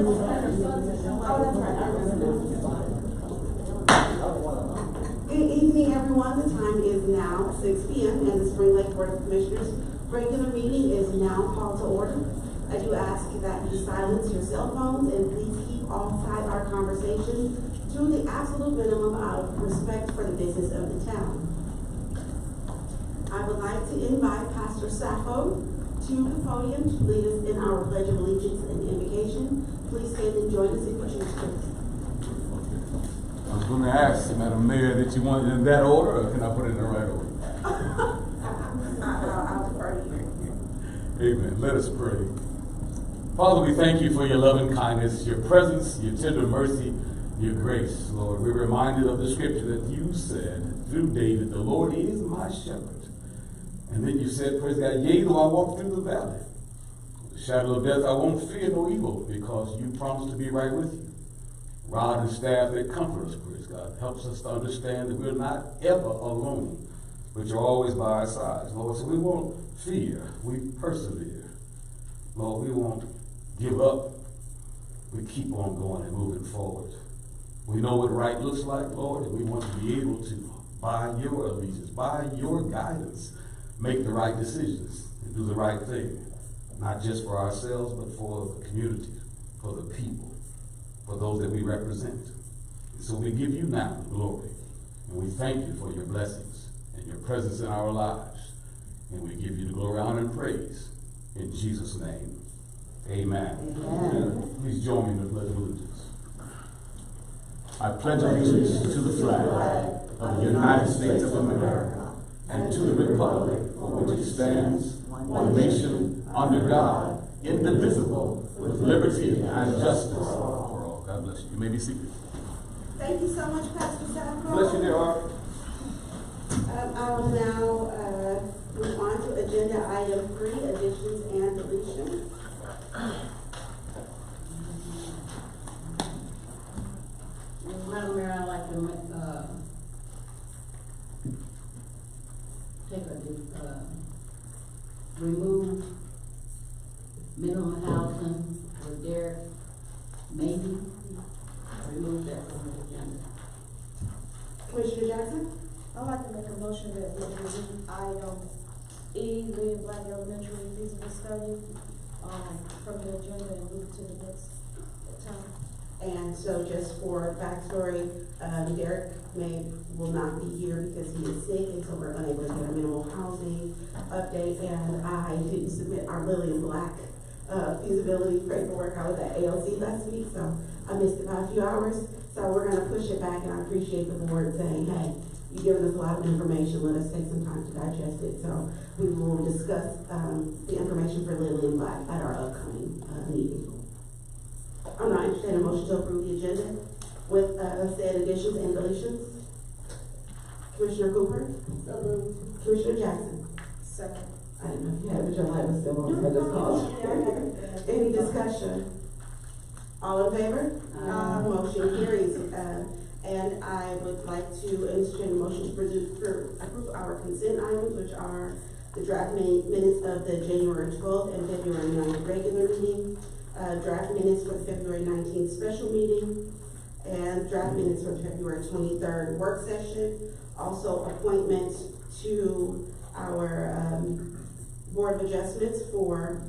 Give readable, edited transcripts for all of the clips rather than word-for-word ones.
Good evening, everyone. The time is now 6 p.m. and the Spring Lake Board of Commissioners regular meeting is now called to order. I do ask that you silence your cell phones and please keep all sidebar conversations to the absolute minimum out of respect for the business of the town. I would like to invite Pastor Sappho to the podium to lead us in our Pledge of Allegiance and invocation. Please stand and join us if you choose to. I was going to ask, Madam Mayor, that you want it in that order, or can I put it in the right order? I'll defer to you. Amen. Let us pray. Father, we thank you for your loving kindness, your presence, your tender mercy, your grace, Lord. We're reminded of the scripture that you said through David, the Lord is my shepherd. And then you said, praise God, yea, though I walk through the valley, the shadow of death, I won't fear no evil, because you promised to be right with you. Rod and staff that comfort us, praise God, helps us to understand that we're not ever alone, but you're always by our sides, Lord. So we won't fear, we persevere. Lord, we won't give up. We keep on going and moving forward. We know what right looks like, Lord, and we want to be able to, by your allegiance, by your guidance, make the right decisions and do the right thing, not just for ourselves, but for the community, for the people, for those that we represent. And so we give you now the glory, and we thank you for your blessings and your presence in our lives. And we give you the glory, honor, and praise in Jesus' name. Amen. Amen. Please join me in the Pledge of Allegiance. I pledge allegiance to the flag of the United States of America and to the republic for which it stands, one nation, under God, indivisible, with liberty and justice for all. God bless you. You may be seated. Thank you so much, Pastor Sappho. Bless you, dear heart. I will now move on to agenda item 3, additions and deletions. Madam Mayor, I'd like to remove minimum housing with Derek Maybe. Remove that from the agenda. Commissioner Jackson? I'd like to make a motion that we remove item E, William Black Elementary feasible study, from the agenda and move it to the next time. And so just for backstory, Derek will not be here because he is sick, and so we're unable to get a minimal housing update. And I didn't submit our Lillian Black feasibility paperwork. I was at ALC last week, so I missed it by a few hours. So we're going to push it back, and I appreciate the board saying, hey, you've given us a lot of information. Let us take some time to digest it. So we will discuss the information for Lillian Black at our upcoming meeting. I'm not interested in a motion to approve the agenda with said additions and deletions. Commissioner Cooper? So moved. Commissioner Jackson? Second. I didn't know if you had it, but your light was still on, so I just called. Any discussion? All in favor? Motion carries. And I would like to entertain a motion to approve our consent items, which are the draft minutes of the January 12th and February 9th regular meeting, draft minutes for the February 19th special meeting, and draft minutes for the February 23rd work session. Also, appointment to our Board of Adjustments for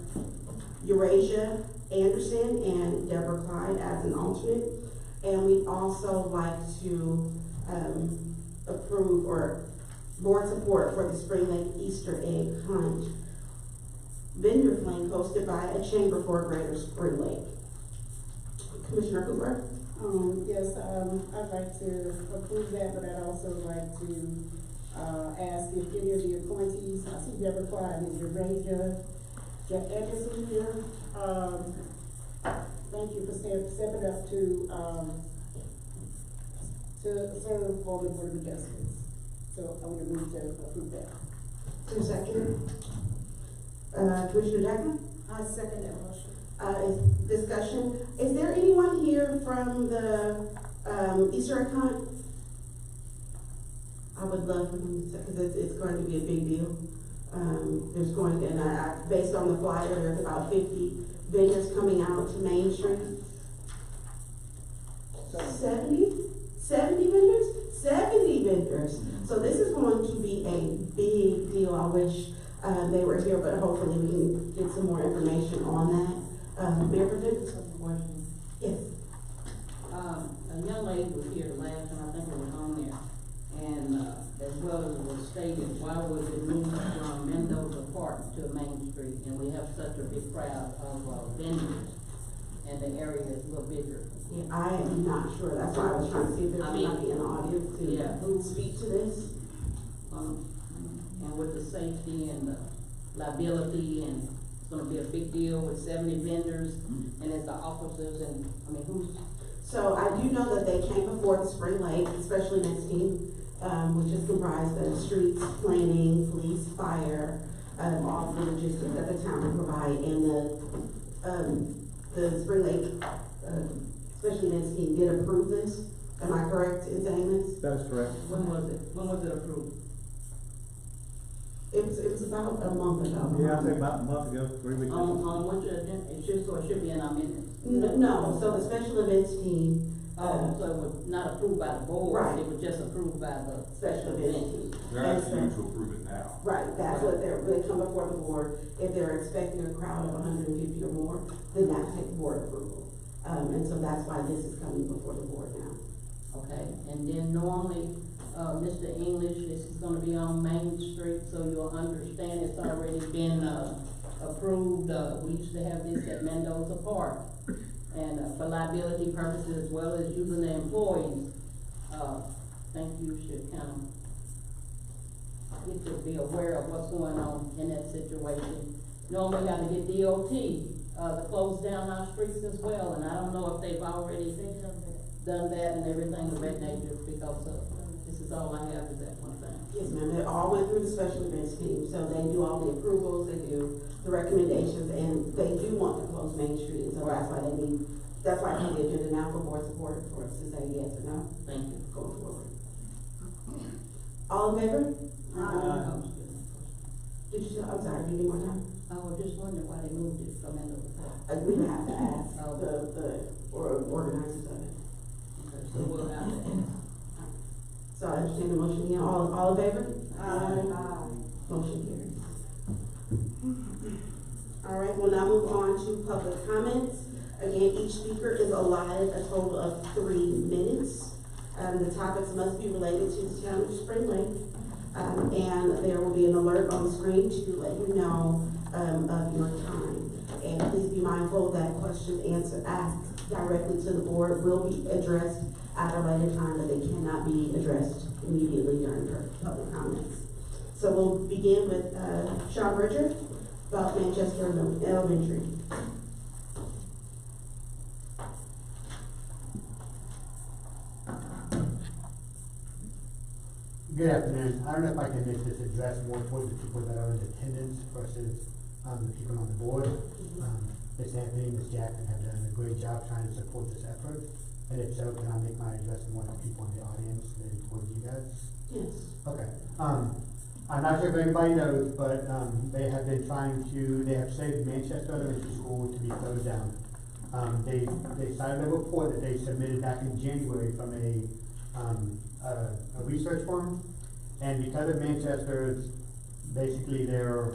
Eurasia Anderson and Deborah Clyde as an alternate. And we'd also like to approve or board support for the Spring Lake Easter egg hunt vendor fling hosted by a chamber for Greater Spring Lake. Commissioner Cooper? Yes, I'd like to approve that, but I'd also like to ask if any of the appointees, I see Deborah Clyde and Eurasia Anderson here. Thank you for stepping up to serve on the Board of Adjustments. So I would move to approve that. 2 seconds. Commissioner Jackson? I second that motion. Discussion. Is there anyone here from the Easter egg hunt? I would love for them to, because it's going to be a big deal. There's going to, and based on the flyer, there's about 50 vendors coming out to Main Street 70 vendors? 70 vendors. So this is going to be a big deal. I wish they were here, but hopefully we can get some more information on that. Mayor Perdue? Question. Yes. A young lady was here the last time, I think it was on there, and, as well as it was stated, why was it moved from Mendoza Park to Main Street, and we have such a big crowd of, vendors, and the area is a little bigger? Yeah, I am not sure. That's why I was trying to see if there's somebody in the audience to speak to this. And with the safety and the liability, and it's gonna be a big deal with 70 vendors, and it's the officers, and, I mean, who's? So I do know that they came before the Spring Lake, especially next team, which is comprised of streets, planning, police, fire, all the logistics that the town will provide, and the Spring Lake, especially next team, did approve this. Am I correct in saying this? That is correct. When was it approved? It was about a month ago. Yeah, I think about a month ago, 3 weeks ago. On which agenda, it should be in our minutes. No, so the special events team, So it was not approved by the board, Right. it was just approved by the special events team. They're asking you to approve it now. Right, that's what they come before the board. If they're expecting a crowd of 150 or more, then that takes board approval. And so that's why this is coming before the board now. Okay, and then normally, Mr. English, this is gonna be on Main Street, so you'll understand it's already been, approved. We used to have this at Mendoza Park. And, for liability purposes as well as using the employees, I think you should kind of, you should be aware of what's going on in that situation. Normally, we gotta get DOT, to close down our streets as well, and I don't know if they've already done that and everything of that nature, because this is all I have is that one thing. Yes, ma'am, it all went through the special events team, so they do all the approvals, they do the recommendations, and they do want to close Main Street, and so that's why that's why I have the agenda now for board support, for us to say yes or no, Thank you. going forward. All in favor? Did you, I'm sorry, do you need more time? I was just wondering why they moved it from Mendoza Park. We would have to ask organizers of it. Okay, so we'll have to ask. So I understand the motion again, all in favor? Motion carries. All right, we'll now move on to public comments. Again, each speaker is allotted a total of 3 minutes. The topics must be related to the town of Spring Lake. And there will be an alert on the screen to let you know, of your time. And please be mindful that questions asked directly to the board will be addressed at a later time, but they cannot be addressed immediately during your public comments. So we'll begin with, Sean Bridger about Manchester Elementary. Good afternoon. I don't know if I can make this address more towards the people that are in attendance versus the people on the board. Ms. Anthony and Ms. Jackson have done a great job trying to support this effort. And if so, can I make my address more to people in the audience than towards you guys? Yes. Okay. I'm not sure if anybody knows, but they have been they have saved Manchester Elementary School to be closed down. They cited a report that they submitted back in January from a research firm, and because of Manchester's, basically their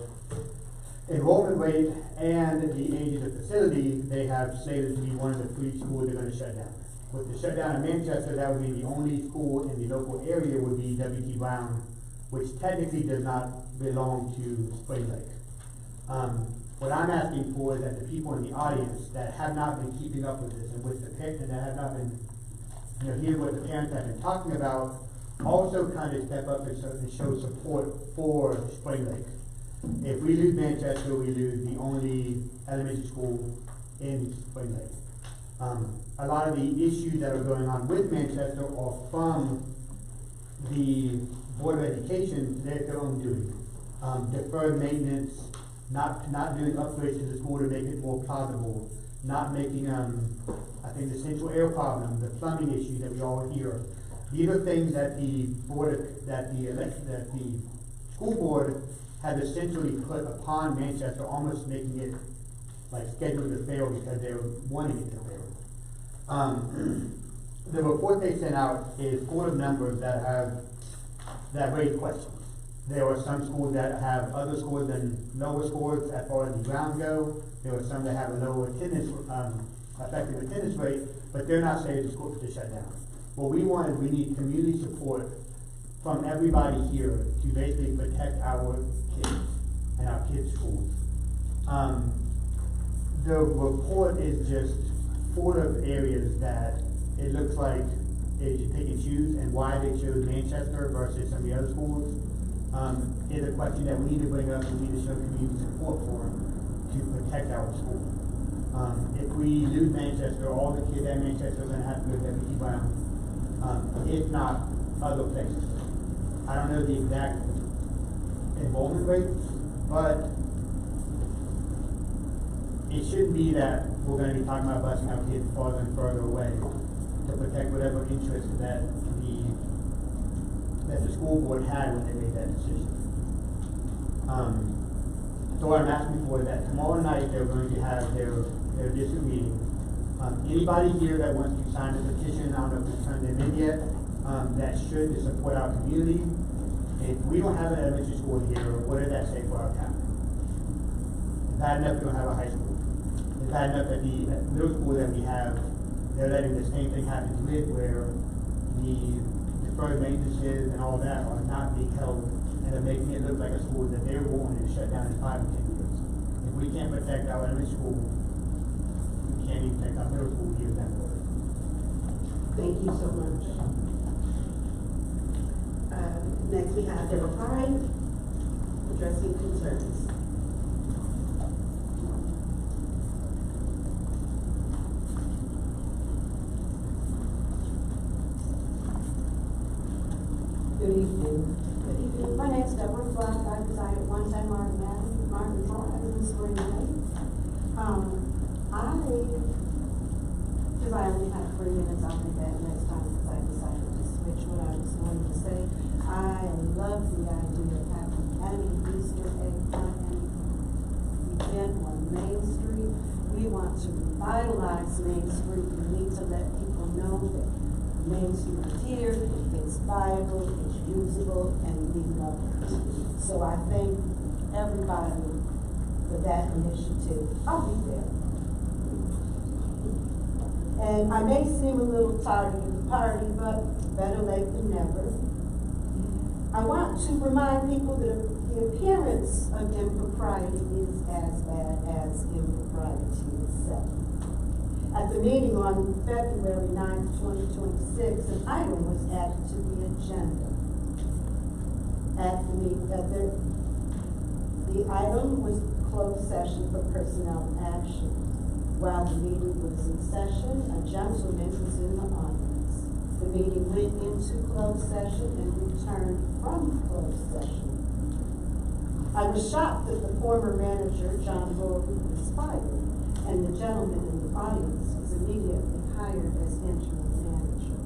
enrollment rate and the age of the facility, they have stated to be one of the 3 schools they're going to shut down. With the shutdown in Manchester, that would mean the only school in the local area would be W.T. Brown, which technically does not belong to Spring Lake. What I'm asking for is that the people in the audience that have not been keeping up with this and with the parents that have not been, hearing what the parents have been talking about, also kind of step up and show support for Spring Lake. If we lose Manchester, we lose the only elementary school in Spring Lake. A lot of the issues that are going on with Manchester are from the Board of Education, their own doing. Deferred maintenance, not doing upgrades to the school to make it more plausible, not making, I think the central air problem, the plumbing issues that we all hear. These are things that the school board has essentially put upon Manchester, almost making it like scheduled to fail because they're wanting it to fail. the report they sent out is full of numbers that raise questions. There are some schools that have other scores than lower scores as far as the ground go. There are some that have a lower attendance, effective attendance rate, but they're not saying the school to shut down. What we want is we need community support from everybody here to basically protect our kids and our kids' schools. The report is just full of areas that it looks like they should pick and choose, and why they chose Manchester versus some of the other schools is a question that we need to bring up and we need to show community support for to protect our school. If we lose Manchester, all the kids at Manchester are going to have to go to W.T. Brown, if not other places. I don't know the exact enrollment rates, but it shouldn't be that we're going to be talking about busing our kids farther and further away to protect whatever interest that the school board had when they made that decision. So what I'm asking for is that tomorrow night they're going to have their district meeting. Anybody here that wants to sign a petition, I don't know if we've turned them in yet, that should to support our community. If we don't have an elementary school here, what does that say for our town? It's bad enough we don't have a high school. It's bad enough that the middle school that we have, they're letting the same thing happen to it, where the deferred maintenances and all that are not being held, and they're making it look like a school that they're wanting to shut down in 5 or 10 years. If we can't protect our elementary school, we can't even protect our middle school here down the road. Thank you so much. Next we have Deborah Pride, addressing concerns. Good evening. Good evening. My name's Deborah Black. I reside at 110 Martin Avenue, Martin Drive in Spring Lake. Because I only have 3 minutes, I'll be back next time because I decided to switch what I was going to say. I love the idea of having any Easter egg hunt, any event on Main Street. We want to revitalize Main Street. We need to let people know that Main Street is here, it's viable, it's usable, and we love it. So I thank everybody for that initiative. I'll be there. And I may seem a little tardy to the party, but better late than never. I want to remind people that the appearance of impropriety is as bad as impropriety itself. At the meeting on February 9th, 2026, an item was added to the agenda. The item was closed session for personnel action. While the meeting was in session, a gentleman was in the audience. The meeting went into closed session and returned from closed session. I was shocked that the former manager, John Rory, was fired, and the gentleman in the audience was immediately hired as interim manager.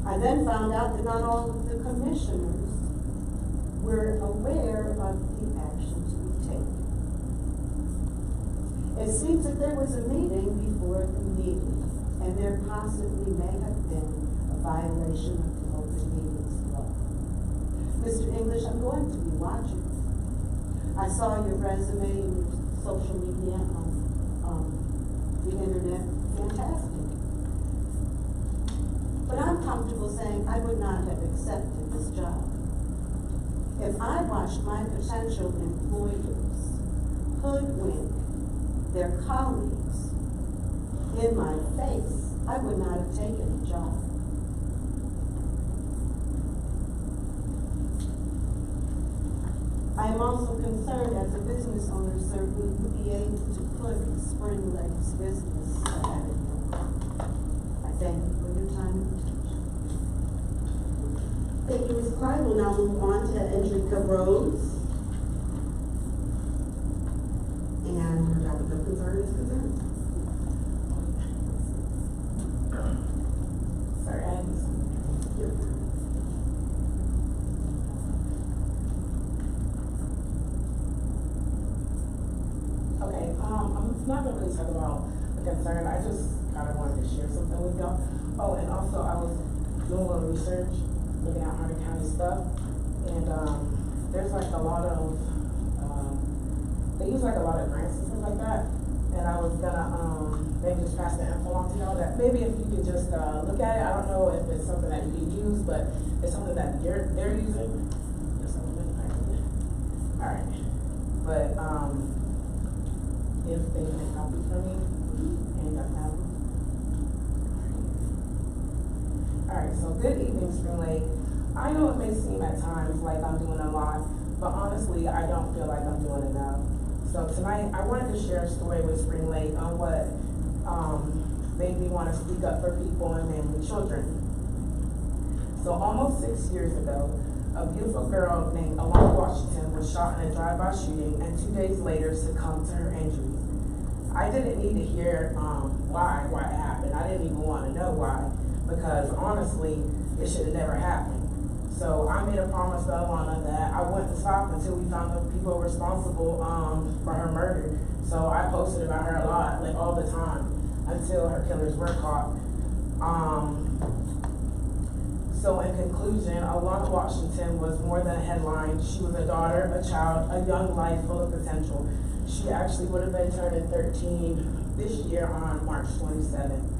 I then found out that not all of the commissioners were aware of the action to be taken. It seems that there was a meeting before the meeting, and there possibly may have been a violation of the open meetings law. Mr. English, I'm going to be watching. I saw your resume and your social media on the internet. Fantastic. But I'm comfortable saying I would not have accepted this job. If I watched my potential employers hoodwink their colleagues in my face, I would not have taken the job. I am also concerned as a business owner, sir, will you be able to put Spring Lake's business ahead of you? I thank you for your time and attention. Thank you, Ms. Clyde. We'll now move on to Andrika Rose. And her topic of concern is concerns. Sorry, I just. Okay, I'm not gonna really talk about the concern. I just kind of wanted to share something with y'all. Oh, and also I was doing a little research, looking at Harnett County stuff, and there's like a lot of, they use like a lot of grants and stuff like that. And I was gonna maybe just pass the info on to y'all that maybe if you could just look at it. I don't know if it's something that you can use, but it's something that they're using. Just a minute, all right. But if they can make copies for me, and you guys have them. All right. So good evening, Spring Lake. I know it may seem at times like I'm doing a lot, but honestly, I don't feel like I'm doing enough. So tonight, I wanted to share a story with Spring Lake on what made me want to speak up for people and men with children. So almost 6 years ago, a beautiful girl named Alana Washington was shot in a drive-by shooting and 2 days later succumbed to her injuries. I didn't need to hear why it happened. I didn't even want to know why, because honestly, it should have never happened. So I made a promise to Alana that I wouldn't stop until we found the people responsible for her murder. So I posted about her a lot, like all the time, until her killers were caught. So in conclusion, Alana Washington was more than a headline. She was a daughter, a child, a young life full of potential. She actually would have been turning 13 this year on March 27th.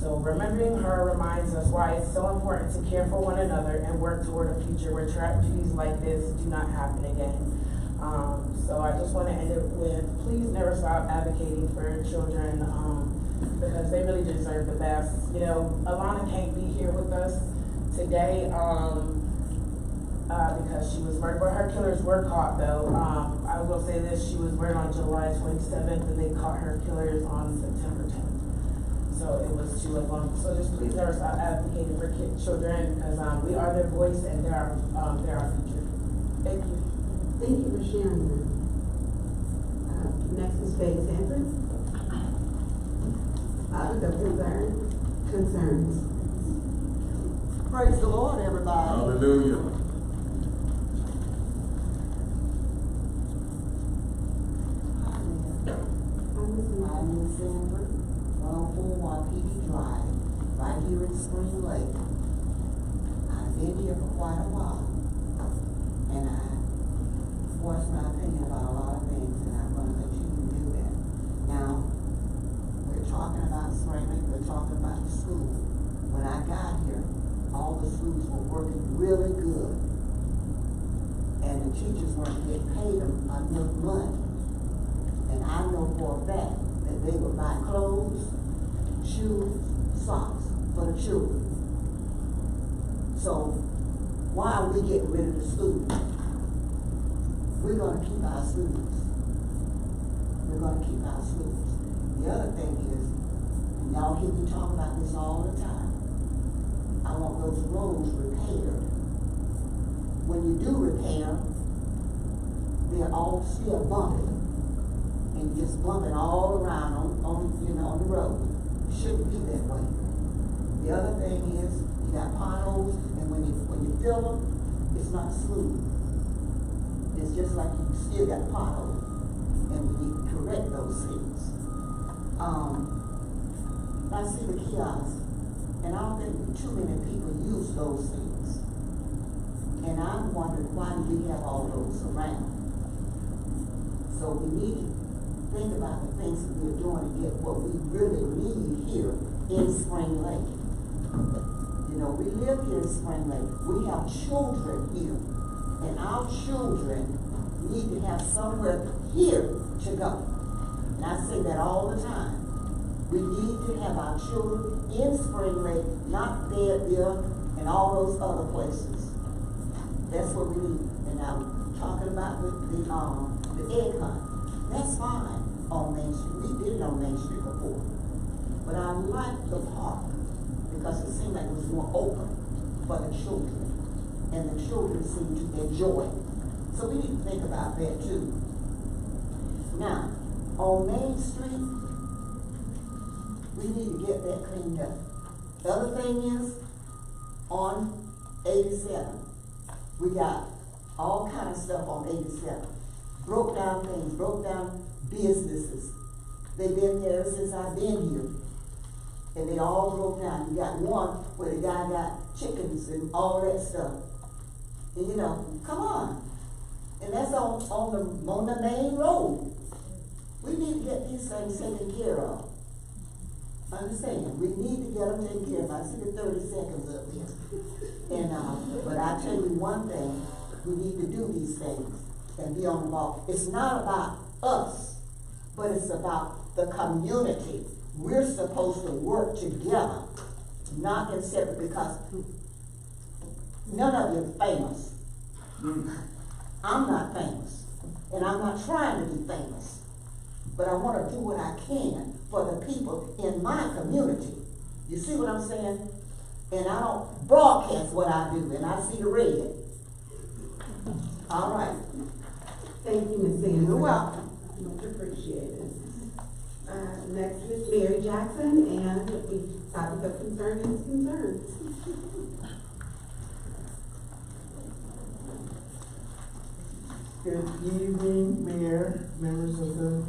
So remembering her reminds us why it's so important to care for one another and work toward a future where tragedies like this do not happen again. So I just want to end it with, please never stop advocating for children because they really deserve the best. You know, Alana can't be here with us today because she was murdered, but her killers were caught though. I will say this, she was murdered on July 27th and they caught her killers on September 10th. So it was 2 of them. So just please never stop advocating for children because we are their voice and they're our future. Thank you. Thank you for sharing that. Next is Faye Sanford. Topic of concerns. Praise the Lord, everybody. Hallelujah. I'm in Sanford, 104 PD Drive, right here in Spring Lake. I've been here for quite a while, and I voiced my opinion about a lot of things, and I'm going to continue to do that. Now, we're talking about Spring Lake, we're talking about the school. When I got here, all the schools were working really good, and the teachers weren't getting paid enough money. And I know for a fact that they would buy clothes, shoes, socks for the children. So why are we getting rid of the schools? We're going to keep our schools. We're going to keep our schools. The other thing is, and y'all hear me talk about this all the time, I want those roads repaired. When you do repair, they're all still bumpy. And just bumping all around on the road. It shouldn't be that way. The other thing is you got potholes, and when you fill them, it's not smooth. It's just like you still got potholes, and we need to correct those things. I see the kiosks, and I don't think too many people use those things. And I'm wondering why do we have all those around? So we need to think about the things that we're doing to get what we really need here in Spring Lake. You know, we live here in Spring Lake. We have children here. And our children need to have somewhere here to go. And I say that all the time. We need to have our children in Spring Lake, not Fayetteville and all those other places. That's what we need. And I'm talking about the egg hunt. That's fine on Main Street. We did it on Main Street before. But I like the park because it seemed like it was more open for the children. And the children seem to enjoy it. So we need to think about that too. Now, on Main Street, we need to get that cleaned up. The other thing is, on 87, we got all kind of stuff on 87. Broke down things, broke down businesses They've been there since I've been here. And they all broke down. You got one where the guy got chickens and all that stuff. And you know, come on. And that's on the main road. We need to get these things taken care of. Understand? We need to get them taken care of. I see the 30 seconds up here. And, but I tell you one thing, we need to do these things and be on the ball. It's not about us, but it's about the community. We're supposed to work together, not in separate, because none of you are famous. I'm not famous, and I'm not trying to be famous, but I want to do what I can for the people in my community. You see what I'm saying? And I don't broadcast what I do, and I see the red. All right. Thank you, Ms. Sanders. You're welcome. Much appreciated. Next is Mary Jackson, and the topic of concern is concerns. Good evening, Mayor, members of the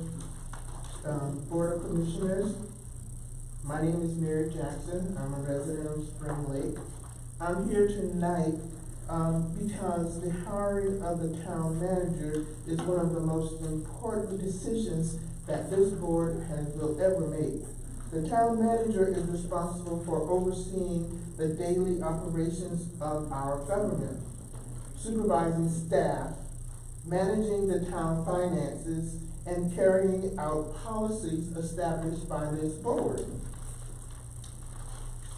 Board of Commissioners. My name is Mary Jackson. I'm a resident of Spring Lake. I'm here tonight because the hiring of the town manager is one of the most important decisions that this board will ever make. The town manager is responsible for overseeing the daily operations of our government, supervising staff, managing the town finances, and carrying out policies established by this board.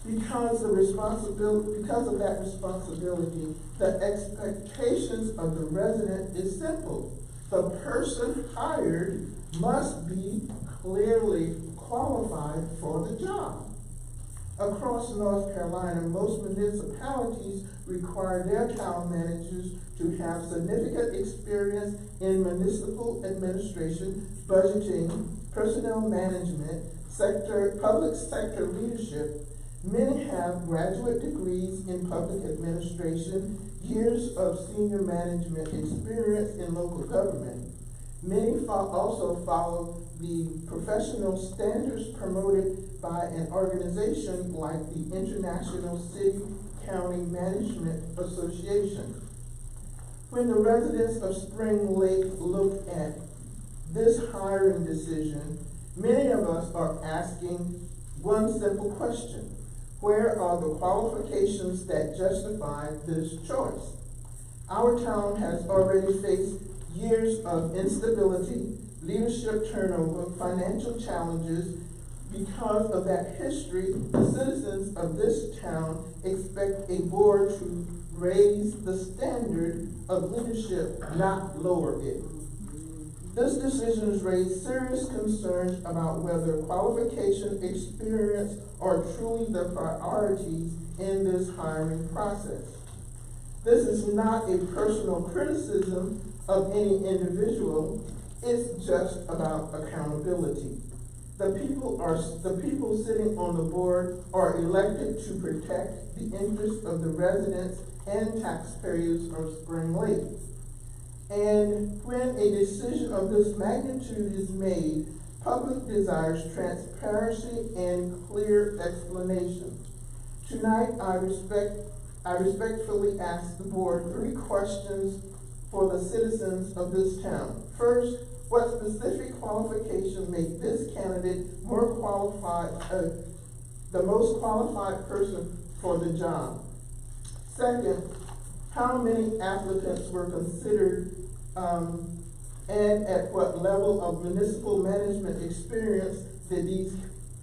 Because of that responsibility, the expectations of the resident is simple. The person hired must be clearly qualified for the job. Across North Carolina, most municipalities require their town managers to have significant experience in municipal administration, budgeting, personnel management, public sector leadership. Many have graduate degrees in public administration, years of senior management experience in local government. Many also follow the professional standards promoted by an organization like the International City County Management Association. When the residents of Spring Lake look at this hiring decision, many of us are asking one simple question. Where are the qualifications that justify this choice? Our town has already faced years of instability, leadership turnover, financial challenges. Because of that history, the citizens of this town expect a board to raise the standard of leadership, not lower it. This decision has raised serious concerns about whether qualification, experience are truly the priorities in this hiring process. This is not a personal criticism of any individual, it's just about accountability. The people sitting on the board are elected to protect the interests of the residents and taxpayers of Spring Lake. And when a decision of this magnitude is made, public desires transparency and clear explanation. Tonight, I respectfully ask the board 3 questions for the citizens of this town. First, what specific qualifications make this candidate more qualified, the most qualified person for the job? Second, how many applicants were considered and at what level of municipal management experience did these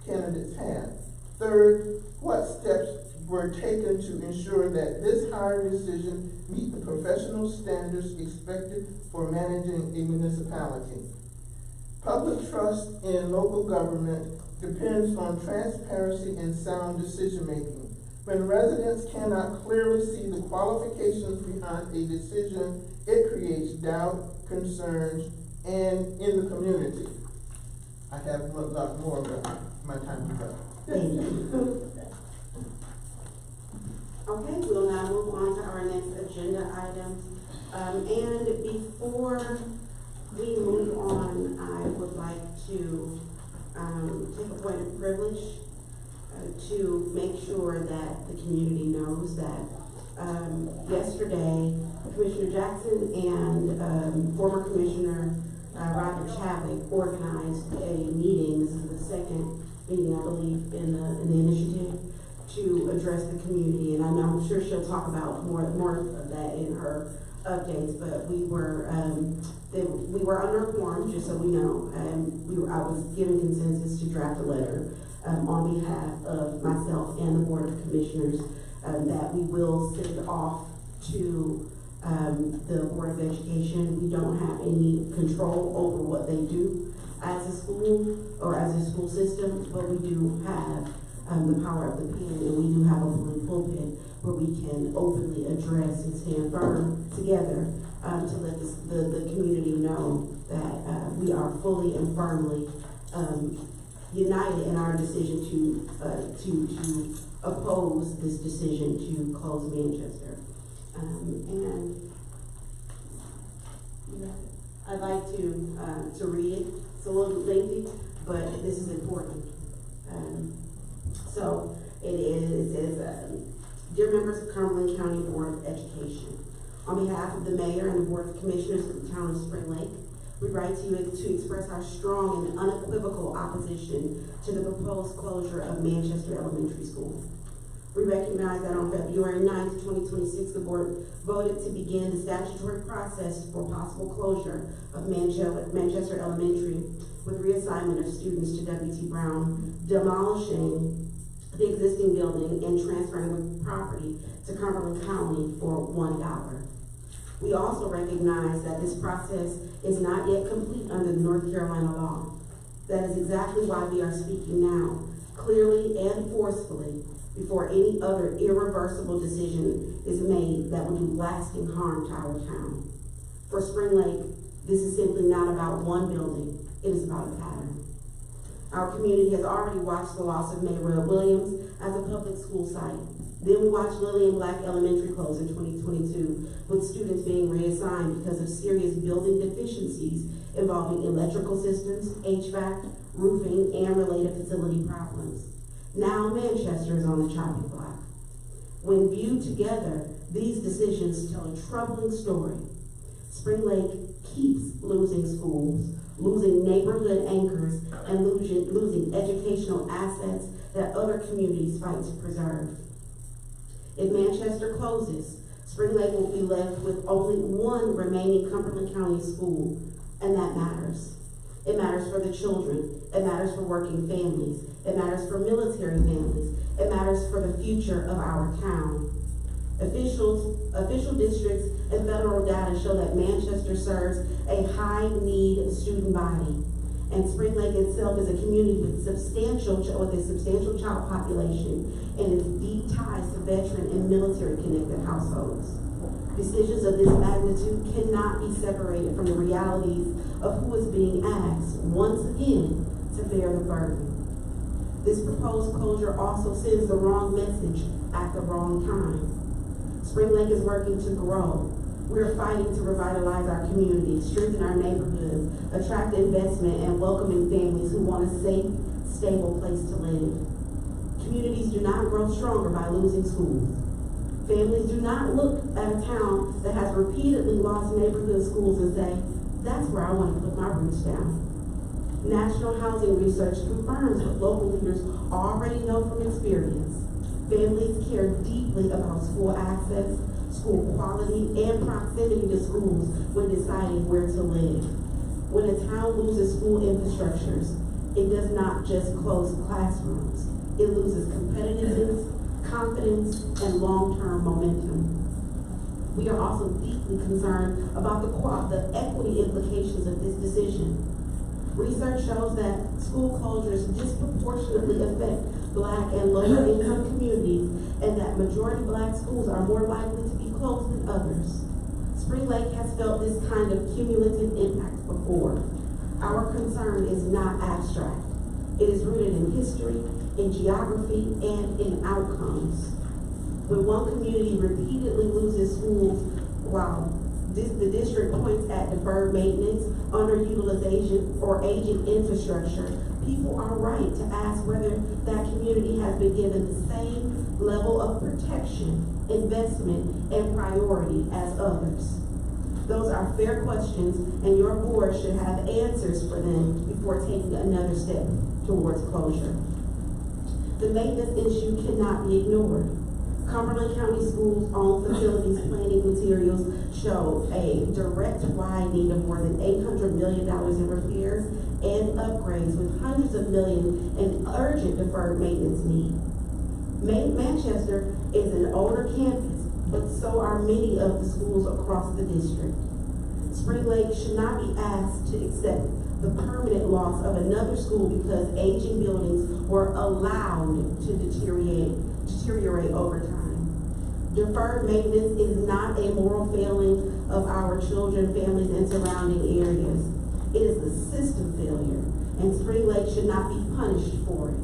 candidates have? Third, what steps were taken to ensure that this hiring decision meet the professional standards expected for managing a municipality? Public trust in local government depends on transparency and sound decision-making. When residents cannot clearly see the qualifications behind a decision, it creates doubt, concerns, and in the community. I have a lot more, but my time is up. Thank you. Okay, we'll now move on to our next agenda item. And before we move on, I would like to take a point of privilege to make sure that the community knows that yesterday, Commissioner Jackson and former Commissioner Roger Chadwick organized a meeting. This is the second meeting, I believe, in the initiative to address the community. And I'm sure she'll talk about more of that in her updates. But we were under a quorum, just so we know. I was given consensus to draft a letter on behalf of myself and the Board of Commissioners that we will send off to the Board of Education. We don't have any control over what they do as a school or as a school system, but we do have the power of the pen, and we do have a pulpit where we can openly address and stand firm together to let the community know that we are fully and firmly united in our decision to oppose this decision to close Manchester. And I'd like to read it. It's a little lengthy, but this is important. So it says, dear members of Cumberland County Board of Education, on behalf of the Mayor and the Board of Commissioners of the town of Spring Lake, we write to you to express our strong and unequivocal opposition to the proposed closure of Manchester Elementary School. We recognize that on February 9th, 2026, the board voted to begin the statutory process for possible closure of Manchester Elementary with reassignment of students to W.T. Brown, demolishing the existing building and transferring the property to Cumberland County for $1. We also recognize that this process is not yet complete under the North Carolina law. That is exactly why we are speaking now, clearly and forcefully, before any other irreversible decision is made that will do lasting harm to our town. For Spring Lake, this is simply not about one building, it is about a pattern. Our community has already watched the loss of Mayra Williams as a public school site. Then we watched Lillian Black Elementary close in 2022, with students being reassigned because of serious building deficiencies involving electrical systems, HVAC, roofing, and related facility problems. Now Manchester is on the chopping block. When viewed together, these decisions tell a troubling story. Spring Lake keeps losing schools, losing neighborhood anchors, and losing educational assets that other communities fight to preserve. If Manchester closes, Spring Lake will be left with only one remaining Cumberland County school, and that matters. It matters for the children, it matters for working families, it matters for military families, it matters for the future of our town. Official districts and federal data show that Manchester serves a high-need student body, and Spring Lake itself is a community with a substantial child population and its deep ties to veteran and military-connected households. Decisions of this magnitude cannot be separated from the realities of who is being asked, once again, to bear the burden. This proposed closure also sends the wrong message at the wrong time. Spring Lake is working to grow. We are fighting to revitalize our community, strengthen our neighborhoods, attract investment, and welcoming families who want a safe, stable place to live. Communities do not grow stronger by losing schools. Families do not look at a town that has repeatedly lost neighborhood schools and say, that's where I want to put my roots down. National housing research confirms what local leaders already know from experience. Families care deeply about school access, school quality, and proximity to schools when deciding where to live. When a town loses school infrastructures, it does not just close classrooms. It loses competitiveness, confidence, and long-term momentum. We are also deeply concerned about the equity implications of this decision. Research shows that school closures disproportionately affect Black and lower income communities, and that majority Black schools are more likely to be closed than others. Spring Lake has felt this kind of cumulative impact before. Our concern is not abstract. It is rooted in history, in geography, and in outcomes. When one community repeatedly loses schools while the district points at deferred maintenance, underutilization, or aging infrastructure, people are right to ask whether that community has been given the same level of protection, investment, and priority as others. Those are fair questions, and your board should have answers for them before taking another step towards closure. The maintenance issue cannot be ignored. Cumberland County Schools' own facilities planning materials show a direct wide need of more than $800 million in repairs and upgrades, with hundreds of millions in urgent deferred maintenance need. Manchester is an older campus, but so are many of the schools across the district. Spring Lake should not be asked to accept the permanent loss of another school because aging buildings were allowed to deteriorate over time. Deferred maintenance is not a moral failing of our children, families, and surrounding areas. It is a system failure, and Spring Lake should not be punished for it.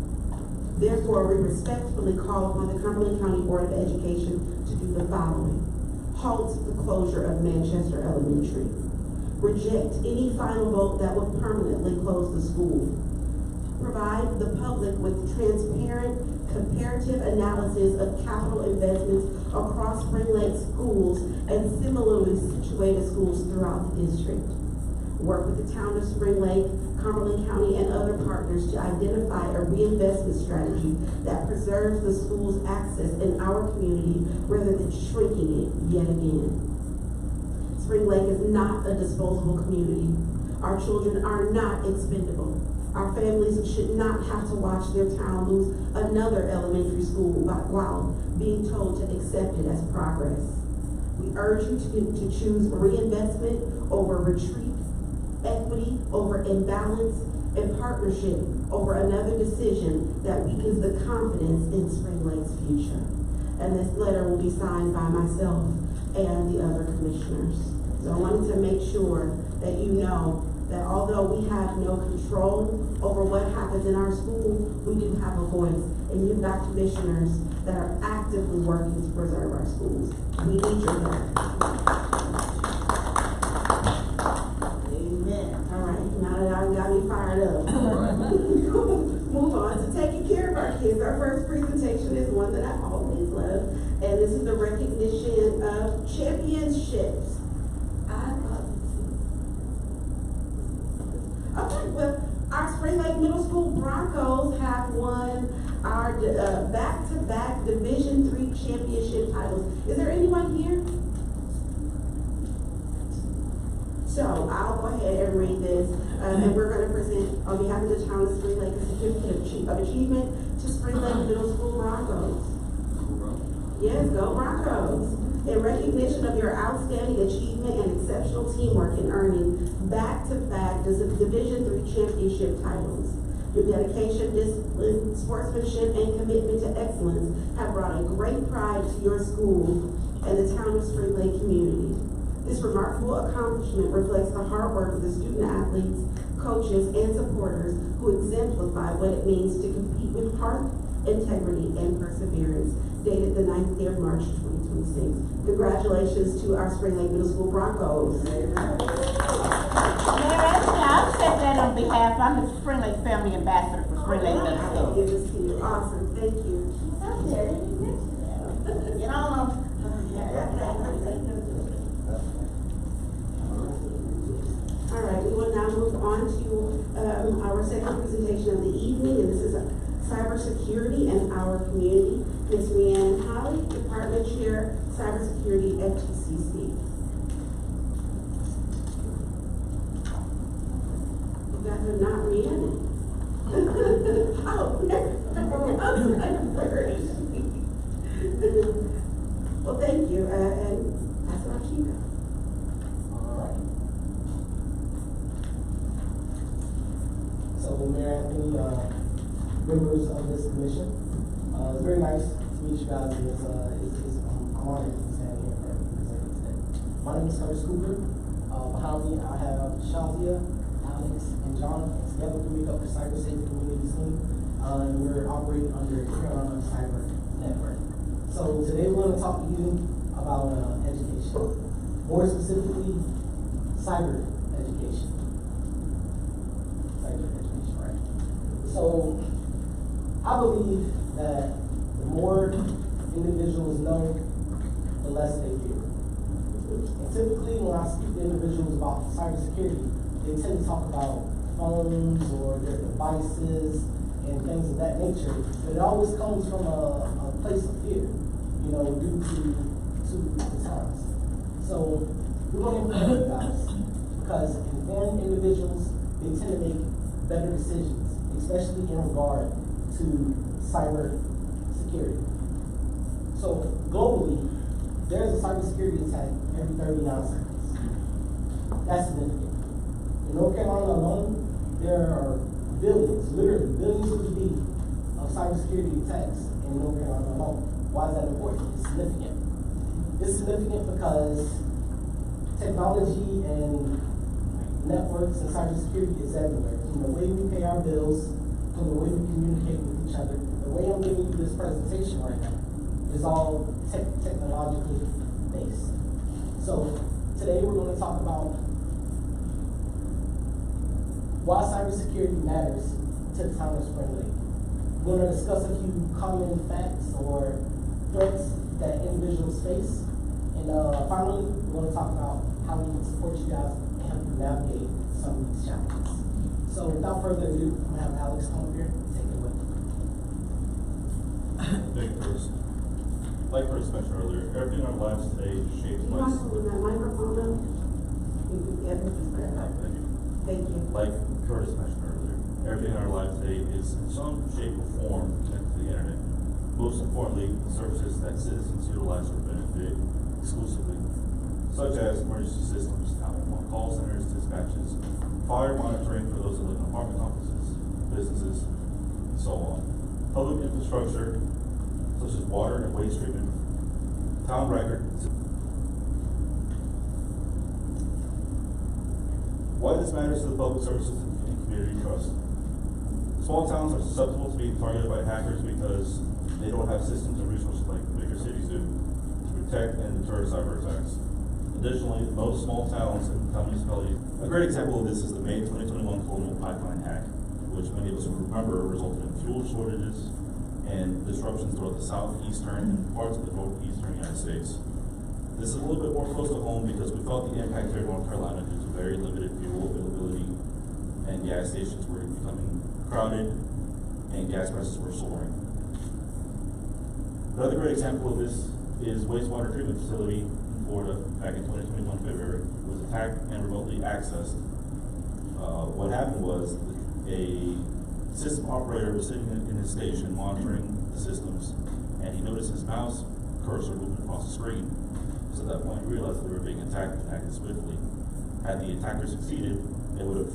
Therefore, we respectfully call upon the Cumberland County Board of Education to do the following. Halt the closure of Manchester Elementary. Reject any final vote that would permanently close the school. Provide the public with transparent, comparative analysis of capital investments across Spring Lake schools and similarly situated schools throughout the district. Work with the town of Spring Lake, Cumberland County, and other partners to identify a reinvestment strategy that preserves the school's access in our community rather than shrinking it yet again. Spring Lake is not a disposable community. Our children are not expendable. Our families should not have to watch their town lose another elementary school while being told to accept it as progress. We urge you to choose reinvestment over retreat, equity over imbalance, and partnership over another decision that weakens the confidence in Spring Lake's future. And this letter will be signed by myself and the other commissioners. So I wanted to make sure that you know that although we have no control over what happens in our school, we do have a voice. And you've got commissioners that are actively working to preserve our schools. We need your help. Amen. All right, now that I've got me fired up. Move on to taking care of our kids. Our first presentation is one that I always love, and this is the recognition of championships. Okay, well, our Spring Lake Middle School Broncos have won our back-to-back Division III championship titles. Is there anyone here? So I'll go ahead and read this, and we're going to present on behalf of the town of Spring Lake a certificate of achievement to Spring Lake Middle School Broncos. Yes, go Broncos. In recognition of your outstanding achievement and exceptional teamwork in earning back-to-back Division III championship titles. Your dedication, discipline, sportsmanship, and commitment to excellence have brought a great pride to your school and the town of Spring Lake community. This remarkable accomplishment reflects the hard work of the student athletes, coaches, and supporters who exemplify what it means to compete with heart, integrity, and perseverance. Dated the 9th day of March 2026. Congratulations to our Spring Lake Middle School Broncos. Mayor, I'll say that on behalf, I'm the Spring Lake Family Ambassador for Spring Lake Middle I'll School. give this to you. Awesome, thank you. You know, All right, we will now move on to our second presentation of the evening, and this is cybersecurity in our community. Ms. Rhiannon Holly, Department Chair, Cybersecurity, FTCC. You guys are not Rhiannon. Oh, well, thank you, and that's our chief. So, Mayor Anthony, members of this commission, it's very nice to meet you guys. I'm honored to stand here and present today. My name is Curtis Cooper. Behind me, I have Shazia, Alex, and John. Together we make up the Cyber Safety Community Team, and we're operating under Carolina Cyber Network. So today we're going to talk to you about education, more specifically, cyber education. Cyber education, right? So I believe that the more individuals know, the less they fear. And typically when I speak to individuals about cybersecurity, they tend to talk about phones or their devices and things of that nature, but it always comes from a place of fear, you know, due to the times. So we're going to inform you guys, because informed individuals, they tend to make better decisions, especially in regard to cyber security. So globally, there's a cybersecurity attack every 39 seconds. That's significant. In North Carolina alone, there are billions, literally billions of degrees of cybersecurity attacks in North Carolina alone. Why is that important? It's significant. It's significant because technology and networks and cybersecurity is everywhere. From the way we pay our bills, from the way we communicate with each other, the way I'm giving you this presentation right now is all technologically based. So today we're going to talk about why cybersecurity matters to the town of Spring Lake. We're going to discuss a few common facts or threats that individuals face. And finally, we're going to talk about how we can support you guys and help you navigate some of these challenges. So without further ado, I'm going to have Alex come up here and take it away. Thank you, Chris. Like Chris mentioned earlier, everything in our lives today is shaped by... You want to hold that microphone up? Yeah, this is better. Thank you. Thank you. Like Curtis mentioned earlier, everything in our lives today is in some shape or form connected to the internet. Most importantly, the services that citizens utilize or benefit exclusively, such as emergency systems, 911 call centers, dispatches, fire monitoring for those that live in apartment complexes, businesses, and so on. Public infrastructure, such as water and waste treatment, town records. Why this matters to the public services and community trust. Small towns are susceptible to being targeted by hackers because they don't have systems and resources like bigger cities do to protect and deter cyber attacks. Additionally, most small towns and municipalities. A great example of this is the May 2021 Colonial Pipeline hack, which many of us remember resulted in fuel shortages and disruptions throughout the southeastern and parts of the northeastern United States. This is a little bit more close to home because we felt the impact here in North Carolina due to very limited fuel availability, and gas stations were becoming crowded and gas prices were soaring. Another great example of this is wastewater treatment facility in Florida back in 2021 February. It was attacked and remotely accessed. What happened was a system operator was sitting in his station monitoring the systems, and he noticed his mouse cursor moving across the screen. So at that point, he realized that they were being attacked and acted swiftly. Had the attacker succeeded, they would have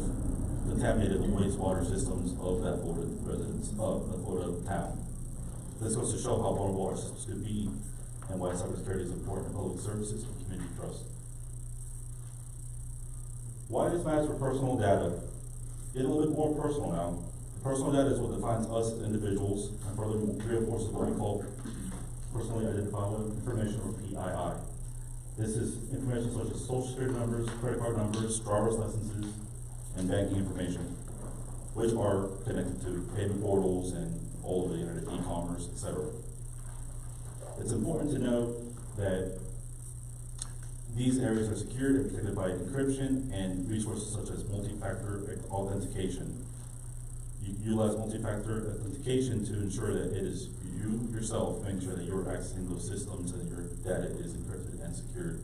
contaminated the wastewater systems of that Florida residence, of the Florida town. This goes to show how vulnerable our systems could be and why cybersecurity is important in public services and community trust. Why this matters for personal data? Get a little bit more personal now. Personal data is what defines us as individuals and further reinforces what we call personally identifiable information, or PII. This is information such as social security numbers, credit card numbers, driver's licenses, and banking information, which are connected to payment portals and all of the internet, e-commerce, etc. It's important to note that these areas are secured and protected by encryption and resources such as multi-factor authentication. You utilize multi-factor authentication to ensure that it is you yourself making sure that you're accessing those systems and your data is encrypted and secured.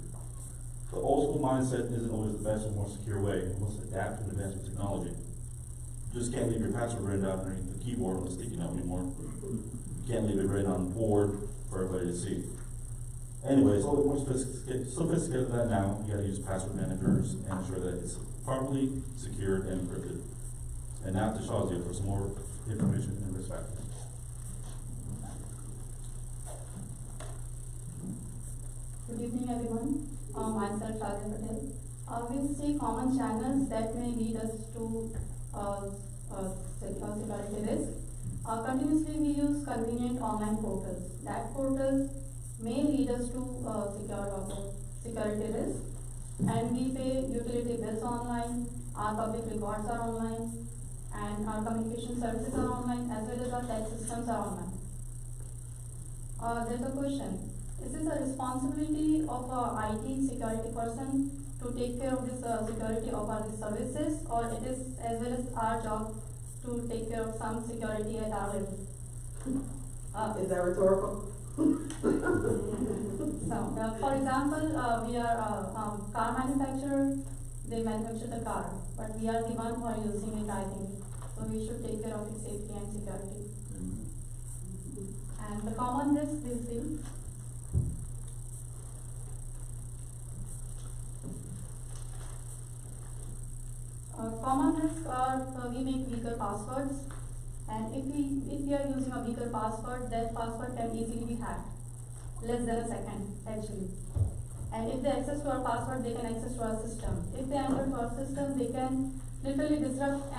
The old school mindset isn't always the best or more secure way. We must adapt and advance with technology. You just can't leave your password written down underneath the keyboard on the sticky note anymore. You can't leave it written on the board for everybody to see. Anyway, it's a little bit more sophisticated than that now. You gotta use password managers and ensure that it's properly secured and encrypted. And now to Shazia for some more information and risk factors. Good evening, everyone. Myself Shazia Patel. We'll see common channels that may lead us to security risk. Continuously, we use convenient online portals. That portals may lead us to security risk. And we pay utility bills online. Our public records are online. and our communication services are online as well as our tech systems are online. There's a question. Is this a responsibility of a IT security person to take care of this security of our services, or it is as well as our job to take care of some security at our level? Is that rhetorical? So, for example, we are a car manufacturer. They manufacture the car, but we are the one who are using it, driving it. So we should take care of its safety and security. And the common risk we'll see. Common risks are we make weaker passwords, and if we are using a weaker password, that password can easily be hacked, less than a second actually. And if they access to our password, they can access to our system. If they enter to our system, they can literally disrupt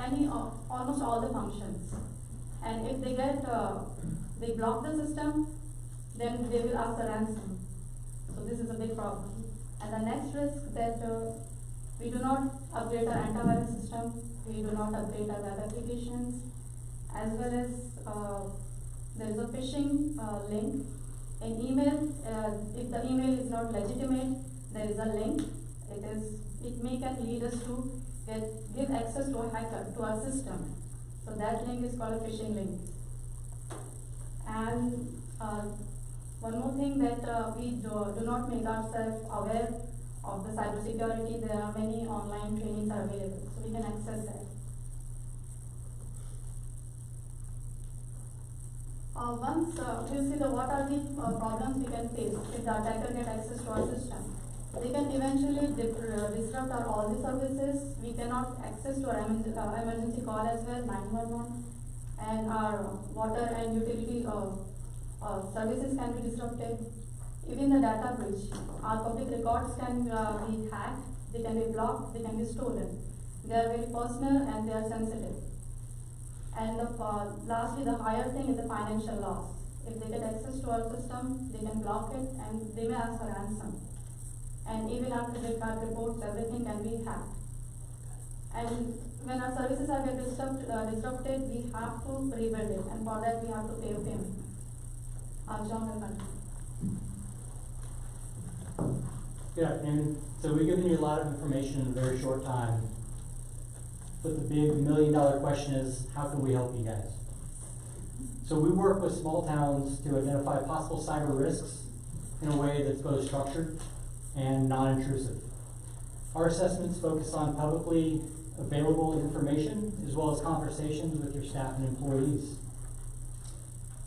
almost all the functions. And if they they block the system, then they will ask a ransom. So this is a big problem. And the next risk that we do not upgrade our antivirus system, we do not upgrade our web applications, as well as there is a phishing link. An email, if the email is not legitimate, there is a link. It may can lead us to give access to a hacker to our system. So that link is called a phishing link. And one more thing that we do not make ourselves aware of the cybersecurity. There are many online trainings are available, so we can access that. Once we'll see what are the problems we can face if the attacker get access to our system. They can eventually disrupt all the services. We cannot access to our emergency call as well, 911, and our water and utility services can be disrupted. Even the data breach, our public records can be hacked, they can be blocked, they can be stolen. They are very personal and they are sensitive. And lastly, the higher thing is the financial loss. If they get access to our system, they can block it and they may ask for ransom. And even after credit card reports, everything can be hacked. And when our services are get disrupted, we have to rebuild it, and for that we have to pay a payment. John will continue. Good afternoon. So we've given you a lot of information in a very short time. But the big $1 million question is, how can we help you guys? So we work with small towns to identify possible cyber risks in a way that's both structured and non-intrusive. Our assessments focus on publicly available information as well as conversations with your staff and employees.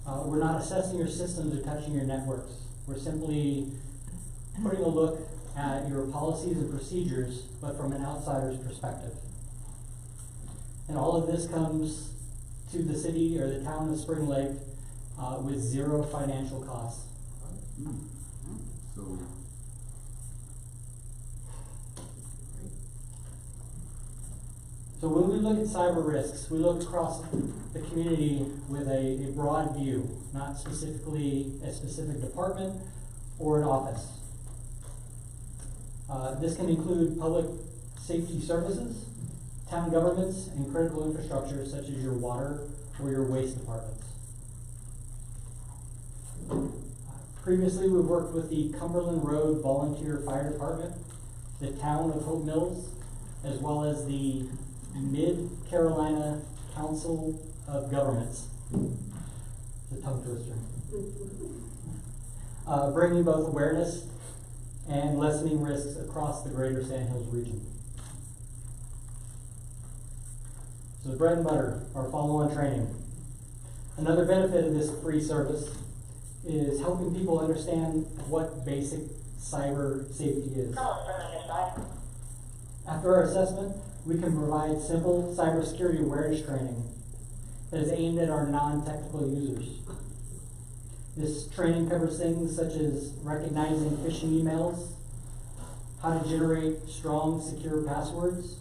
We're not assessing your systems or touching your networks. We're simply putting a look at your policies and procedures, but from an outsider's perspective. And all of this comes to the city or the town of Spring Lake with zero financial costs. So when we look at cyber risks, we look across the community with a broad view, not specifically a specific department or an office. This can include public safety services, town governments, and critical infrastructure such as your water or your waste departments. Previously, we've worked with the Cumberland Road Volunteer Fire Department, the town of Hope Mills, as well as the Mid-Carolina Council of Governments. It's a tongue twister. Bringing both awareness and lessening risks across the greater Sand Hills region. So the bread and butter, our follow-on training. Another benefit of this free service is helping people understand what basic cyber safety is. After our assessment, we can provide simple cybersecurity awareness training that is aimed at our non-technical users. This training covers things such as recognizing phishing emails, how to generate strong, secure passwords,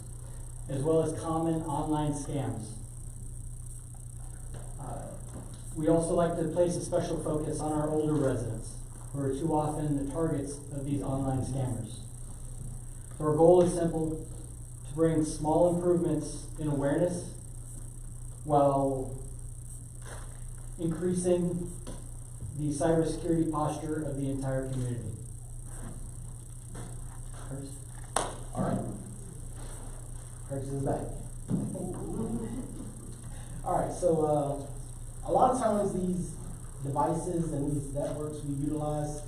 as well as common online scams. We also like to place a special focus on our older residents, who are too often the targets of these online scammers. So our goal is simple: to bring small improvements in awareness while increasing the cybersecurity posture of the entire community. Curtis? All right. Curtis is back. All right, so a lot of times these devices and these networks we utilize,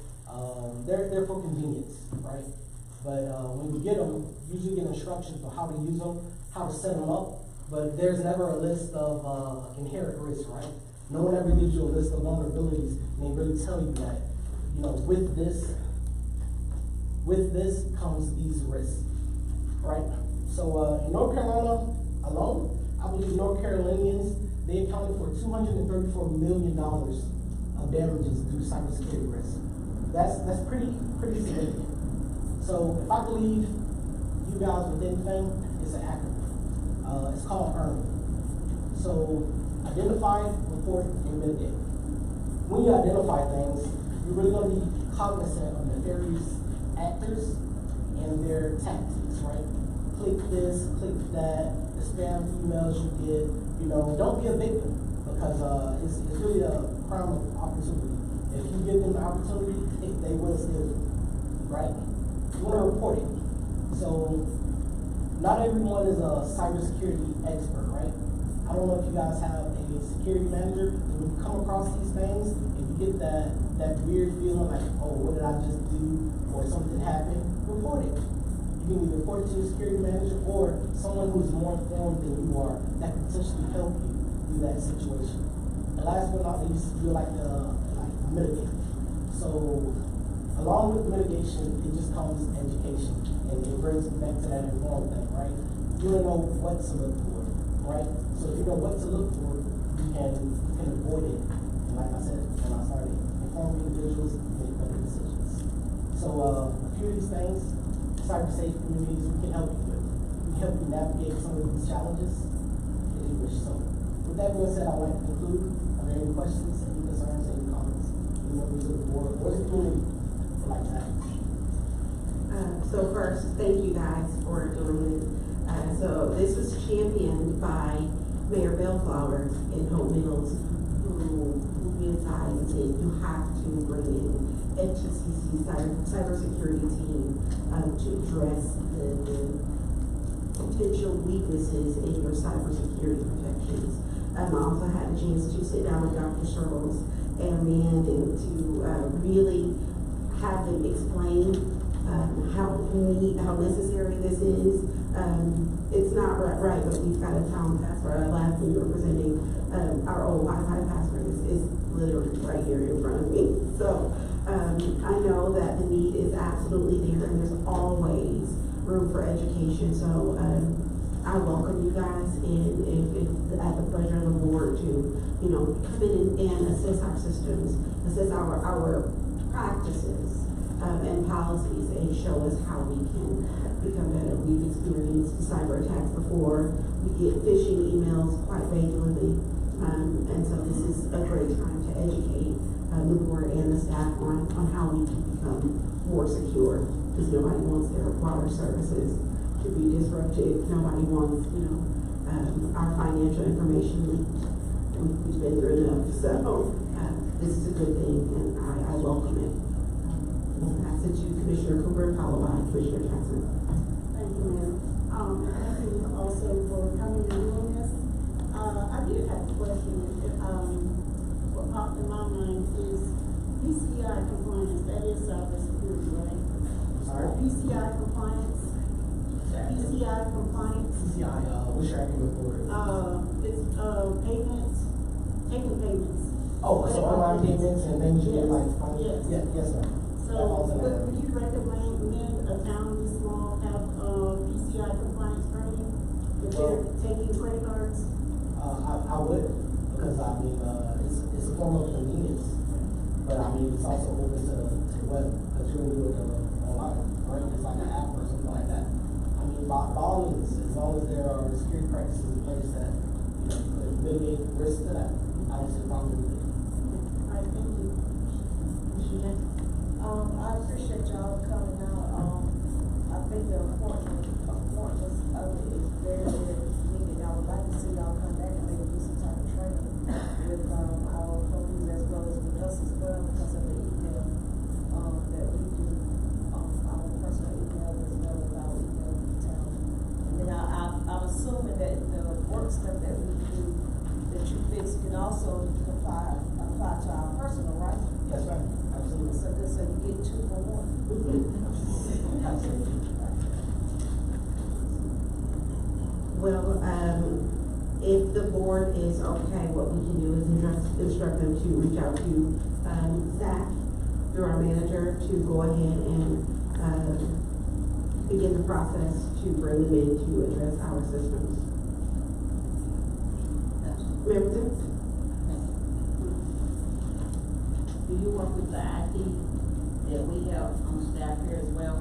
they're for convenience, right? But when you get them, you usually get instructions on how to use them, how to set them up, but there's never a list of inherent risks, right? No one ever gives you a list of vulnerabilities, and they really tell you that, you know, with this comes these risks, right? So in North Carolina alone, I believe North Carolinians, they accounted for $234 million of damages due to cybersecurity risk. That's pretty significant. So if I believe you guys with anything, it's an acronym. It's called EARN. So identify, report, and mitigate. When you identify things, you're really going to be cognizant of nefarious actors and their tactics, right? Click this, click that, the spam emails you get, you know, don't be a victim, because it's really a crime of opportunity. If you give them the opportunity, they will steal it, right? You want to report it. So not everyone is a cybersecurity expert, right? I don't know if you guys have a security manager. When you come across these things, if you get that weird feeling like, oh, what did I just do, or something happened, report it. You can either report it to your security manager or someone who's more informed than you are that can potentially help you through that situation. And last but not least, you like mitigate. So along with mitigation, it just comes education, and it brings me back to that informed thing, right? You don't know what to look for, right? So if you know what to look for, you can avoid it. And like I said when I started, informed individuals make better decisions. So a few of these things, cyber safe communities, we can help you with. We can help you navigate some of these challenges if you wish. So with that being said, I'd like to conclude. Are there any questions, any concerns, any comments? Any members of the board or the community would like to have? So first, thank you guys for doing this. So this was championed by Mayor Bellflower in Hope Mills, who decided and said you have to bring in FTCC cybersecurity team to address the potential weaknesses in your cybersecurity protections. I also had a chance to sit down with Dr. Sherles and Rand and to really have them explain how necessary this is. It's not right, but we've got a town password. Last when you were presenting, our old Wi-Fi password is literally right here in front of me. So I know that the need is absolutely there, and there's always room for education. So I welcome you guys, and if it's at the pleasure of the board to, you know, come in and assess our systems, assess our practices and policies, and show us how we can become better. We've experienced cyber attacks before. We get phishing emails quite regularly, and so this is a great time to educate the board and the staff on how we can become more secure, because nobody wants their water services to be disrupted. Nobody wants, you know, our financial information leaked. We've been through enough, so this is a good thing, and I welcome it. I sent you Commissioner Cooper, followed by Commissioner Jackson. Thank you, ma'am. Thank you also for coming and doing this. I did have a question. What popped in my mind is PCI compliance. That is cybersecurity, right? Sorry? PCI compliance. PCI compliance. PCI, what's your acronym for it? It's payments, taking payments. Oh, so online payments and things you get like Yes. Yes, ma'am. So would you recommend a town this small have PCI compliance training if they're taking credit cards? I would, because I mean it's a form of convenience, but I mean it's also open to the web, because you can do it online, right? It's like an app or something like that. I mean by all means, as long as there are security practices in place that, you know, could mitigate risk to that, I don't see a problem with it. All right, thank you. I appreciate y'all coming out. I think the importance of it is very, very needed. I would like to see y'all come back and maybe do some also apply to our personal, right? That's right, absolutely. So you get 2 for 1. Absolutely. Well, if the board is okay, what we can do is instruct them to reach out to, Zach through our manager to go ahead and, begin the process to bring them in to address our systems. Member? Do you work with the IT that we have on staff here as well?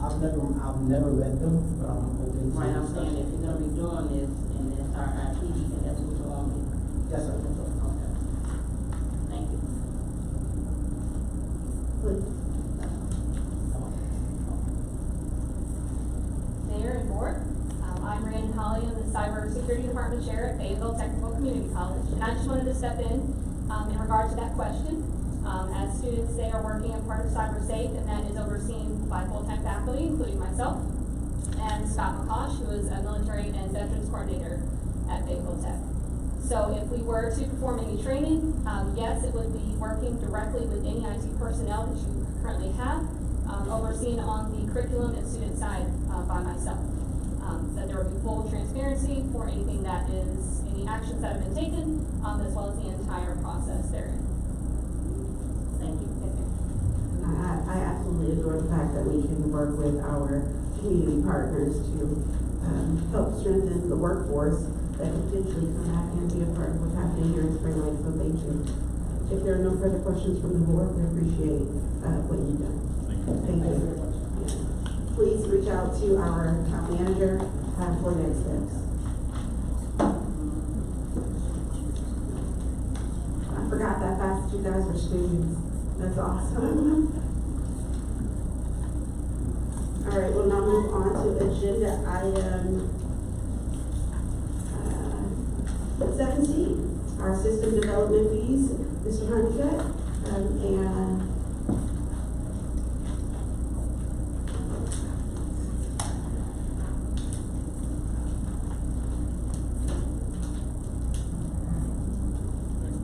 I've never met them, but I'm hoping to. Right, I'm saying if you're gonna be doing this, and it's our IT, and that's what you want me. Yes, sir. Okay. Thank you. Please. Mayor and board, I'm Randy Holly, I'm the Cybersecurity Department Chair at Fayetteville Technical Community College, and I just wanted to step in regard to that question. As students, they are working as part of CyberSafe, and that is overseen by full-time faculty, including myself, and Scott McCosh, who is a military and veterans coordinator at Fayetteville Tech. So if we were to perform any training, yes, it would be working directly with any IT personnel that you currently have, overseen on the curriculum and student side by myself. That there would be full transparency for anything that is, any actions that have been taken, as well as the entire process therein. Thank you. I absolutely adore the fact that we can work with our community partners to help strengthen the workforce that can potentially come back and be a part of what's happening here in Spring Lake. So thank you. If there are no further questions from the board, we appreciate what you've done. Thank you. Please reach out to our manager for next steps. I forgot that fast you guys were students. That's awesome. All right, we'll now move on to agenda item 7C, our system development fees. Mr. Honeycutt, and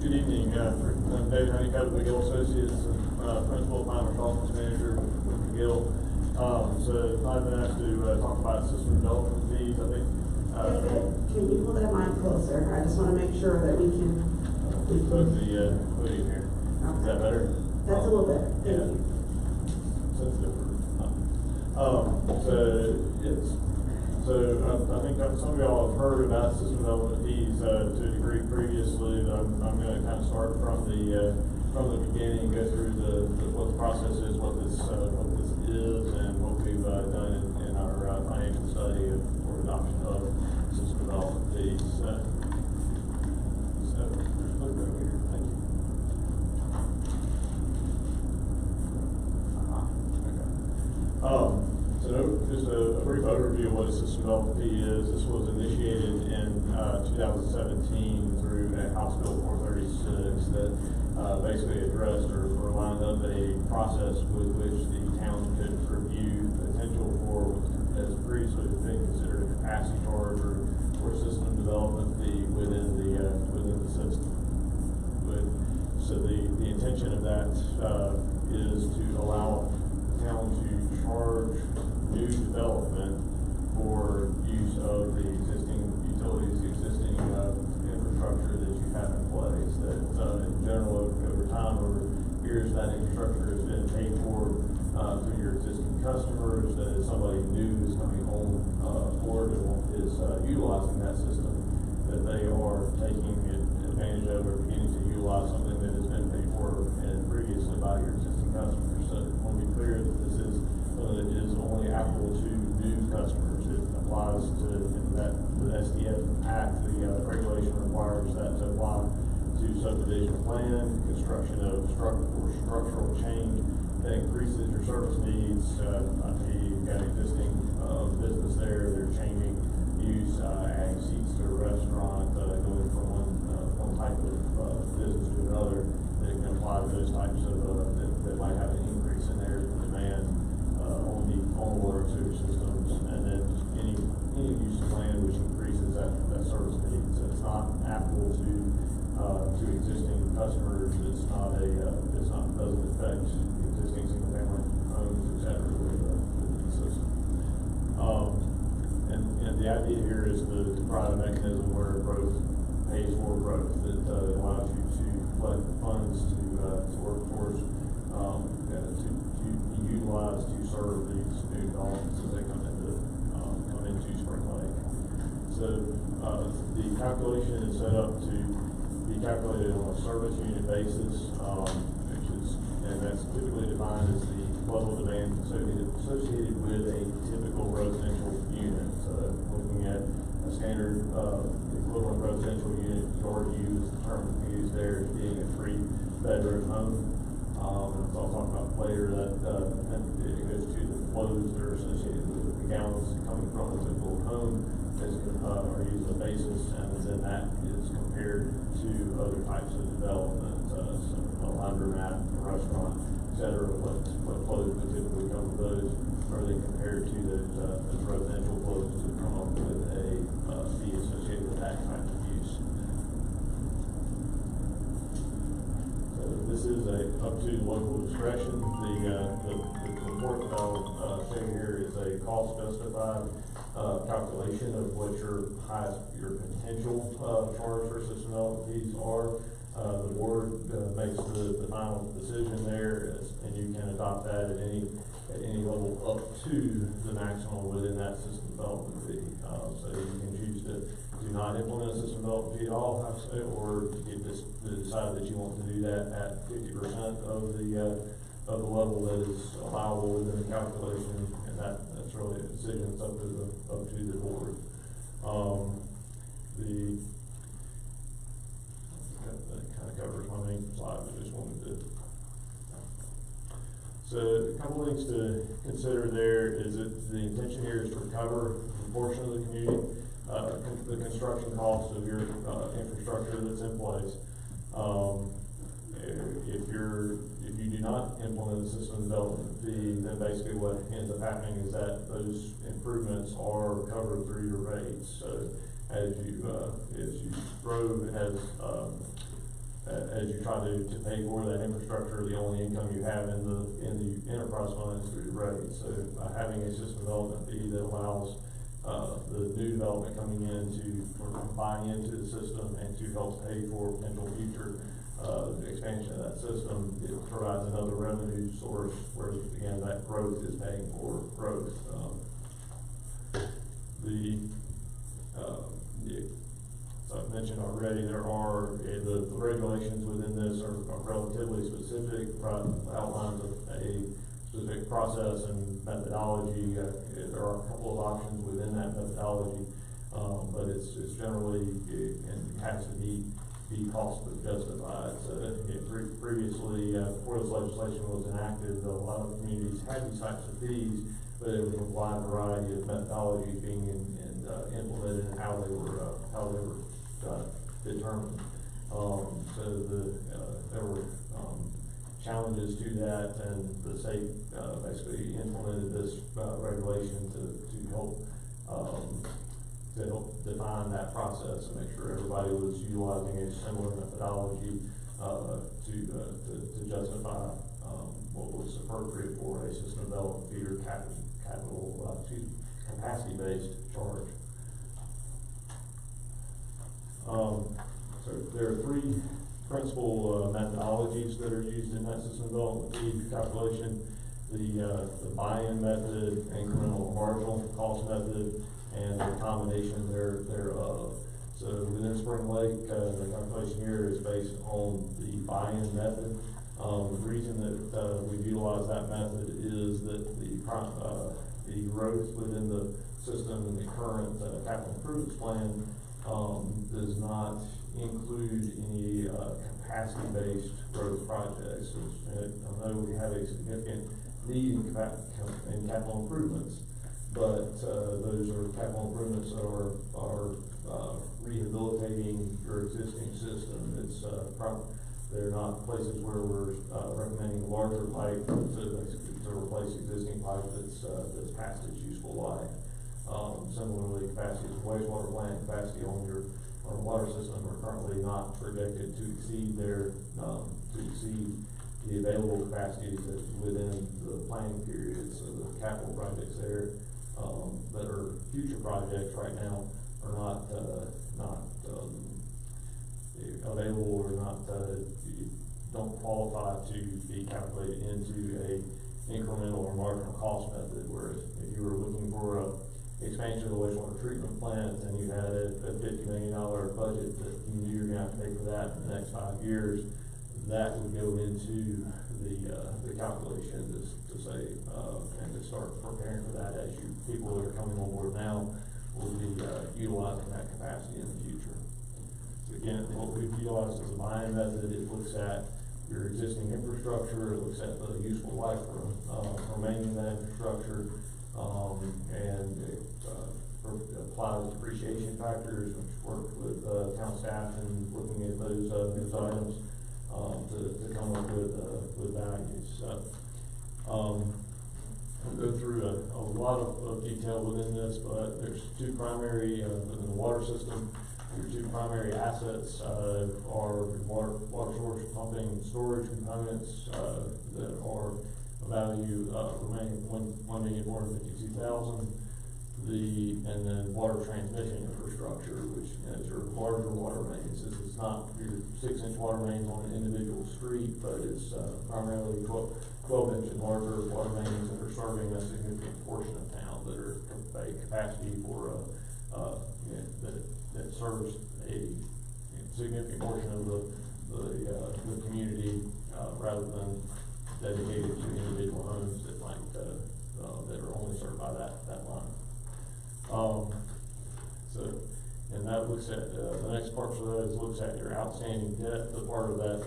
good evening. I'm David Honeycutt of McGill Associates, Principal Finance Office Manager with McGill. So I've been asked to talk about system development fees. I think. Can you pull that mic closer? I just want to make sure that we can. Put the podium here. Okay. Is that better? That's a little better. Thank you. So it's different. So I think some of y'all have heard about system development fees to a degree previously, but I'm going to kind of start from the beginning, go through what the process is, what this is, and what we've done in our financial study for adoption of system development fees. Look right here. Thank you. So just a brief overview of what a system development fee is. This was initiated in 2017 through House Bill 436 that basically addressed or lined up a process with which the town could review potential for what has previously been considered a capacity charge or system development fee within the system. So the intention of that is to allow the town to charge new development for use of the existing utilities, the existing infrastructure that you have in place. That in general, over time, over years, that infrastructure has been paid for through your existing customers. That if somebody new is coming home board and is utilizing that system, that they are taking advantage of or beginning to utilize something that has been paid for and previously by your existing customers. So I want to be clear that this is something that is only applicable to new customers. It applies to that the SDF Act, the regulation requires that to apply to subdivision plan, construction of structural change that increases your service needs. You've got existing business there, they're changing use, adding seats to a restaurant, going from one type of business to another. They can apply to those types of that might have an increase in their demand on the water and sewer systems, and then any use of land which increases that service need. So it's not applicable to customers, doesn't affect existing single family homes, et cetera, with the system. And the idea here is to provide a mechanism where growth pays for growth, that allows you to collect funds to work towards, to be utilized to serve these new developments as they come into Spring Lake. So the calculation is set up to be calculated on a service unit basis, and that's typically defined as the level of demand associated with a typical residential unit. So looking at a standard equivalent residential unit, or use the term we use there as being a 3-bedroom home. So I'll talk about later that it goes to the flows that are associated with the gallons coming from a typical home are used as a basis, and then that is compared to other types of development, so a laundromat, a restaurant, etc. What flows would typically come with those, are they compared to those residential flows to come up with a fee associated with that type of use. So this is up to local discretion. The report that I'll show you here is a cost justified calculation of what your potential charge for system development fees are. The board makes the final decision there, and you can adopt that at any level up to the maximum within that system development fee. So you can choose to do not implement a system development fee at all, or you just decide that you want to do that at 50% of the level that is allowable within the calculation, and that's really a decision that's up to the board. That kind of covers my main slide. I just wanted to. So a couple things to consider there is that the intention here is to recover a portion of the community, the construction costs of your infrastructure that's in place. If you do not implement a system development fee, then basically what ends up happening is that those improvements are covered through your rates. So as you grow, as you try to pay for that infrastructure, the only income you have in the enterprise fund is through the rates. So by having a system development fee that allows the new development coming in to buy into the system and to help pay for potential future expansion of that system, it provides another revenue source where, again, that growth is paying for growth. So I've mentioned already, there are the regulations within this are relatively specific, outlines of a specific process and methodology. There are a couple of options within that methodology, but it's generally and has to be cost justified. So previously, before this legislation was enacted, a lot of communities had these types of fees, but it was a wide variety of methodologies being implemented and how they were determined. So there were challenges to that, and the state basically implemented this regulation to help define that process and make sure everybody was utilizing a similar methodology to justify what was appropriate for a system development fee or capacity-based charge. So there are three principal methodologies that are used in that system development fee calculation: the buy-in method, incremental marginal cost method, and the combination thereof. So within Spring Lake, the calculation here is based on the buy-in method. The reason that we've utilized that method is that the growth within the system and the current capital improvements plan does not include any capacity-based growth projects. I know we have a significant need in capital improvements, but those are capital improvements that are rehabilitating your existing system. They're not places where we're recommending larger pipe to replace existing pipe that's past its useful life. Similarly, capacity of the wastewater plant, capacity on our water system are currently not projected to exceed the available capacity that's within the planning period. So the capital projects there, that are future projects right now are not available or don't qualify to be calculated into a incremental or marginal cost method, whereas if you were looking for a expansion of the wastewater treatment plant and you had a $50 million budget that you knew you were gonna have to pay for that in the next 5 years, that would go into the calculation to say, and to start preparing for that as people that are coming on board now will be utilizing that capacity in the future. So again, what we've utilized as a buy-in method, it looks at your existing infrastructure, it looks at the useful life remaining in that infrastructure, and it applies depreciation factors, which work with town staff and looking at those items to come up with values. I'll go through a lot of detail within this, but there's two primary, within the water system, your two primary assets are water source pumping storage components that are a value remaining $1,452,000. And then water transmission infrastructure, which is your larger water mains. This is not your 6-inch water mains on an individual street, but it's primarily 12-inch and larger water mains that are serving a significant portion of town, that are a capacity for that serves a significant portion of the community, rather than dedicated to individual homes that might that are only served by that line. And that looks at, the next part for that looks at your outstanding debt, the part of that,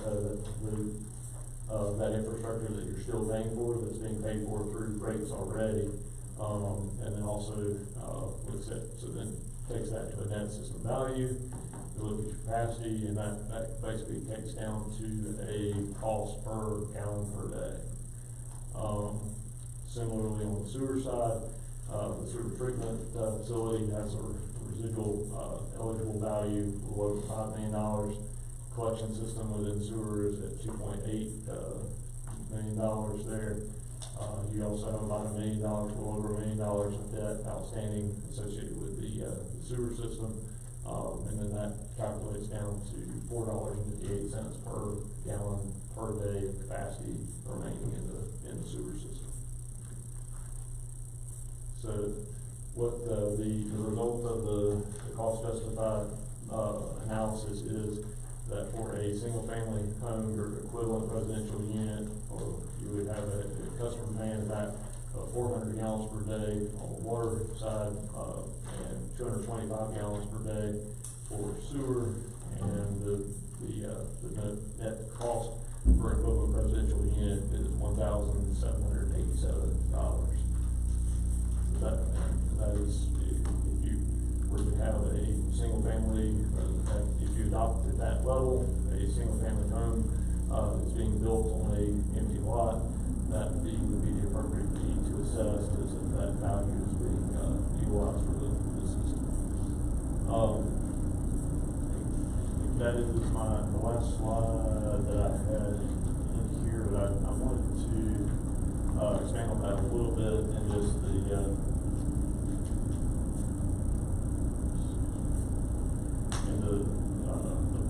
that infrastructure that you're still paying for, that's being paid for through rates already. And then also, looks at, so then takes that to a net system value, you look at your capacity, and that basically takes down to a cost per gallon per day. Similarly on the sewer side, the sewer treatment facility has a residual eligible value of over $5 million. Collection system within sewer is at $2.8 million there. You also have about $1 million, a little over $1 million of debt outstanding associated with the sewer system. And then that calculates down to $4.58 per gallon per day of capacity remaining in the sewer system. So what the result of the cost justified analysis is that for a single family home or equivalent residential unit, or you would have a customer paying about 400 gallons per day on the water side, and 225 gallons per day for sewer, and the net cost for equivalent residential unit is $1,787. That is, if you were to have a single family, if you adopted that level, a single family home that's being built on a empty lot, that fee would be the appropriate fee to assess, as that value is being utilized for the system. That is the last slide that I had in here, but I wanted to expand on that a little bit, and just the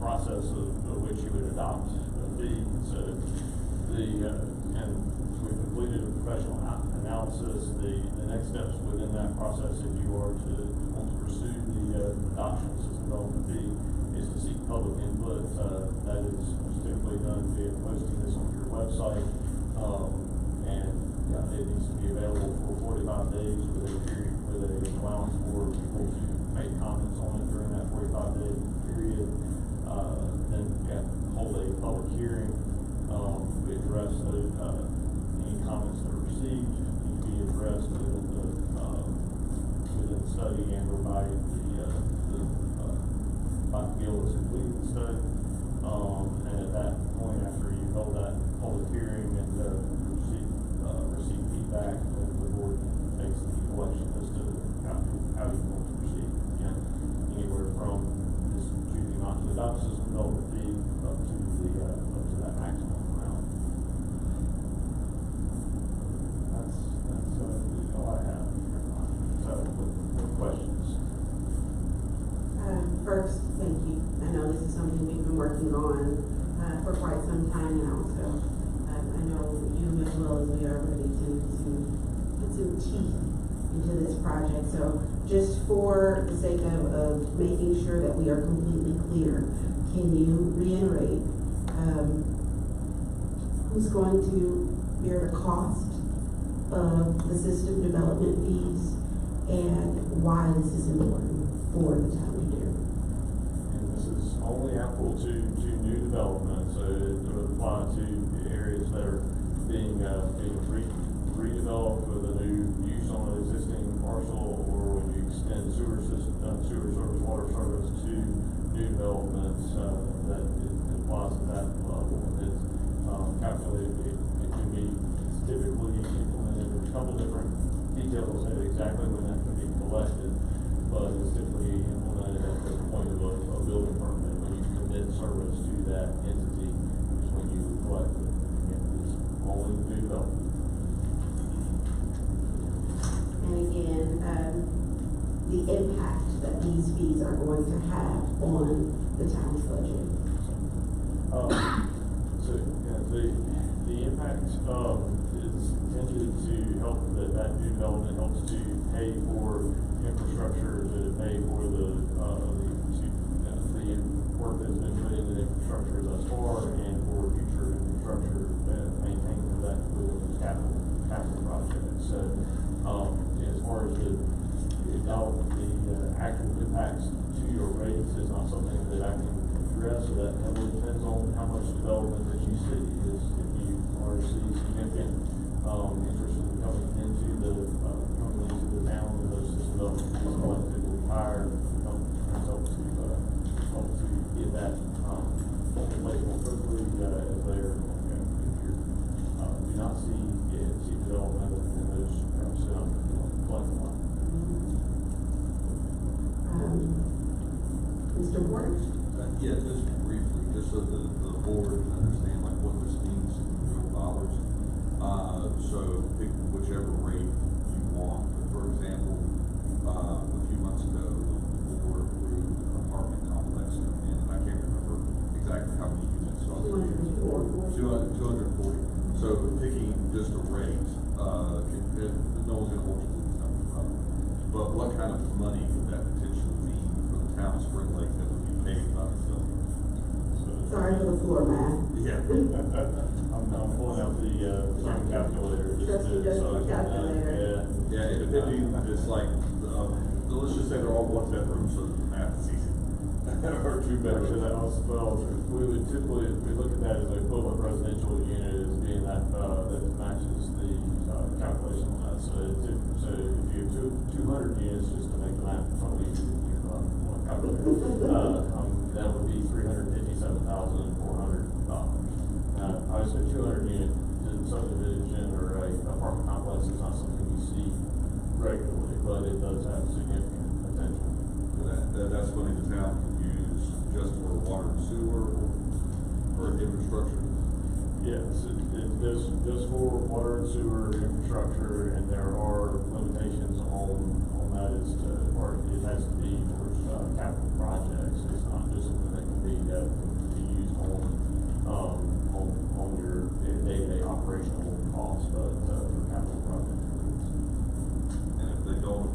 process of which you would adopt a fee. So and we've completed a professional analysis. The next steps within that process, if you are to want to pursue the adoption of system development fee, is to seek public input. That is typically done via posting this on your website, and it needs to be available for 45 days with an allowance for people to make comments on it during that 45-day period. Then hold a public hearing. We address any comments that are received need to be addressed within the study, and by Gil has completed the study. And at that point, after you hold that public hearing and receive feedback, then the board makes the election as to how you want to proceed. Again, anywhere from just well as we are ready to put some teeth into this project. So just for the sake of making sure that we are completely clear, can you reiterate who's going to bear the cost of the system development fees and why this is important for the town to do? And this is only applicable to new developments, so it would apply to areas that are being redeveloped with a new use on an existing parcel, or when you extend sewer service, water service to new developments, that it applies at that level. It's calculated, it can be, it's typically implemented in a couple different details at exactly when that can be collected, but it's typically implemented at the point of a building permit, when you commit service to that entity, is when you collect it. Again, it's only new development. And again, the impact that these fees are going to have on the town's budget. The impact is intended to help that new development helps to pay for infrastructure, to pay for the work that's been put into the infrastructure thus far, and for future infrastructure maintained for that within the capital project. So, as far as the actual impacts to your rates is not something that I can address, so that heavily depends on how much development that you see. If you are seeing significant interest in coming into the town, and those system development is going to be higher, help to get that in place more quickly as they're do not see development in those collecting line. Mr. Porter? Yeah, just briefly, just so the board can understand like what this means in real dollars. So pick whichever rate you want. But for example, a few months ago, the board approved an apartment complex, and I can't remember exactly how many units. 240. So picking just a rate, no one's going to hold you to these numbers, but what kind of money would that potentially mean for the town of Spring Lake that would be paid by the film? Sorry for the floor math. Yeah. I'm pulling out the calculator. Calculator. Yeah, it's like, let's just say they're all one bedroom, so the math is easy. Or two bedrooms. Well, we would typically, we look at that as an equivalent residential unit as being that matches the calculation on that. So if you have 200 units, just to make the math funny, that would be $357,400. Obviously, 200 unit subdivision or a apartment complex is not something you see regularly, but it does have significant potential. That's money the town can use just for water and sewer or infrastructure? Yes, it's just for water and sewer infrastructure, and there are limitations on that as to, or it has to be towards capital projects. It's not just something that can be used on your day-to-day operational costs, but for capital projects. And if they don't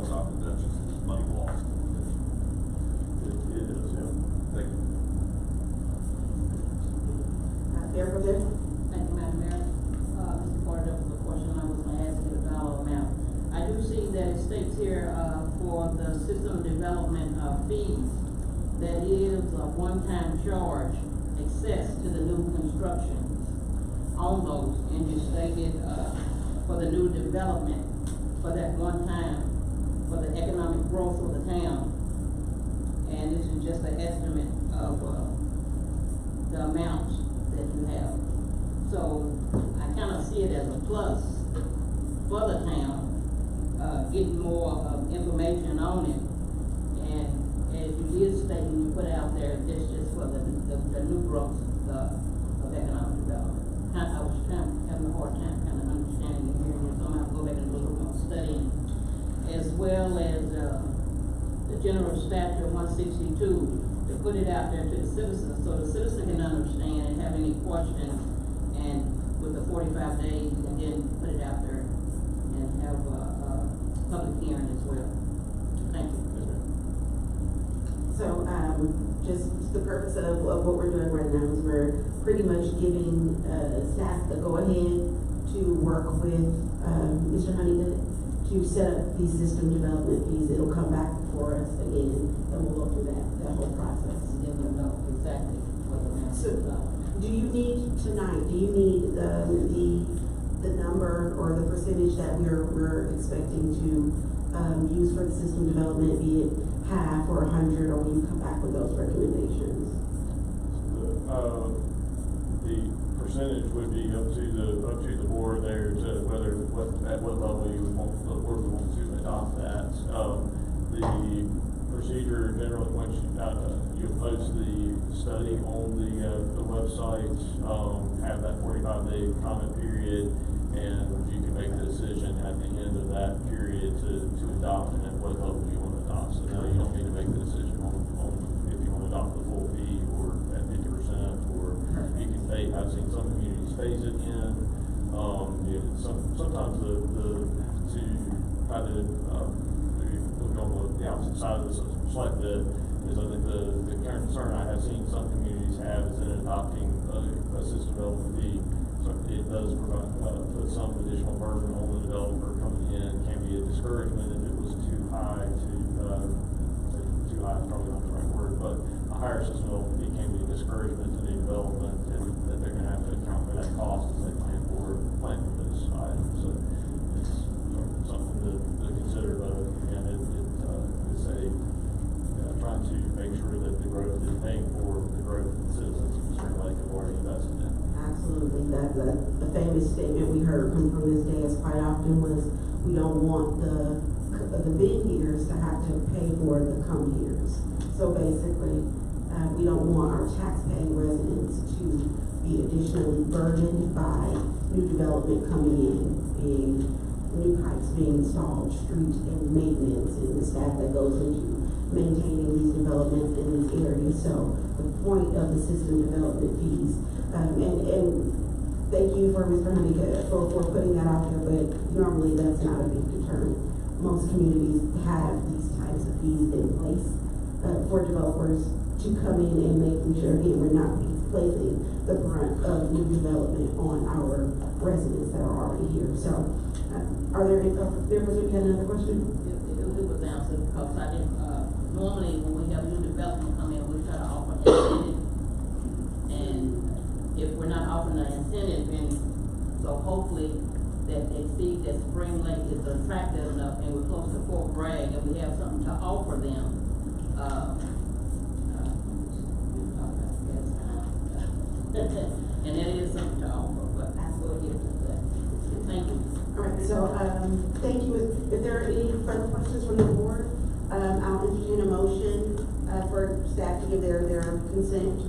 adopt it, that's just money lost. It is, yeah. Thank you. Thank you, Madam Mayor. Mr. Porter, that was a question I was going to ask you, the dollar amount. I do see that it states here for the system development fees, that is a one-time charge access to the new construction on those, and you stated for the new development for that one time for the economic growth of the town, and this is just an estimate of the amounts that you have. So I kind of see it as a plus for the town, getting more information on it. And as you did state when you put it out there, this just for the new growth of economic development. I was having a hard time kind of understanding and hearing it, so I'm going to go back and do a little more studying, as well as the General Statute 162, to put it out there to the citizens, so the citizen can understand and have any questions, and with the 45 days and then put it out there and have a public hearing as well. Thank you. So, just the purpose of what we're doing right now is we're pretty much giving, staff the go-ahead to work with, Mr. Honeygood to set up these system development fees. It'll come back before us again, and we'll go through that whole process. And then we'll know exactly what the amount is about. Do you need tonight, do you need the number or the percentage that we're expecting to, use for the system development, be it half or 100, or will you come back with those recommendations? The percentage would be up to the board there to at what level you would want, the board would want to adopt that. The procedure generally, once you post the study on the website, have that 45-day comment period, and you can make the decision at the end of that period to adopt and at what level you want to adopt. So now you don't need to make the decision on if you want to adopt the full fee or at 50%, or you can phase. I've seen some communities phase it in. Sometimes to try to look on the opposite side of this slight bit is I think the current concern I have seen some communities have is in adopting a system development fee. So it does provide put some additional burden on the developer coming in. Can be a discouragement if it was too high too high is probably not the right word, but a higher system development fee can be a discouragement to new development, and that they're going to have to account for that cost as they plan for those items. So it's something to consider, but again, it's trying to make sure that the growth is paying for the growth that the citizens of Spring Lake have already invested in. Absolutely. The famous statement we heard come from this dais quite often was, we don't want the been years to have to pay for the come years. So basically, we don't want our tax-paying residents to be additionally burdened by new development coming in, being new pipes being installed, street and maintenance, and the staff that goes into maintaining these developments in these areas. So the point of the system development fees, and thank you for Mr. Honeycutt for putting that out there, but normally that's not a big deterrent. Most communities have these types of fees in place for developers to come in and making sure, again, we're not placing the brunt of new development on our residents that are already here. So, are there any, there was another question? It was answered because I didn't, normally when we have new development come in, we try to offer an incentive. And if we're not offering an incentive, then, so hopefully that they see that Spring Lake is attractive enough and we're close to Fort Bragg and we have something to offer them. And that is something to offer, but I will get to that. Thank you. All right, so thank you. If there are any further questions from the board, I'll entertain a motion for staff to give their consent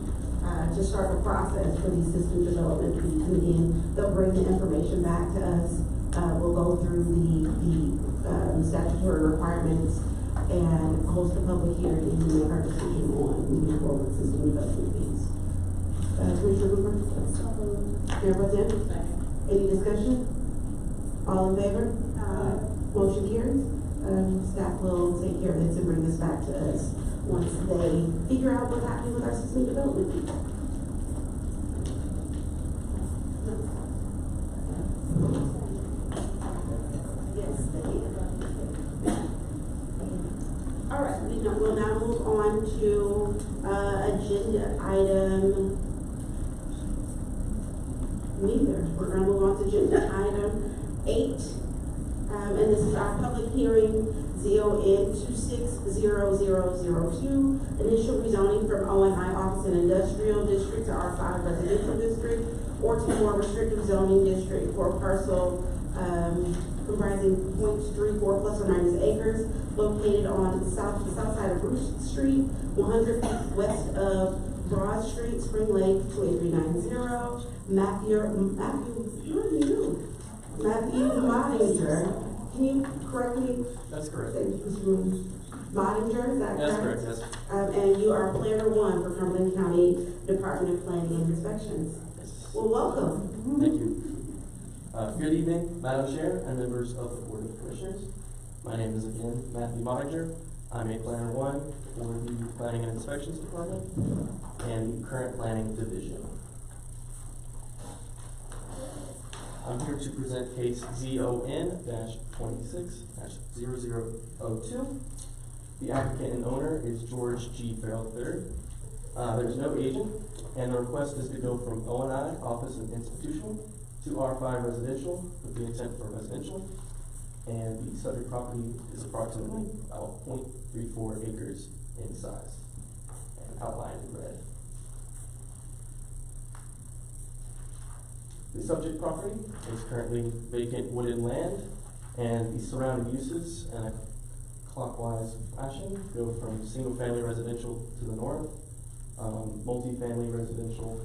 to start the process for these system development fees. And again, they'll bring the information back to us. We'll go through the statutory requirements and host a public hearing and make our decision on moving forward with system development fees. Commissioner Hooper? Mayor Pro Tem? Any discussion? All in favor? Motion carries. Staff will take care of this and bring this back to us once they figure out what's happening with our system development fees. All right, we'll now move on to agenda item. We're going to move on to agenda item 8, and this is our public hearing ZON 260002, initial rezoning from ONI Office and Industrial District to R5 Residential District, or to more restrictive zoning district for parcel comprising 0.34 plus or minus acres, located on the south side of Bruce Street, 100 feet west of Broad Street, Spring Lake, 28390. Matthew Mottinger. Can you correct me? That's correct. Mottinger, is that correct? That's correct, yes. And you are Planner 1 for Cumberland County Department of Planning and Inspections. Well, welcome. Thank you. Good evening, Madam Chair and members of the Board of Commissioners. My name is again Matthew Boninger. I'm a Planner 1 for the Planning and Inspections Department and the current Planning Division. I'm here to present case ZON-26-0002. The applicant and owner is George G. Farrell III. There's no agent, and the request is to go from O&I, office and institutional, to R5 residential, with the intent for residential. And the subject property is approximately about 0.34 acres in size, and outlined in red. The subject property is currently vacant wooded land, and the surrounding uses in a clockwise fashion go from single-family residential to the north, multi-family residential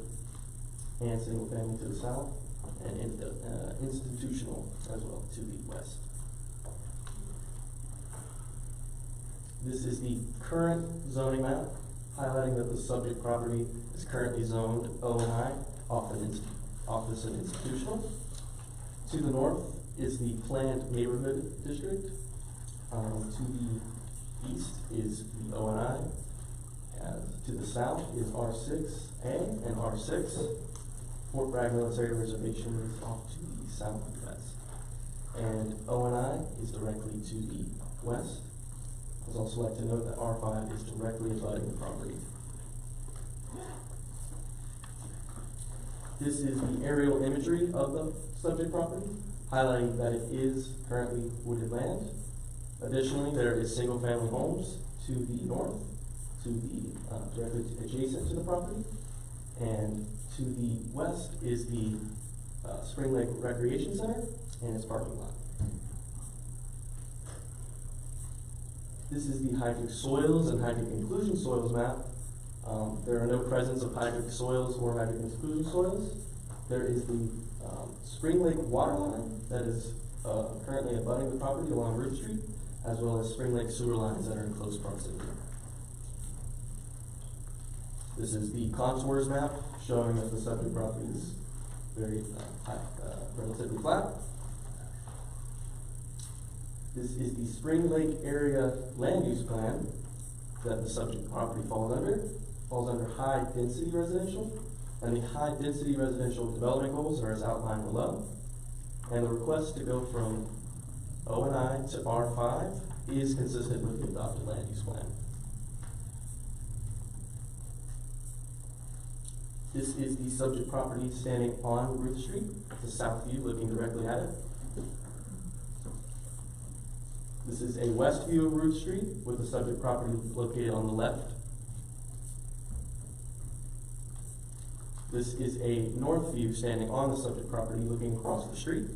and single-family to the south, and institutional as well to the west. This is the current zoning map, highlighting that the subject property is currently zoned O&I, office and institutional. To the north is the planned neighborhood district. To the east is the O&I. To the south is R6A and R6. Fort Bragg Military Reservation is off to the southwest. And O&I is directly to the west. I'd also like to note that R5 is directly abutting the property. This is the aerial imagery of the subject property, highlighting that it is currently wooded land. Additionally, there is single-family homes to the north, to the directly adjacent to the property, and to the west is the Spring Lake Recreation Center and its parking lot. This is the hydric soils and hydric inclusion soils map. There are no presence of hydric soils or hydric inclusion soils. There is the Spring Lake water line that is currently abutting the property along Ruth Street, as well as Spring Lake sewer lines that are in close proximity. This is the contours map showing that the subject property is very relatively flat. This is the Spring Lake area land use plan that the subject property falls under high density residential, and the high density residential development goals are as outlined below. And the request to go from O&I to R5 is consistent with the adopted land use plan. This is the subject property standing on Ruth Street, the south view looking directly at it. This is a west view of Ruth Street with the subject property located on the left. This is a north view standing on the subject property looking across the street.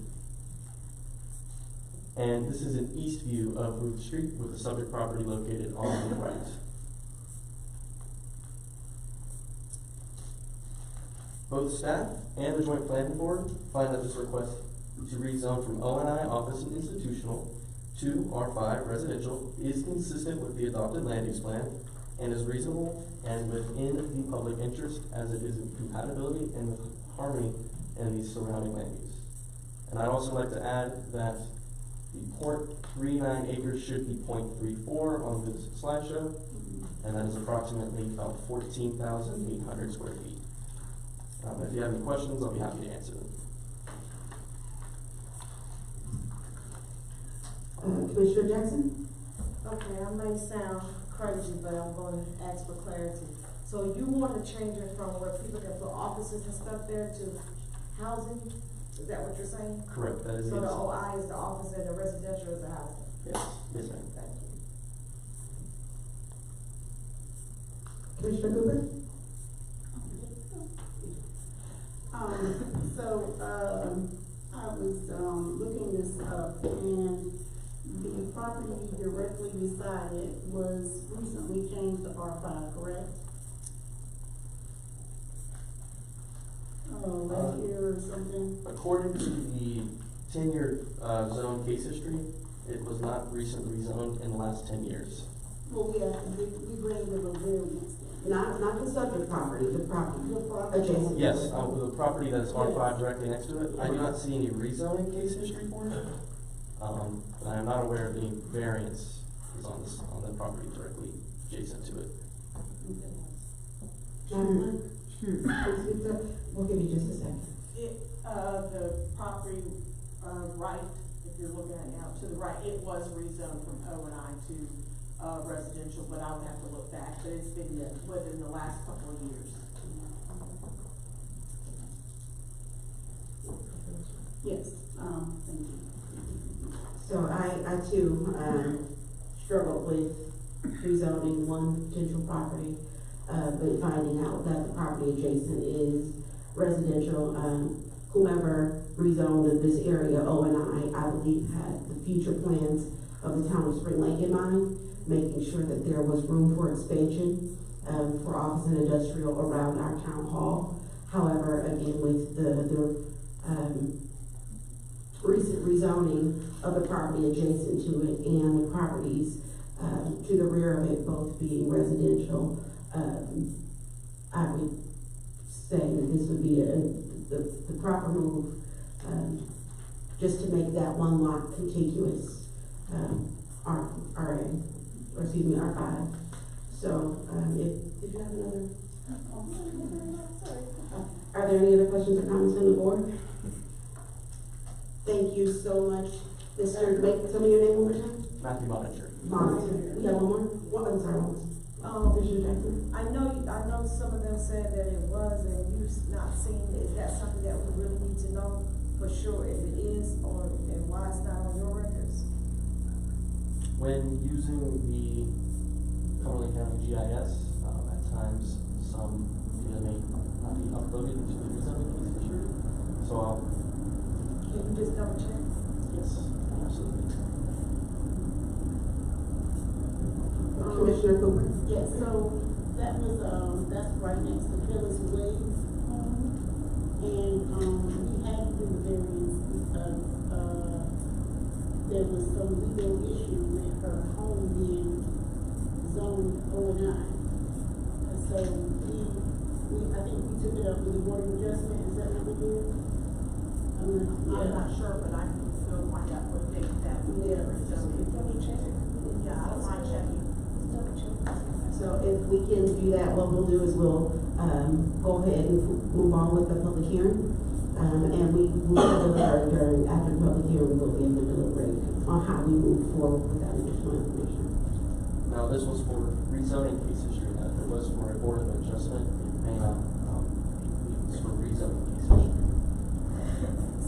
And this is an east view of Ruth Street with the subject property located on the right. Both staff and the Joint Planning Board find that this request to rezone from O&I office and institutional to R5 residential is consistent with the adopted land use plan and is reasonable and within the public interest as it is in compatibility and with harmony in the surrounding land use. And I'd also like to add that the 0.39 acres should be 0.34 on this slideshow, and that is approximately about 14,800 square feet. If you have any questions, I'll be happy to answer them. Commissioner Jackson? Okay, I may sound crazy, but I'm going to ask for clarity. So you want to change it from where people can put offices and stuff there to housing? Is that what you're saying? Correct, that is So the OI is the office and the residential is the housing? Yes, yes ma'am. Thank you. Commissioner Cooper? I was looking this up, and the property directly beside it was recently changed to R5, correct? Last year or something? According to the 10-year zone case history, it was not recently zoned in the last 10 years. Well, we granted a variance then. Not the subject property, the property adjacent. Yes, the property that is R5 directly next to it. I do not see any rezoning case history for it. But I am not aware of any variance on the property directly adjacent to it. We'll give you just a second. The property, right, if you're looking at it now, to the right, it was rezoned from O&I to residential, but I would have to look back, but it's been within the last couple of years. Yes, thank you. So I too, struggled with rezoning one potential property, but finding out that the property adjacent is residential. Whomever rezoned this area, I believe had the future plans of the town of Spring Lake in mind, making sure that there was room for expansion for office and industrial around our town hall. However, again, with the recent rezoning of the property adjacent to it and the properties to the rear of it both being residential, I would say that this would be the proper move just to make that one lot contiguous R5. So if you have another, are there any other questions or comments from the board? Thank you so much, Mr. Tell me your name one more time. Matthew Monitor. Monitor. We have one more? I'm sorry, Commissioner Jackson. I know some of them said that it was, and you've not seen it. Is that something that we really need to know for sure if it is, and why it's not on your records? When using the Cumberland County GIS, at times some data may not be uploaded into the rezoning case history. So Can you just double check? yes, absolutely. Commissioner Cooper. Yes, so that was, that's right next to Phyllis Wade's home. And, we had to do the variance because, there was some legal issue with her home being zoned O&I. And so I think we took it up with the Board of Adjustment, is that what we did? I'm not sure, but I can still find out what date that we did. Double check. Yeah, I don't mind checking. So if we can do that, what we'll do is we'll go ahead and move on with the public hearing. And we will deliberate after the public hearing, we will be able to deliberate on how we move forward with that additional information. Now, this was for rezoning case history. Now, if it was for a Board of Adjustment, it may not be for rezoning case history.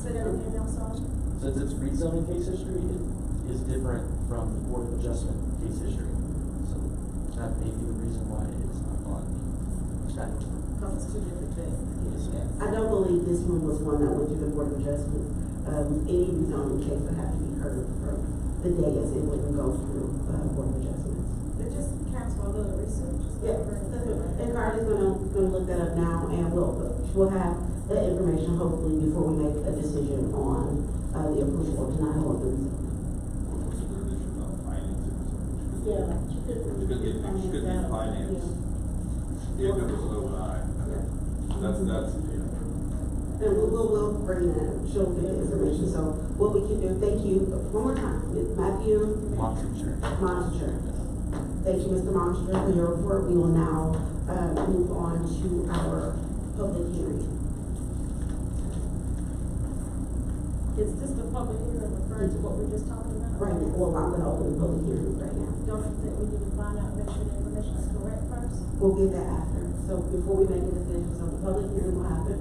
Say that again, I'm sorry. Since it's rezoning case history, it is different from the Board of Adjustment case history. So that may be the reason why it is not on the statute. Because it's two different things. Yes. I don't believe this one was one that went through the Board of Adjustment. Any rezoning case would have to be heard from the dais. It wouldn't go through Board of Adjustments. It just counts for a little research. Yeah, and Carly's gonna look that up now, and we'll have the information hopefully before we make a decision on the approval or denial of the rezoning. Yeah. She could get finance if it was O&I. That's. And we'll bring that, she'll get the information, so what we can do, thank you, one more time, Matthew Monster. Thank you, Mr. Monster, for your report. We will now, move on to our public hearing. Is this the public hearing referring to what we're just talking about? Right now, well, I'm gonna open the public hearing right now. Don't you think we need to find out, make sure the information is correct first? We'll get that after, so before we make a decision, so the public hearing will happen,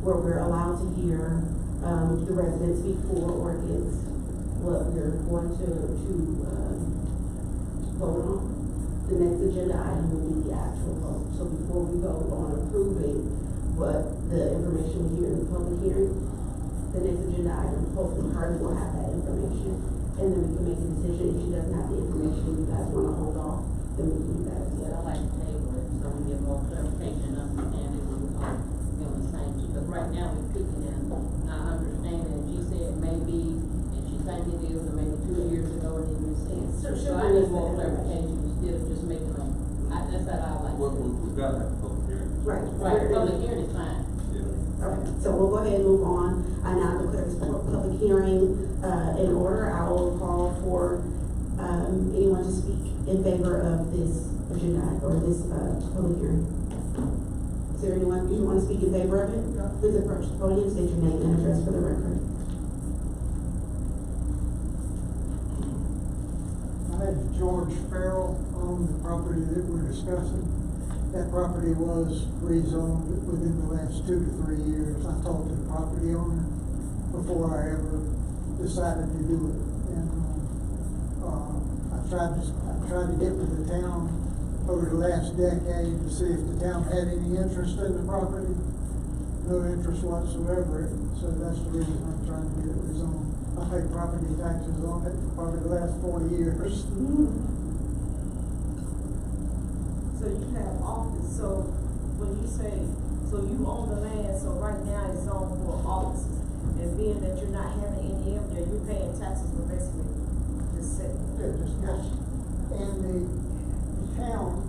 where we're allowed to hear, the residents speak for or against what we're going to vote on. The next agenda item will be the actual vote, so before we go on approving what the information we hear in the public hearing, the next agenda item, hopefully Carly will have that information, and then we can make a decision. If she doesn't have the information, you guys wanna hold off, then we can do that as well. I like to table it, so we get more clarification, understanding, the same, because right now we're picking in, I understand, and she said maybe, and she think it is, or maybe 2 years ago it didn't make sense. So I need more clarification instead of just making them, that's how I like to do it. we've got to have a public hearing. Right. Right, public hearing is fine. Yeah. Okay, so we'll go ahead and move on. I now declare this public hearing, in order. I will call for, anyone to speak in favor of this agenda, or this, public hearing. Is there anyone, you want to speak in favor of it? Please approach the podium, state your name and address for the record. My name is George Farrell, on the property that we're discussing. That property was rezoned within the last 2 to 3 years. I talked to the property owner before I ever decided to do it. And, I tried to get with the town over the last decade to see if the town had any interest in the property. No interest whatsoever, so that's the reason I'm trying to get it rezoned. I pay property taxes on it for probably the last 40 years. So you have office, so when you say, so you own the land, so right now it's zoned for offices. And being that you're not having any of there, you're paying taxes for basically just sitting. Yeah, just yes. And the town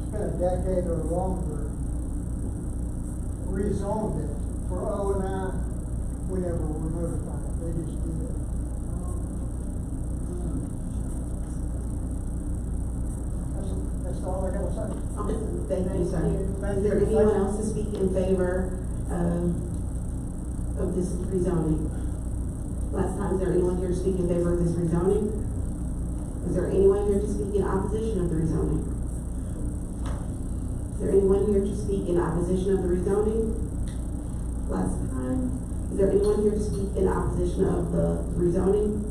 spent a decade or longer rezoned it for O&I. We never were notified. They just did it. That's all I gotta say. Thank you, sir. Is there anyone else to speak in favor of this rezoning? Last time, is there anyone here to speak in favor of this rezoning? Is there anyone here to speak in opposition of the rezoning? Is there anyone here to speak in opposition of the rezoning? Last time. Is there anyone here to speak in opposition of the rezoning?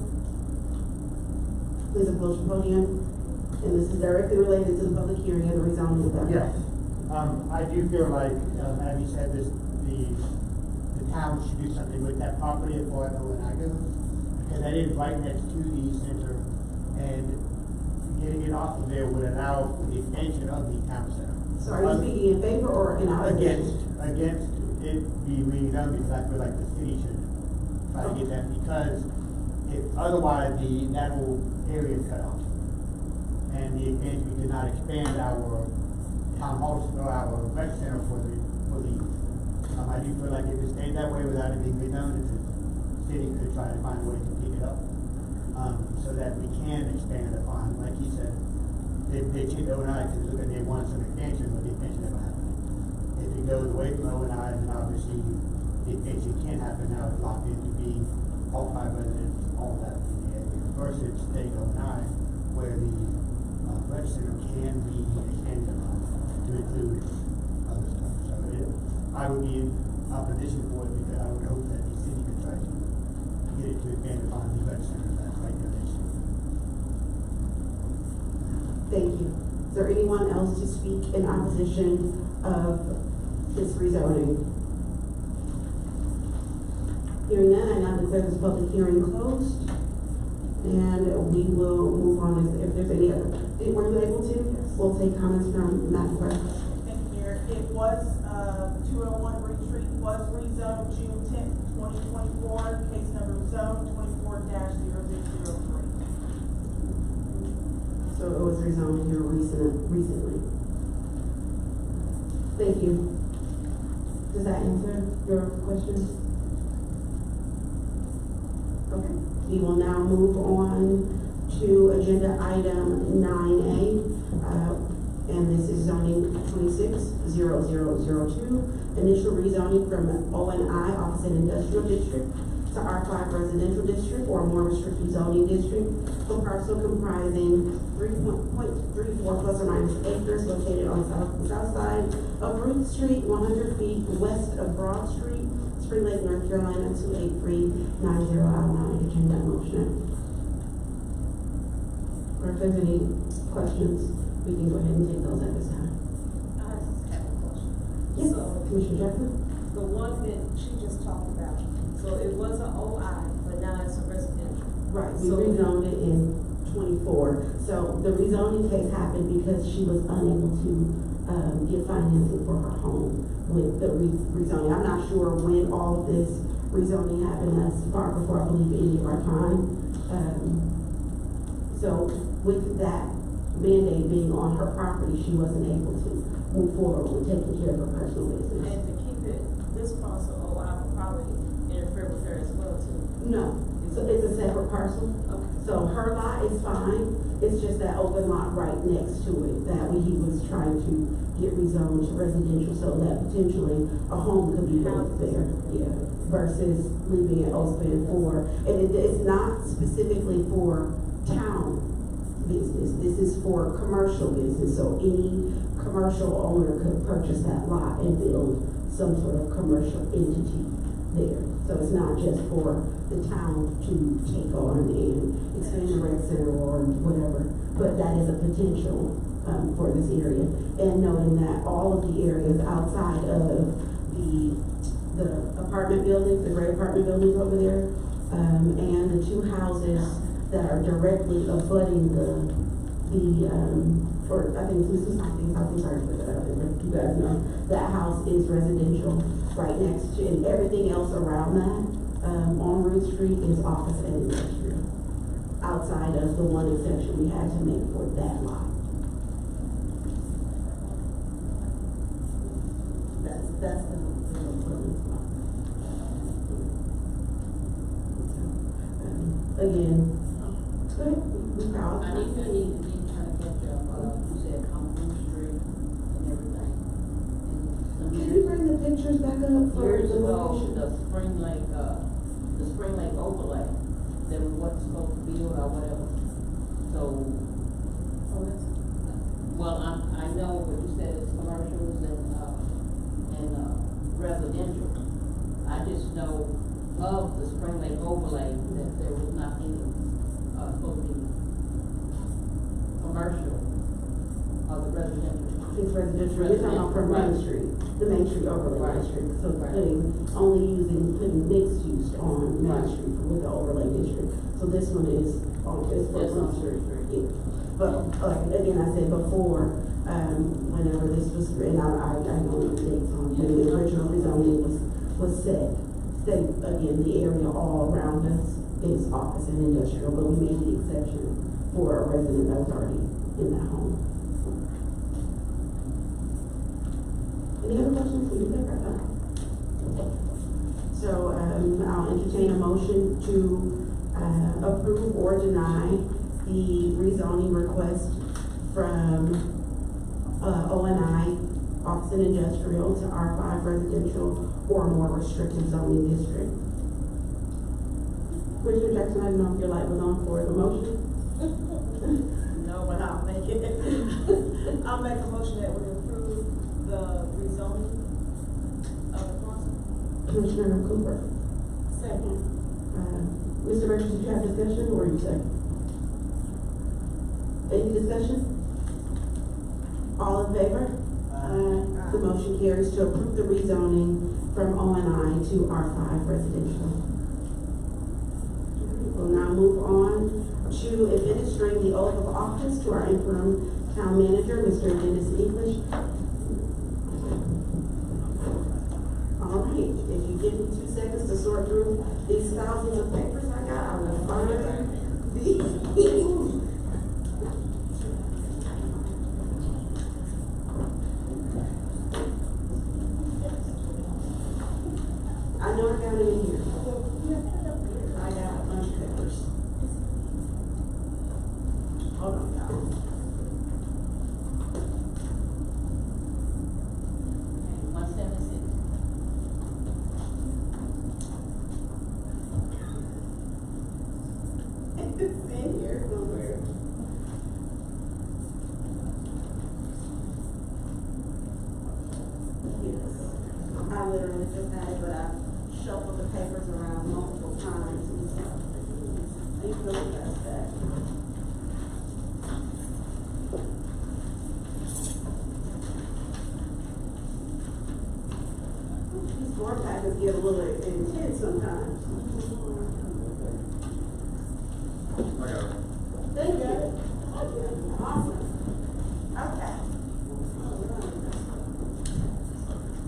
Please approach the podium. And this is directly related to the public hearing and the rezoning of that. Yes. I do feel like, Abby said this, the town should do something with that property at Fort O&I goes, because that is right next to the center, and getting it off of there would allow the expansion of the town center. So are you speaking in favor or in opposition? Against it being redone, because I feel like the city should try to get that, because if otherwise that whole area is cut off. And the expansion, we could not expand our town hall or our rec center for the youth. I do feel like if it stayed that way without it being redone, the city could try to find a way to pick it up. So that we can expand upon, like you said, they checked O&I because they wanted some expansion, but the expansion never happened. If it goes away from O&I, then obviously the expansion can happen. Now it's locked into being all 5 residents, all that in the area. Versus state O&I, where the rec center can be expanded on to include other stuff. So I would be in opposition for it because I would hope that the city could try to get it to expand upon the rec center that's right there next to it. Thank you. Is there anyone else to speak in opposition of this rezoning? Hearing none, I now declare this public hearing closed. And we will move on if there's any other. Were you able to? Yes. We'll take comments from Madam Clerk. Thank you, Mayor. It was, 201 Retreat was rezoned June 10th, 2024, case number zone 24-0603. So it was rezoned here recently. Thank you. Does that answer your question? Okay. We will now move on to agenda item 9A, and this is zoning 26-0002, initial rezoning from O&I Office and Industrial District to R5 Residential District or more restricted zoning district for parcel comprising 3.34 plus or minus acres located on the south side of Ruth Street, 100 feet west of Broad Street, Spring Lake, North Carolina, 28390. I'll now entertain that motion. Or if there's any questions, we can go ahead and take those at this time. I just have a question. Yes, So, Commissioner Jackson? the one that she just talked about, so it was an OI, but now it's a residential. Right, we So- rezoned it in 24. So the rezoning case happened because she was unable to get financing for her home with the rezoning. I'm not sure when all of this rezoning happened. That's far before, I believe, any of our time. So with that, mandate being on her property, she wasn't able to move forward with taking care of her personal business. And to keep it, this parcel, I would probably interfere with her as well too. No, so it's a separate parcel. Okay. So her lot is fine, it's just that open lot right next to it that he was trying to get rezoned to residential so that potentially a home could be built there, yeah, versus leaving it open for, and it's not specifically for town business, this is for commercial business, so any commercial owner could purchase that lot and build some sort of commercial entity there. So it's not just for the town to take on and expand the rec center or whatever, but that is a potential for this area. And noting that all of the areas outside of the apartment buildings, the gray apartment buildings over there, and the two houses that are directly abutting or I think this is something, I'm sorry for that, you guys know, that house is residential right next to, and everything else around that, on Root Street is office and industrial. Outside of the one exception we had to make for that lot. That's the again, go ahead. I need to kind of catch up, you said on Root Street and everything. Can you bring the pictures back up for Years the ago, location? the Spring Lake overlay, that was what's supposed to build or whatever. So, well, I know what you said is commercials and residential. I just know of the Spring Lake overlay that there was not any, supposed to be commercial or the residential. It's residential, you're talking about from Main Street, the Main Street overlay district, so putting mixed use on Main Street with the overlay district. So this one is for Main Street. Yeah. But, again, I said before, whenever this was written, I know the dates on when the original rezoning was set. Again, the area all around us is office and industrial, but we made the exception for a resident that was already in that home. Any other questions? So, I'll entertain a motion to approve or deny the rezoning request from ONI, office and industrial, to R5 residential or more restrictive zoning district. Commissioner Jackson, I don't know if your light was on for the motion. No, but I'll make it. I'll make a motion that we approve the rezoning of the parcel. Commissioner Cooper. Second. Mr. Richards, did you have discussion or you say? Any discussion? All in favor? The motion carries to approve the rezoning from ONI to R5 residential. We'll now move on to administering the oath of office to our interim town manager, Mr. Dennis English. All right, if you give me 2 seconds to sort through these thousands of papers I got, I will find the I know I got it in here. I got a bunch of papers. Hold on, y'all. Okay, 176. It's in here somewhere. Yes. I literally just had it, but I shuffled the papers around multiple times and stuff. I think that's that. These board packets get a little intense sometimes. I got it. Thank you. Awesome. Okay.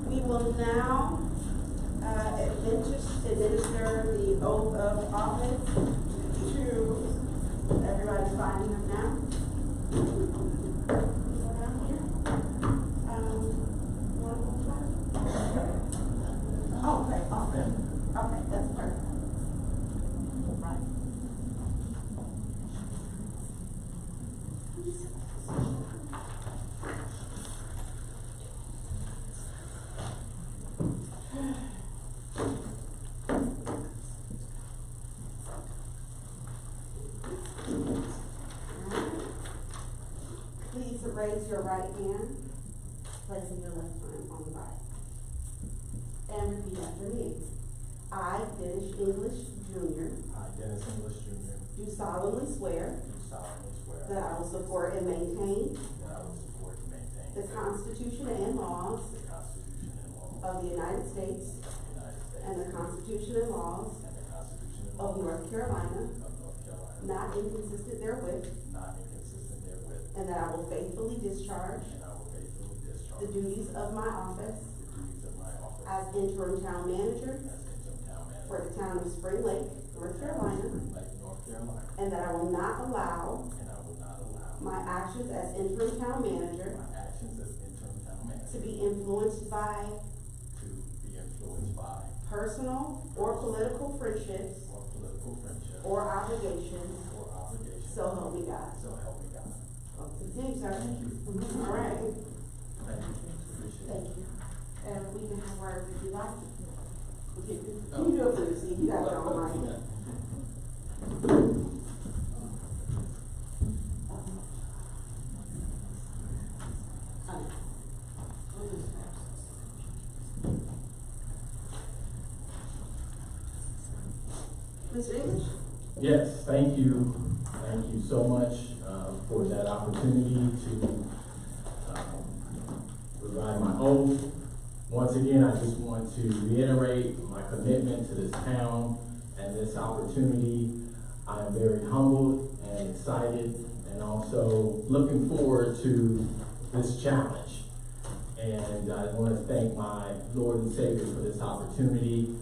We will now administer the oath of office to everybody finding them now. raise your right hand, placing your left arm on the Bible. And repeat after me. I, Dennis English Jr. I, Dennis English Jr. do solemnly swear do solemnly swear that I will support and maintain that I will support and maintain the Constitution and laws the Constitution and laws of the United States of the United States and the Constitution and laws and the Constitution and of laws North Carolina, of North Carolina, not inconsistent therewith, not inconsistent therewith, and that I will faithfully discharge and I will faithfully discharge the duties of my office the duties of my office as interim town manager as interim town manager for the town of Spring Lake, North Carolina, Spring Lake, North Carolina, and that I will not allow and I will not allow my actions as interim town manager my actions as interim town manager to be influenced by personal or political friendships or political friendships or obligations, or obligations. so help me God. So help me God. Welcome to the team, sir. Thank you. All right. Thank you. Appreciate Thank it. you. And we can have words if you like. Okay, can you do it for the seat? You got your own mic. Mr. English? Yes, thank you. Thank you so much for that opportunity to provide my oath. Once again, I just want to reiterate my commitment to this town and this opportunity. I am very humbled and excited and also looking forward to this challenge. And I want to thank my Lord and Savior for this opportunity.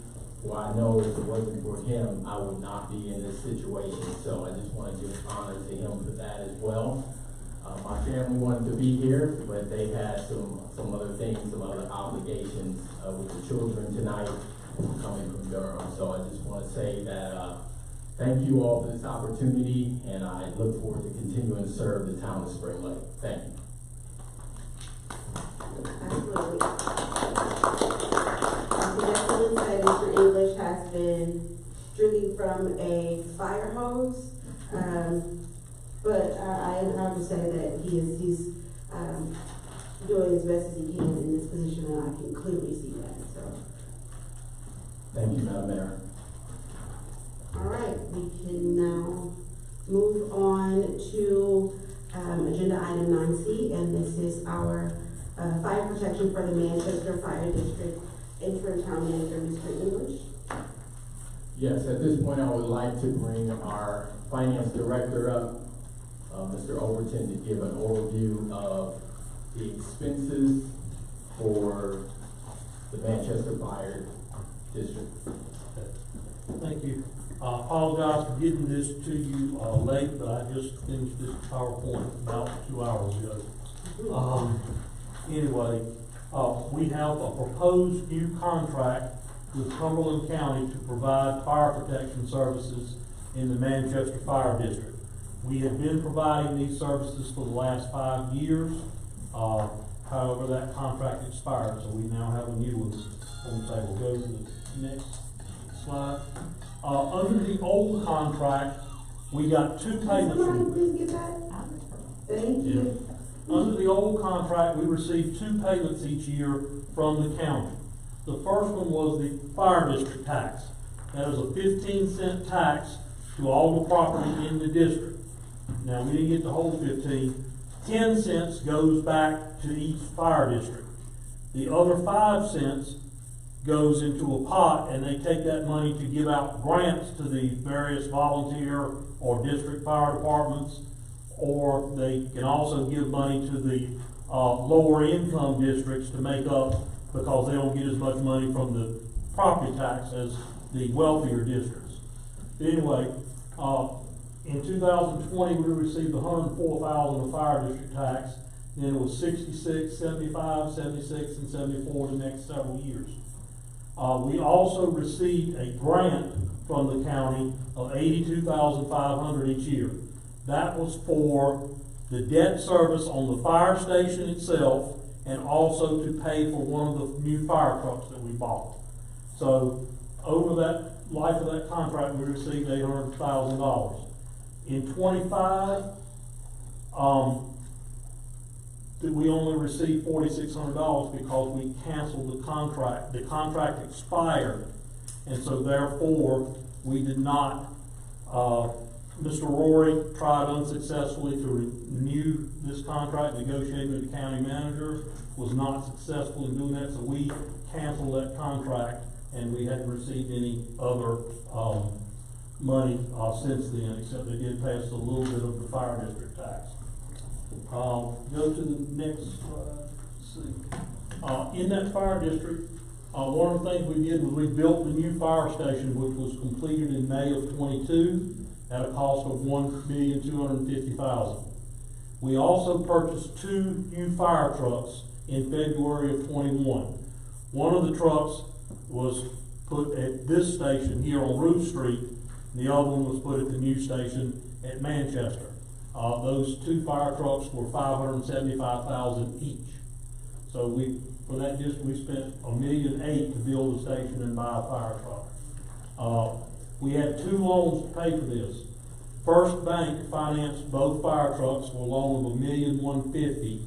Well, I know if it wasn't for him, I would not be in this situation. So I just want to give honor to him for that as well. My family wanted to be here, but they had some other things, some other obligations with the children tonight coming from Durham. So I just want to say that thank you all for this opportunity, and I look forward to continuing to serve the town of Spring Lake. Thank you. Absolutely. I can definitely say Mr. English has been drinking from a fire hose, but I am proud to say that he's doing as best as he can in this position, and I can clearly see that. So, Thank you, Madam Mayor. all right, we can now move on to agenda item 9C, and this is our fire protection for the Manchester Fire District interim town manager, Mr. English. Yes, at this point, I would like to bring our finance director up, Mr. Overton, to give an overview of the expenses for the Manchester Fire District. Thank you. I apologize for getting this to you late, but I just finished this PowerPoint about 2 hours ago. Anyway, we have a proposed new contract with Cumberland County to provide fire protection services in the Manchester Fire District. We have been providing these services for the last 5 years. However, that contract expired, so we now have a new one on the table. Go to the next slide. Under the old contract, we got 2 payments. Somebody please get that? Thank you. Under the old contract, we received 2 payments each year from the county. The first one was the fire district tax. That is a 15-cent tax to all the property in the district. Now, we didn't get the whole 15. 10 cents goes back to each fire district. The other 5 cents goes into a pot, and they take that money to give out grants to the various volunteer or district fire departments, or they can also give money to the lower income districts to make up, because they don't get as much money from the property tax as the wealthier districts. But anyway, in 2020, we received $104,000 of fire district tax. Then it was 66, 75, 76, and 74 the next several years. We also received a grant from the county of $82,500 each year. That was for the debt service on the fire station itself, and also to pay for one of the new fire trucks that we bought. So over that life of that contract, we received $800,000. In 25, that we only received $4,600 because we canceled the contract. The contract expired, and so therefore, we did not, Mr. Rory tried unsuccessfully to renew this contract, negotiating with the county manager, was not successful in doing that, so we canceled that contract, and we hadn't received any other money since then, except they did pay us a little bit of the fire district tax. Go to the next slide. Let's see. In that fire district, one of the things we did was we built the new fire station, which was completed in May of 22 at a cost of $1,250,000. We also purchased 2 new fire trucks in February of 21. One of the trucks was put at this station here on Roof Street. The other one was put at the new station at Manchester. Those 2 fire trucks were $575,000 each. So for that district, we spent $1.8 million to build a station and buy a fire truck. We had 2 loans to pay for this. First Bank financed both fire trucks for a loan of $1,150,000.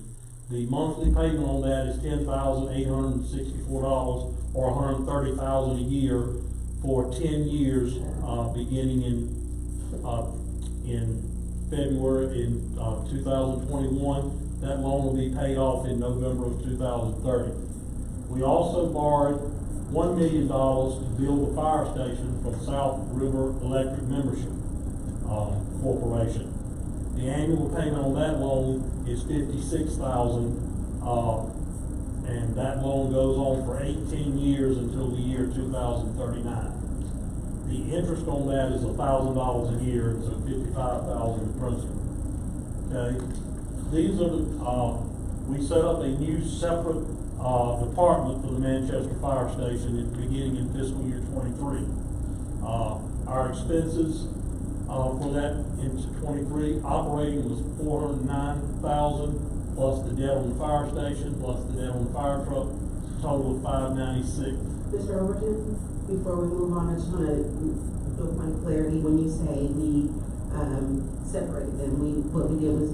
The monthly payment on that is $10,864, or $130,000 a year for 10 years, beginning in February 2021. That loan will be paid off in November of 2030. We also borrowed $1 million to build a fire station from South River Electric Membership Corporation. The annual payment on that loan is $56,000, and that loan goes on for 18 years until the year 2039. The interest on that is $1,000 a year, so $55,000 in principal. Okay, these are the. We set up a new separate department for the Manchester Fire Station beginning in fiscal year 23. Our expenses for that in 23 operating was $409,000 plus the debt on the fire station plus the debt on the fire truck, total of $596. Mr. Overton, before we move on, I just want to do a point of clarity. When you say we separated them, what we did was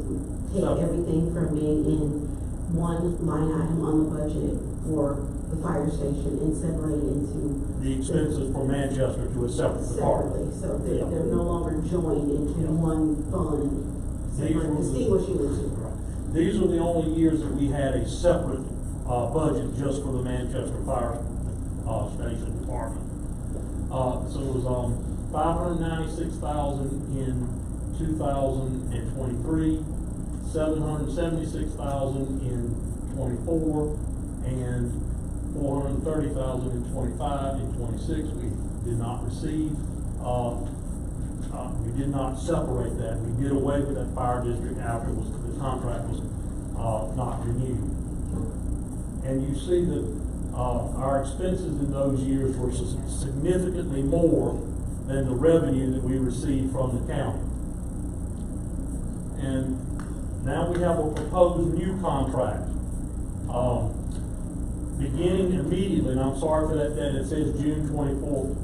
take everything from being in one line item on the budget for the fire station and separate it into the expenses for Manchester to a separate department. So they're no longer joined into one fund, distinguishing the two. These are the only years that we had a separate budget just for the Manchester Fire Station Department. So it was $596,000 in 2023, $776,000 in 24, and $430,000 in 25. In 26, we did not receive. We did not separate that. We did away with that fire district after the contract was not renewed. And you see that our expenses in those years were significantly more than the revenue that we received from the county. And now we have a proposed new contract. Beginning immediately, and I'm sorry for that date, it says June 24th,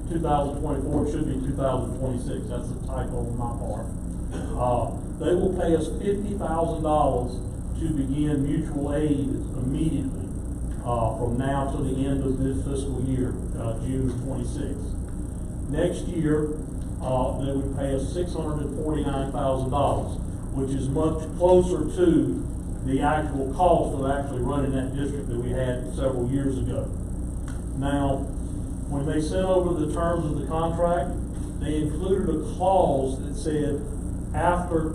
2024, it should be 2026, that's a typo on my part. They will pay us $50,000 to begin mutual aid immediately, from now to the end of this fiscal year, June 26th. Next year, they would pay us $649,000, which is much closer to the actual cost of actually running that district that we had several years ago. Now, when they sent over the terms of the contract, they included a clause that said after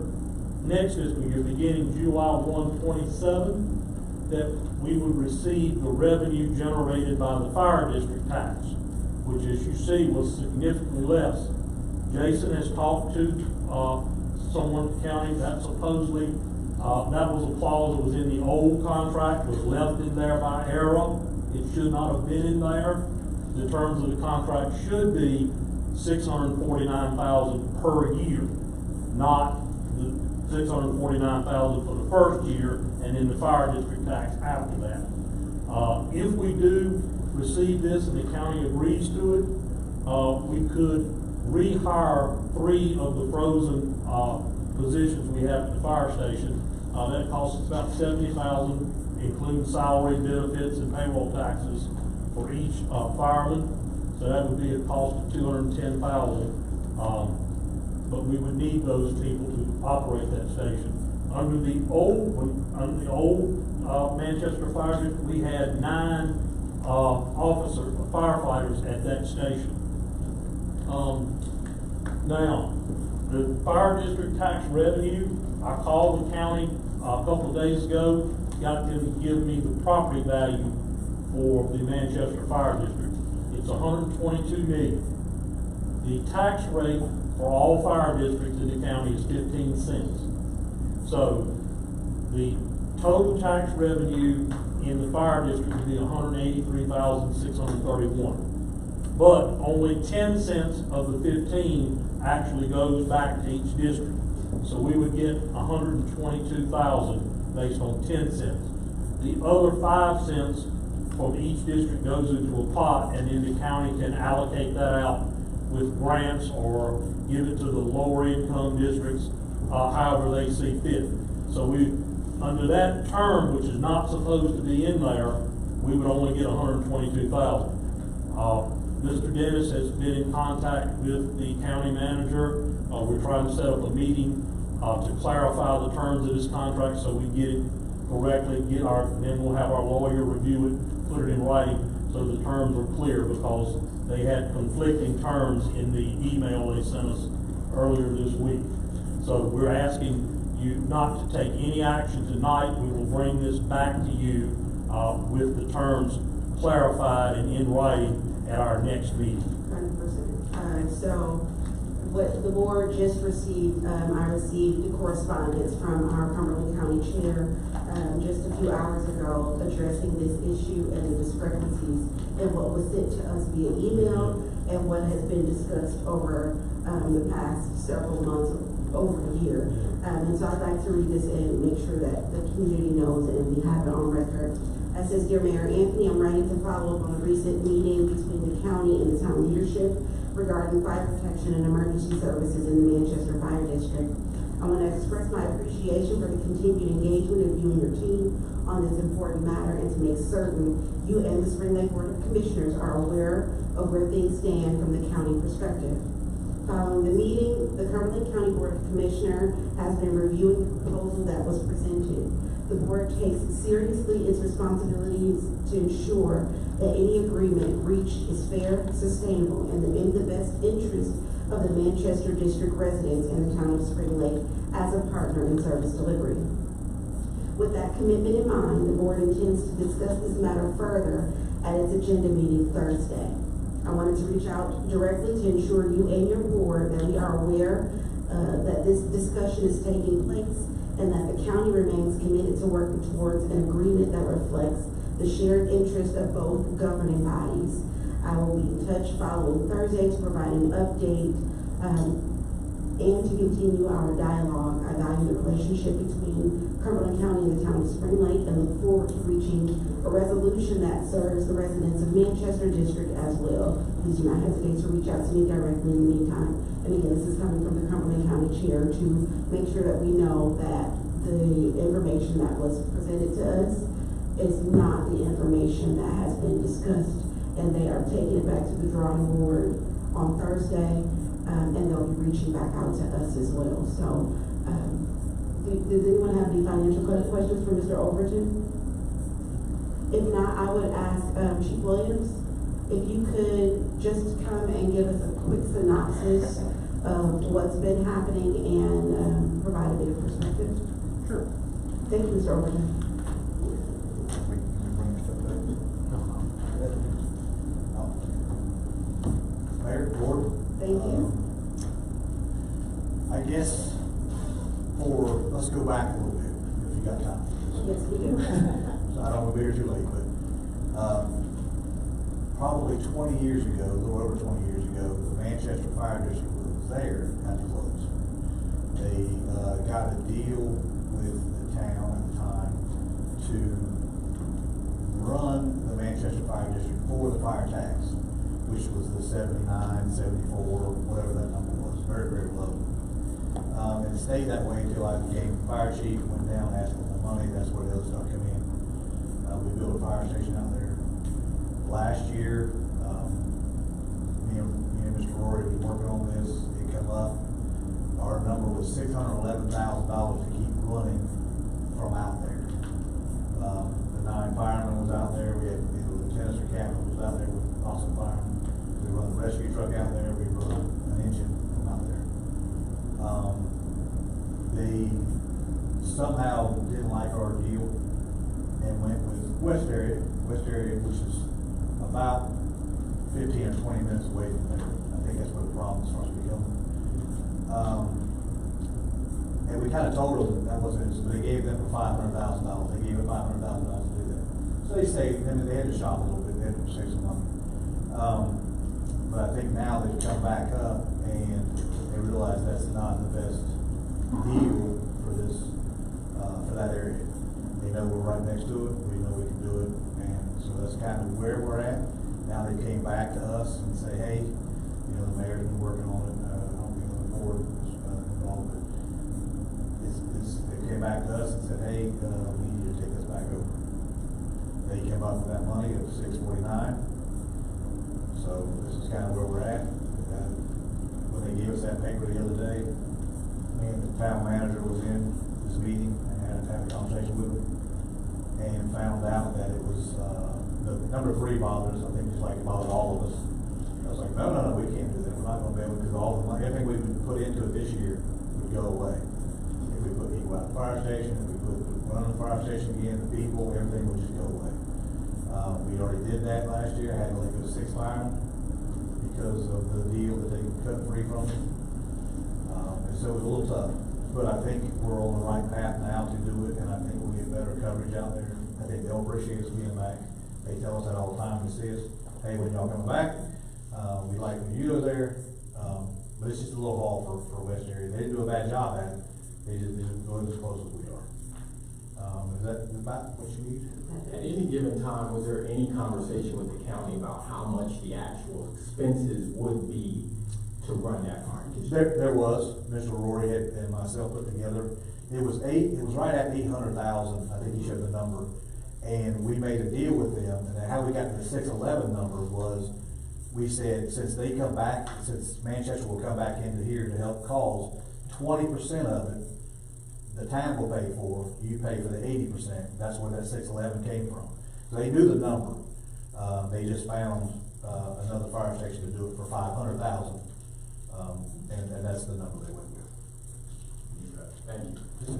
next fiscal year, beginning July 1, 27, that we would receive the revenue generated by the fire district tax, which, as you see, was significantly less. Jason has talked to someone at the county that supposedly that was a clause that was in the old contract, was left in there by error. It should not have been in there. The terms of the contract should be $649,000 per year, not the $649,000 for the first year and then the fire district tax after that. If we do receive this and the county agrees to it, we could rehire 3 of the frozen positions we have at the fire station That costs us about $70,000, including salary, benefits, and payroll taxes for each fireman. So that would be a cost of $210,000. But we would need those people to operate that station. Under the old Manchester Fire District, we had 9 firefighters at that station. Now, the fire district tax revenue, I called the county a couple of days ago, got them to give me the property value for the Manchester Fire District. It's $122 million. The tax rate for all fire districts in the county is 15 cents. So the total tax revenue in the fire district would be $183,631. But only 10 cents of the 15 actually goes back to each district. So we would get $122,000 based on 10 cents. The other 5 cents from each district goes into a pot, and then the county can allocate that out with grants or give it to the lower income districts, however they see fit. So under that term, which is not supposed to be in there, we would only get $122,000. Mr. Dennis has been in contact with the county manager. We're trying to set up a meeting to clarify the terms of this contract so we get it correctly, then we'll have our lawyer review it, put it in writing so the terms are clear, because they had conflicting terms in the email they sent us earlier this week. So we're asking you not to take any action tonight. We will bring this back to you with the terms clarified and in writing at our next meeting. 100%. So what the board just received, I received the correspondence from our Cumberland County Chair just a few hours ago addressing this issue and the discrepancies in what was sent to us via email and what has been discussed over the past several months, over a year. And so I'd like to read this and make sure that the community knows and we have it on record. It says, "Dear Mayor Anthony, I'm writing to follow up on a recent meeting between the county and the town leadership regarding fire protection and emergency services in the Manchester Fire District. I want to express my appreciation for the continued engagement of you and your team on this important matter, and to make certain you and the Spring Lake Board of Commissioners are aware of where things stand from the county perspective. Following the meeting, the Cumberland County Board of Commissioners has been reviewing the proposal that was presented. The board takes seriously its responsibilities to ensure that any agreement reached is fair, sustainable, and in the best interest of the Manchester District residents and the town of Spring Lake as a partner in service delivery. With that commitment in mind, the board intends to discuss this matter further at its agenda meeting Thursday. I wanted to reach out directly to ensure you and your board that we are aware that this discussion is taking place and that the county remains committed to working towards an agreement that reflects the shared interest of both governing bodies. I will be in touch following Thursday to provide an update and to continue our dialogue. I value the relationship between Cumberland County and the town of Spring Lake and look forward to reaching a resolution that serves the residents of Manchester District as well. Please do not hesitate to reach out to me directly in the meantime. And again, this is coming from the Cumberland County Chair to make sure that we know that the information that was presented to us is not the information that has been discussed, and they are taking it back to the drawing board on Thursday, and they'll be reaching back out to us as well. So, does anyone have any financial questions for Mr. Overton? If not, I would ask Chief Williams if you could just come and give us a quick synopsis of what's been happening and provide a bit of perspective. Sure. Thank you, Mr. Overton. Mayor, Board. Thank you. I guess let's go back a little bit, if you got time. Yes, we do. So I don't want to be here too late, but probably 20 years ago, a little over 20 years ago, the Manchester Fire District was there and closed. They got a deal with the town at the time to run the Manchester Fire District for the fire tax, which was the 79, 74, whatever that number was, very, very low. And it stayed that way until I became fire chief, went down, asked for more money, that's where the other stuff came in. We built a fire station out there. Last year, me and Mr. Rory was working on this, it come up. Our number was $611,000 to keep running from out there. The 9 firemen was out there, we had, Lieutenant or Captain was out there with awesome firemen. We run the rescue truck out there, we run an engine from out there. They somehow didn't like our deal and went with West area, which is about 15 or 20 minutes away from there. I think that's where the problem starts to become. And we kind of told them that wasn't it, so they gave them for $500,000. They gave them $500,000 to do that. So they stayed, I mean, they had to shop a little bit, they had to save some money. But I think now they've come back up and they realize that's not the best deal for this, for that area. They know we're right next to it, we know we can do it, and so that's kind of where we're at. Now they came back to us and say, hey, you know, the mayor's been working on it, I don't think the board is involved, but they came back to us and said, hey, we need you to take this back over. They came up with that money of $649. So this is kind of where we're at. When they gave us that paper the other day, me and the town manager was in this meeting and had a conversation with him and found out that it was, the number 3 bothers, I think it's like it bothered all of us. I was like, no, we can't do that. We're not gonna be able to, because all the money, everything we would put into it this year would go away. If we put people out the fire station, if we run the fire station again, the people, everything would just go away. We already did that last year, had to let go of 6 firemen because of the deal that they cut free from them. And so it was a little tough, but I think we're on the right path now to do it, and I think we'll get better coverage out there. I think they'll appreciate us being back. They tell us that all the time, they see us, hey, when y'all coming back, we like when you go there, but it's just a little haul for West area. They didn't do a bad job at it, they just didn't go as close as we are. Is that about what you need? At any given time, was there any conversation with the county about how much the actual expenses would be to run that fire? There was. Mr. Rory and myself put together. It was right at 800,000. I think he showed the number. And we made a deal with them. And how we got to the 611 number was, we said, since they come back, since Manchester will come back into here to help calls, 20% of it, the town will pay for, you pay for the 80%. That's where that 611 came from. So they knew the number. They just found another fire station to do it for 500,000. And that's the number they went with. Thank you.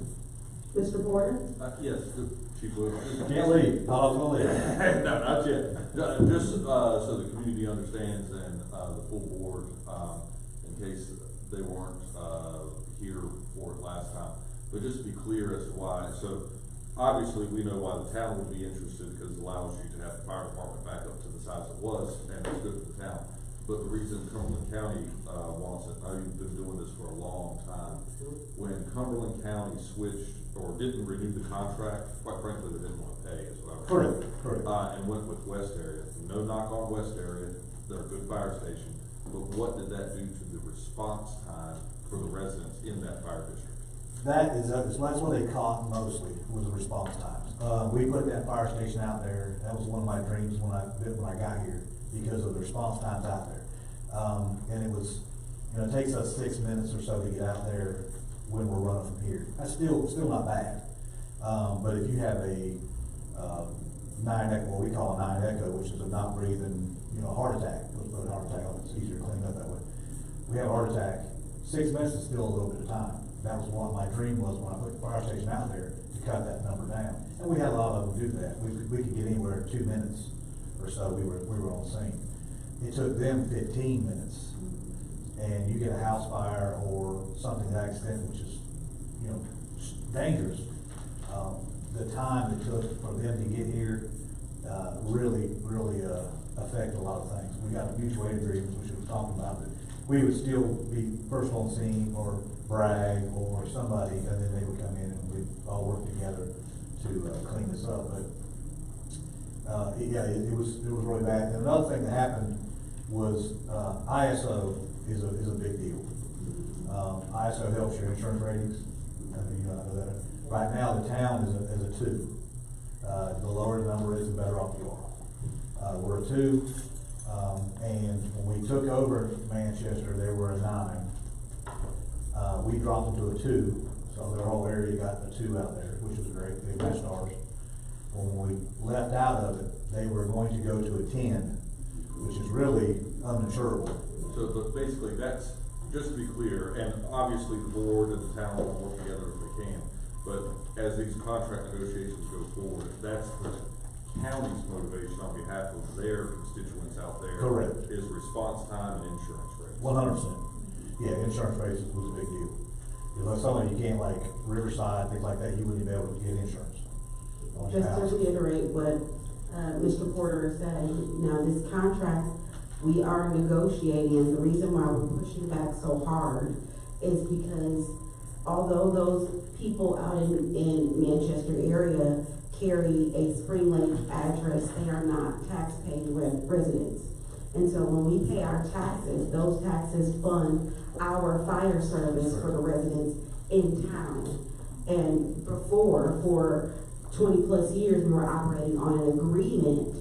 Mr. Porter? Yes, Chief Wood. Can't leave. How long will leave? No, not yet. Just so the community understands and the full board, in case they weren't here for it last time. But just to be clear as to why, so obviously we know why the town would be interested, because it allows you to have the fire department back up to the size it was, and it's good for the town. But the reason Cumberland County wants it, I know you've been doing this for a long time. When Cumberland County switched or didn't renew the contract, quite frankly, they didn't want to pay, is what I was saying. Correct. And went with West area. No knock on West area, they're a good fire station. But what did that do to the response time for the residents in that fire district? That's what they caught mostly, was the response times. We put that fire station out there. That was one of my dreams when I got here, because of the response times out there. And it was, it takes us 6 minutes or so to get out there when we're running from here. That's still not bad. But if you have a 9 echo, what we call a 9 echo, which is a not breathing, heart attack. Let's put a heart attack on it. It's easier to clean up that way. We have a heart attack. 6 minutes is still a little bit of time. That was what my dream was when I put the fire station out there, to cut that number down. And we had a lot of them do that. We could get anywhere 2 minutes or so. We were on the scene. It took them 15 minutes, and you get a house fire or something to that extent, which is dangerous. The time it took for them to get here really affected a lot of things. We got mutual aid agreements, which we were talking about, that we would still be first on scene, or Bragg or somebody, and then they would come in and we'd all work together to clean this up. But it was really bad. And another thing that happened was ISO is a big deal. ISO helps your insurance ratings. I mean, you know that. Right now, the town is a 2. The lower the number is, the better off you are. We're a 2, and when we took over Manchester, they were a 9. We dropped them to a 2, so their whole area got a 2 out there, which was great. They matched ours. When we left out of it, they were going to go to a 10, which is really uninsurable. So, but basically, that's, just to be clear, and obviously the board and the town will work together if they can, but as these contract negotiations go forward, that's the county's motivation on behalf of their constituents out there. Correct. Is response time and insurance rates. 100%. Yeah, insurance rates was a big deal. You know, something you can't, like Riverside, things like that, you wouldn't be able to get insurance. Just to reiterate what Mr. Porter is saying, now this contract, we are negotiating. The reason why we're pushing back so hard is because although those people out in Manchester area carry a Spring Lake address, they are not tax-paying residents. And so when we pay our taxes, those taxes fund our fire service for the residents in town. And before, for 20 plus years, we were operating on an agreement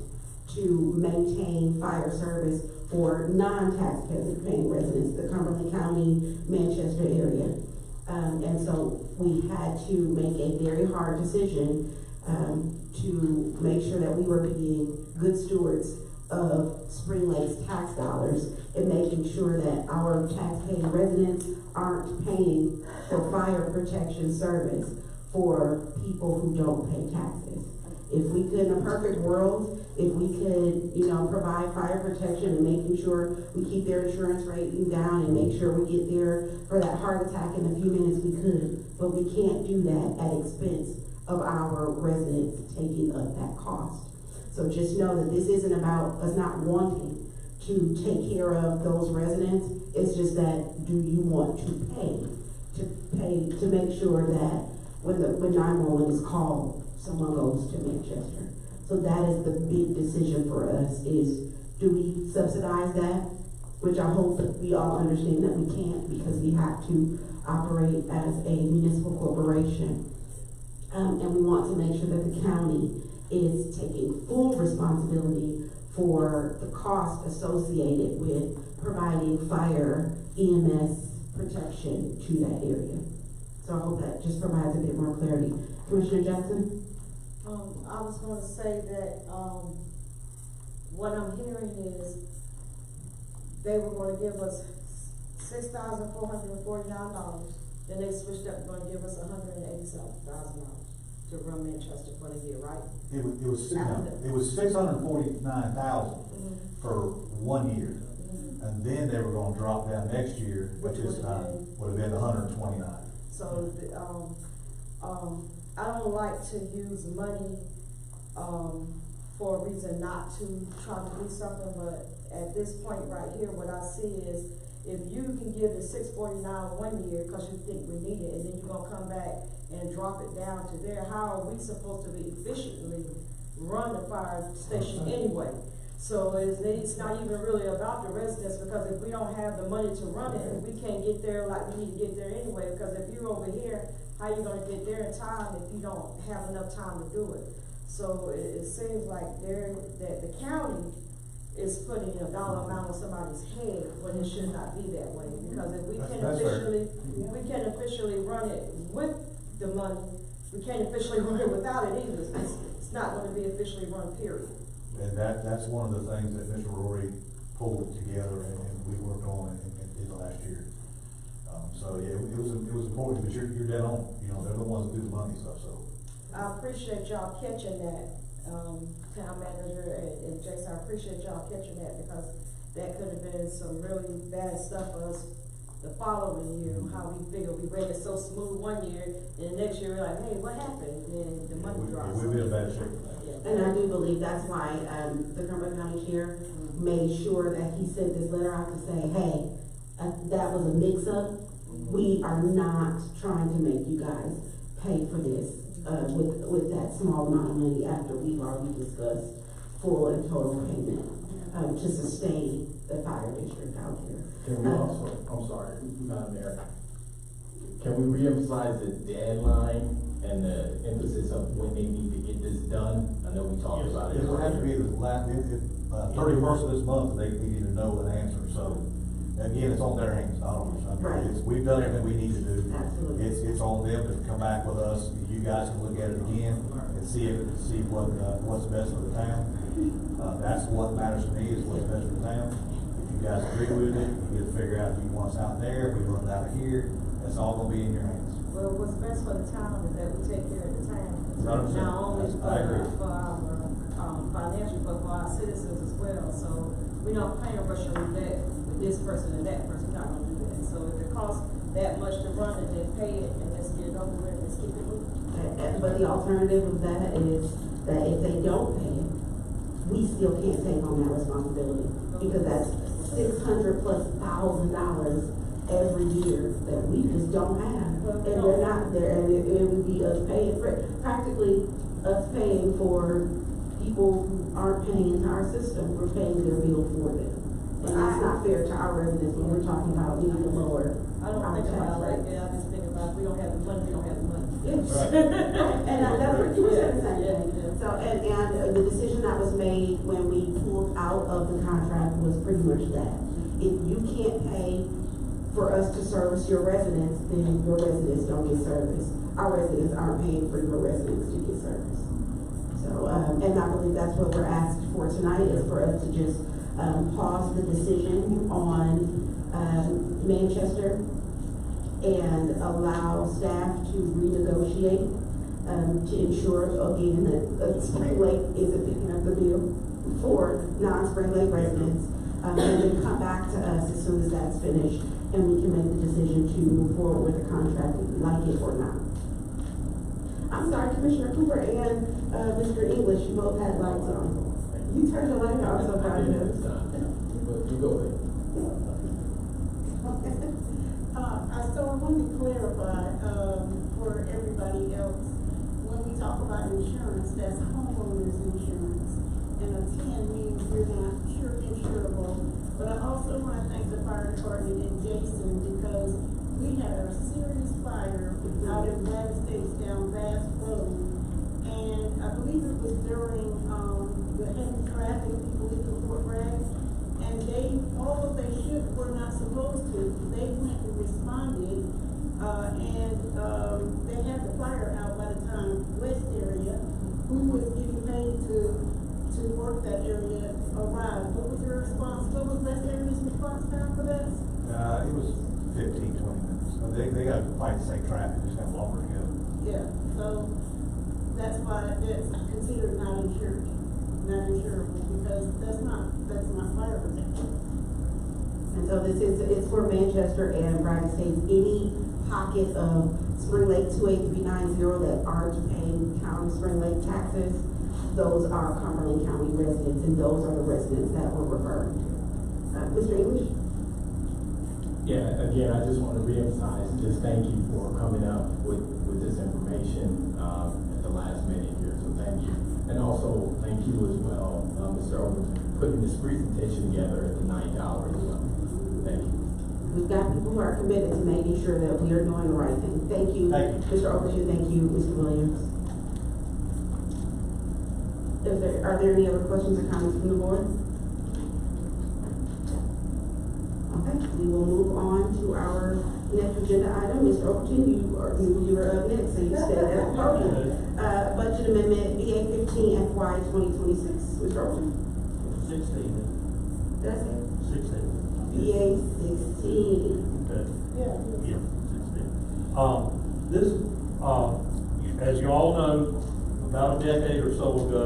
to maintain fire service for non-tax-paying residents, the Cumberland County, Manchester area. And so we had to make a very hard decision to make sure that we were being good stewards of Spring Lake's tax dollars and making sure that our tax-paying residents aren't paying for fire protection service for people who don't pay taxes. If we could, in a perfect world, if we could, you know, provide fire protection and making sure we keep their insurance rating down and make sure we get there for that heart attack in a few minutes, we could. But we can't do that at expense of our residents taking up that cost. So just know that this isn't about us not wanting to take care of those residents. It's just that, do you want to pay to make sure that when 911 is called, someone goes to Manchester. So that is the big decision for us, is do we subsidize that? Which I hope that we all understand that we can't, because we have to operate as a municipal corporation. And we want to make sure that the county is taking full responsibility for the cost associated with providing fire EMS protection to that area. So I hope that just provides a bit more clarity. Commissioner Jackson? I was going to say that what I'm hearing is they were going to give us $6,449. Then they switched up and going to give us $187,000 to run Manchester for the year, right? It was $649,000 for 1 year, and then they were going to drop down next year, which this time would have been $129,000. So I don't like to use money for a reason not to try to do something, but at this point right here, what I see is if you can give the $649 1 year because you think we need it, and then you're gonna come back and drop it down to there, how are we supposed to be efficiently run the fire station anyway? So it's not even really about the residents, because if we don't have the money to run it, we can't get there like we need to get there anyway, because if you're over here, how you gonna get there in time if you don't have enough time to do it? So it seems like that the county is putting a dollar amount on somebody's head when it should not be that way. Because if we can officially run it with the money, we can't officially run it without it either. It's not going to be officially run, period. And that's one of the things that Mr. Rory pulled together and we worked on in the last year. So yeah, it was important, because you're dead on. You know, they're the ones that do the money stuff. So I appreciate y'all catching that, town manager and Jason. I appreciate y'all catching that, because that could have been some really bad stuff for us the following year. How we figured we ran it so smooth 1 year, and the next year we're like, hey, what happened? And the money drops. We'll be in bad shape. And I do believe that's why the Cumberland County Chair made sure that he sent this letter out to say, hey, that was a mix-up. We are not trying to make you guys pay for this with that small amount of money after we've already discussed full and total payment to sustain the fire district out there. Can we also, I'm sorry, Madam Mayor, can we reemphasize the deadline and the emphasis of when they need to get this done? I know we talked about it. It will have to be the last, 31st of this month, they need to know an answer, so, again, it's on their hands, not ours. I mean, Right. We've done everything we need to do. Absolutely. It's on them to come back with us, you guys can look at it again and see what's best for the town. That's what matters to me, is what's best for the town. If you guys agree with it, you get to figure out if you want us out there, if we run it out of here, that's all gonna be in your hands. Well, what's best for the town is that we take care of the town. 100%. Not only I agree. for our, financial, but for our citizens as well. So we're not paying Russian roulette with this person and that person, we're not gonna do that. So if it costs that much to run it, then pay it and let's get it over with, let's keep it moving. But the alternative of that is that if they don't pay it, we still can't take on that responsibility, because that's $600,000+ every year that we just don't have. And they're not there, and it would be us paying for it, practically us paying for people who aren't paying into our system. We're paying their bill for them. And it's not fair to our residents when we're talking about we need to lower I don't our think tax about it like rate. that, I just think about, we don't have the money, we don't have the money. Yes. And that's what you were saying, the same thing. So, and the decision that was made when we pulled out of the contract was pretty much that. If you can't pay for us to service your residents, then your residents don't get service. Our residents aren't paying for your residents to get service. So, and I believe that's what we're asked for tonight, is for us to just pause the decision on Manchester and allow staff to renegotiate to ensure, again, that Spring Lake isn't picking up the bill for non-Spring Lake residents, and then come back to us as soon as that's finished, and we can make the decision to move forward with the contract, if we like it or not. I'm sorry, Commissioner Cooper and Mr. English, you both had lights on. You turned the light off, so far. But you go ahead. So I wanted to clarify, for everybody else, when we talk about insurance, that's homeowners insurance. And a 10 means you're not insurable. But I also want to thank the fire department and Jason, because we had a serious fire out in Black Estates down Bass Road. And I believe it was during, the heavy traffic, people leaving Fort Bragg. And although they were not supposed to, they went and responded, and they had the fire out by the time West area, who was getting paid to work that area, arrived. What was their response? What was West area's response time for that? It was 15, 20 minutes. They got to fight the same traffic, just got longer to go. Yeah, so that's why it's considered not insurable, because that's not fire protection. And so it's for Manchester and Bragg Estates. Any pocket of Spring Lake 28390 that aren't paying county Spring Lake taxes, those are Cumberland County residents, and those are the residents that we're referring to. Mr. English? Yeah, again, I just want to reemphasize, just thank you for coming up with this information at the last minute here, so thank you. And also, thank you as well, Mr. Overton, putting this presentation together at the 9th hour as well. Thank you. We've got people who are committed to making sure that we are doing the right thing. Thank you, Mr. Overton, thank you, Mr. Williams. Are there any other questions or comments from the board? Okay, we will move on to our next agenda item. Mr. Overton, you were up next, so you stay at the podium. Budget amendment BA 15 FY 2026. Mr. Overton. 16. Did I say? 16. BA 16. Okay. Yeah. Yeah, 16. This, as you all know, about a decade or so ago,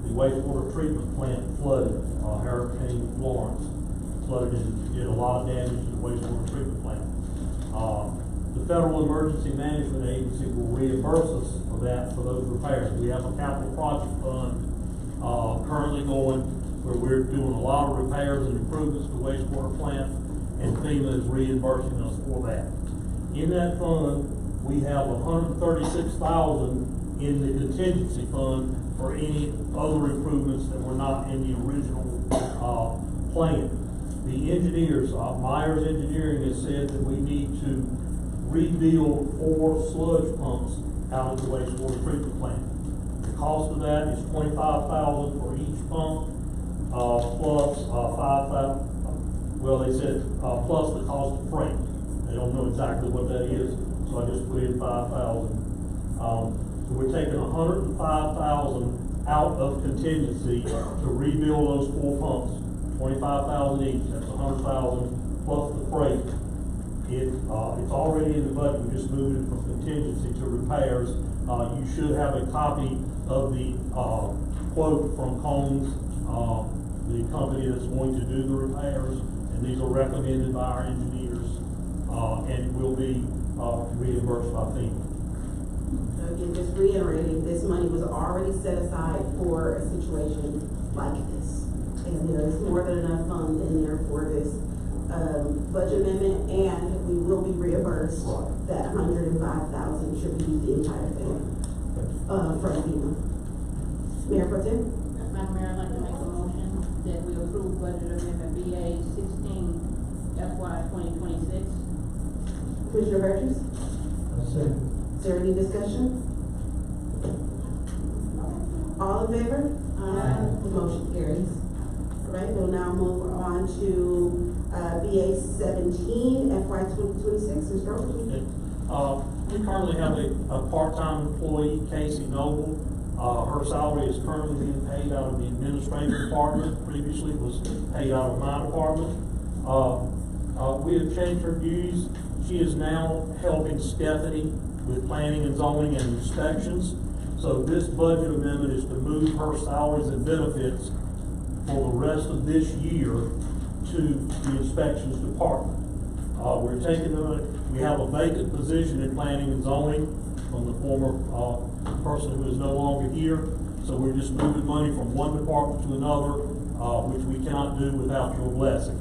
the wastewater treatment plant flooded. Hurricane Florence flooded and did a lot of damage to the wastewater treatment plant. The Federal Emergency Management Agency will reimburse us for those repairs. We have a capital project fund currently going where we're doing a lot of repairs and improvements to the wastewater plant, and FEMA is reimbursing us for that. In that fund, we have $136,000 in the contingency fund for any other improvements that were not in the original plan. the engineers, Myers Engineering has said that we need to rebuild 4 sludge pumps out of the wastewater treatment plant. The cost of that is $25,000 for each pump, plus $5,000. Well, they said plus the cost of freight. They don't know exactly what that is, so I just put in $5,000. So we're taking $105,000 out of contingency to rebuild those 4 pumps, $25,000 each. That's $100,000 plus the freight. It's already in the budget. We just moved it from contingency to repairs. You should have a copy of the quote from Combs, the company that's going to do the repairs, and these are recommended by our engineers, and it will be reimbursed by FEMA. Again, just reiterating, this money was already set aside for a situation like this. And there is more than enough funds in there for this budget amendment, and we will be reimbursed. That $105,000 should be the entire thing from FEMA. Mayor Pro Tem? Madam Mayor, I'd like to make a motion that we approve budget amendment BA 16 FY 2026. Commissioner Burgess? Second. Is there any discussion? All in favor? Aye. The motion carries. All right, we'll now move on to BA 17 FY 2026. Mr. Overton? We currently have a part-time employee, Casey Noble. Her salary is currently being paid out of the administrative department. Previously it was paid out of my department. We have changed her duties. She is now helping Stephanie with planning and zoning and inspections. So this budget amendment is to move her salaries and benefits for the rest of this year to the inspections department. We're taking we have a vacant position in planning and zoning from the former person who is no longer here. So we're just moving money from one department to another, which we cannot do without your blessing.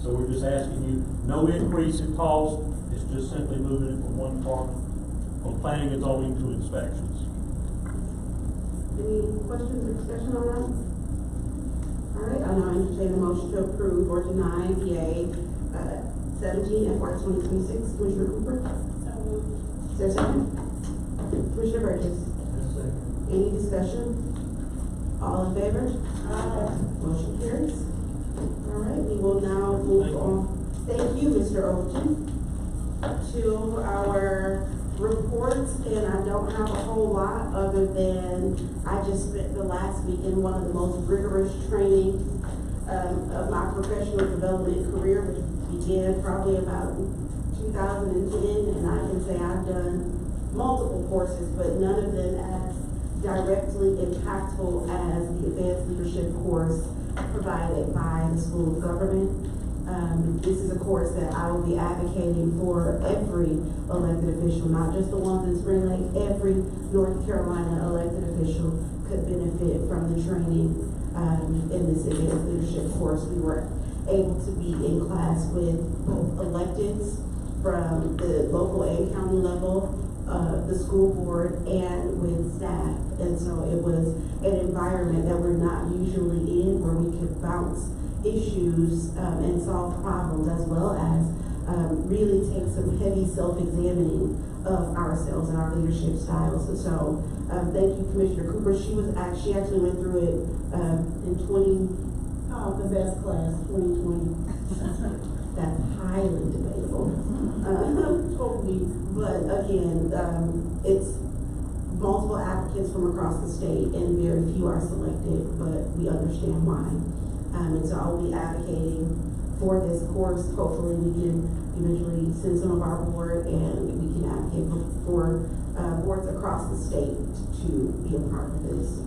So we're just asking you, no increase in cost. It's just simply moving it from one department, from planning and zoning to inspections. Any questions or discussion on that? All right, I'll now entertain a motion to approve or deny BA 17 FY 2026. Commissioner Cooper? Is there a second? Commissioner Burgess? Any discussion? All in favor? Aye. Motion carries. All right, we will now move on. Thank you, Mr. Overton. To our reports, and I don't have a whole lot other than I just spent the last week in one of the most rigorous trainings of my professional development career, which began probably about 2010, and I can say I've done multiple courses, but none of them as directly impactful as the advanced leadership course provided by the School of Government. This is a course that I will be advocating for every elected official, not just the ones in Spring Lake. Every North Carolina elected official could benefit from the training in this advanced leadership course. We were able to be in class with both electeds from the local and county level, the school board, and with staff. And so it was an environment that we're not usually in, where we could bounce issues and solve problems, as well as really take some heavy self-examining of ourselves and our leadership styles. And so thank you, Commissioner Cooper. She actually went through it in the best class 2020. That's highly debatable. Totally. But again, it's multiple applicants from across the state, and very few are selected, but we understand why. And so I'll be advocating for this course. Hopefully we can eventually send some of our board, and we can advocate for boards across the state to be a part of this.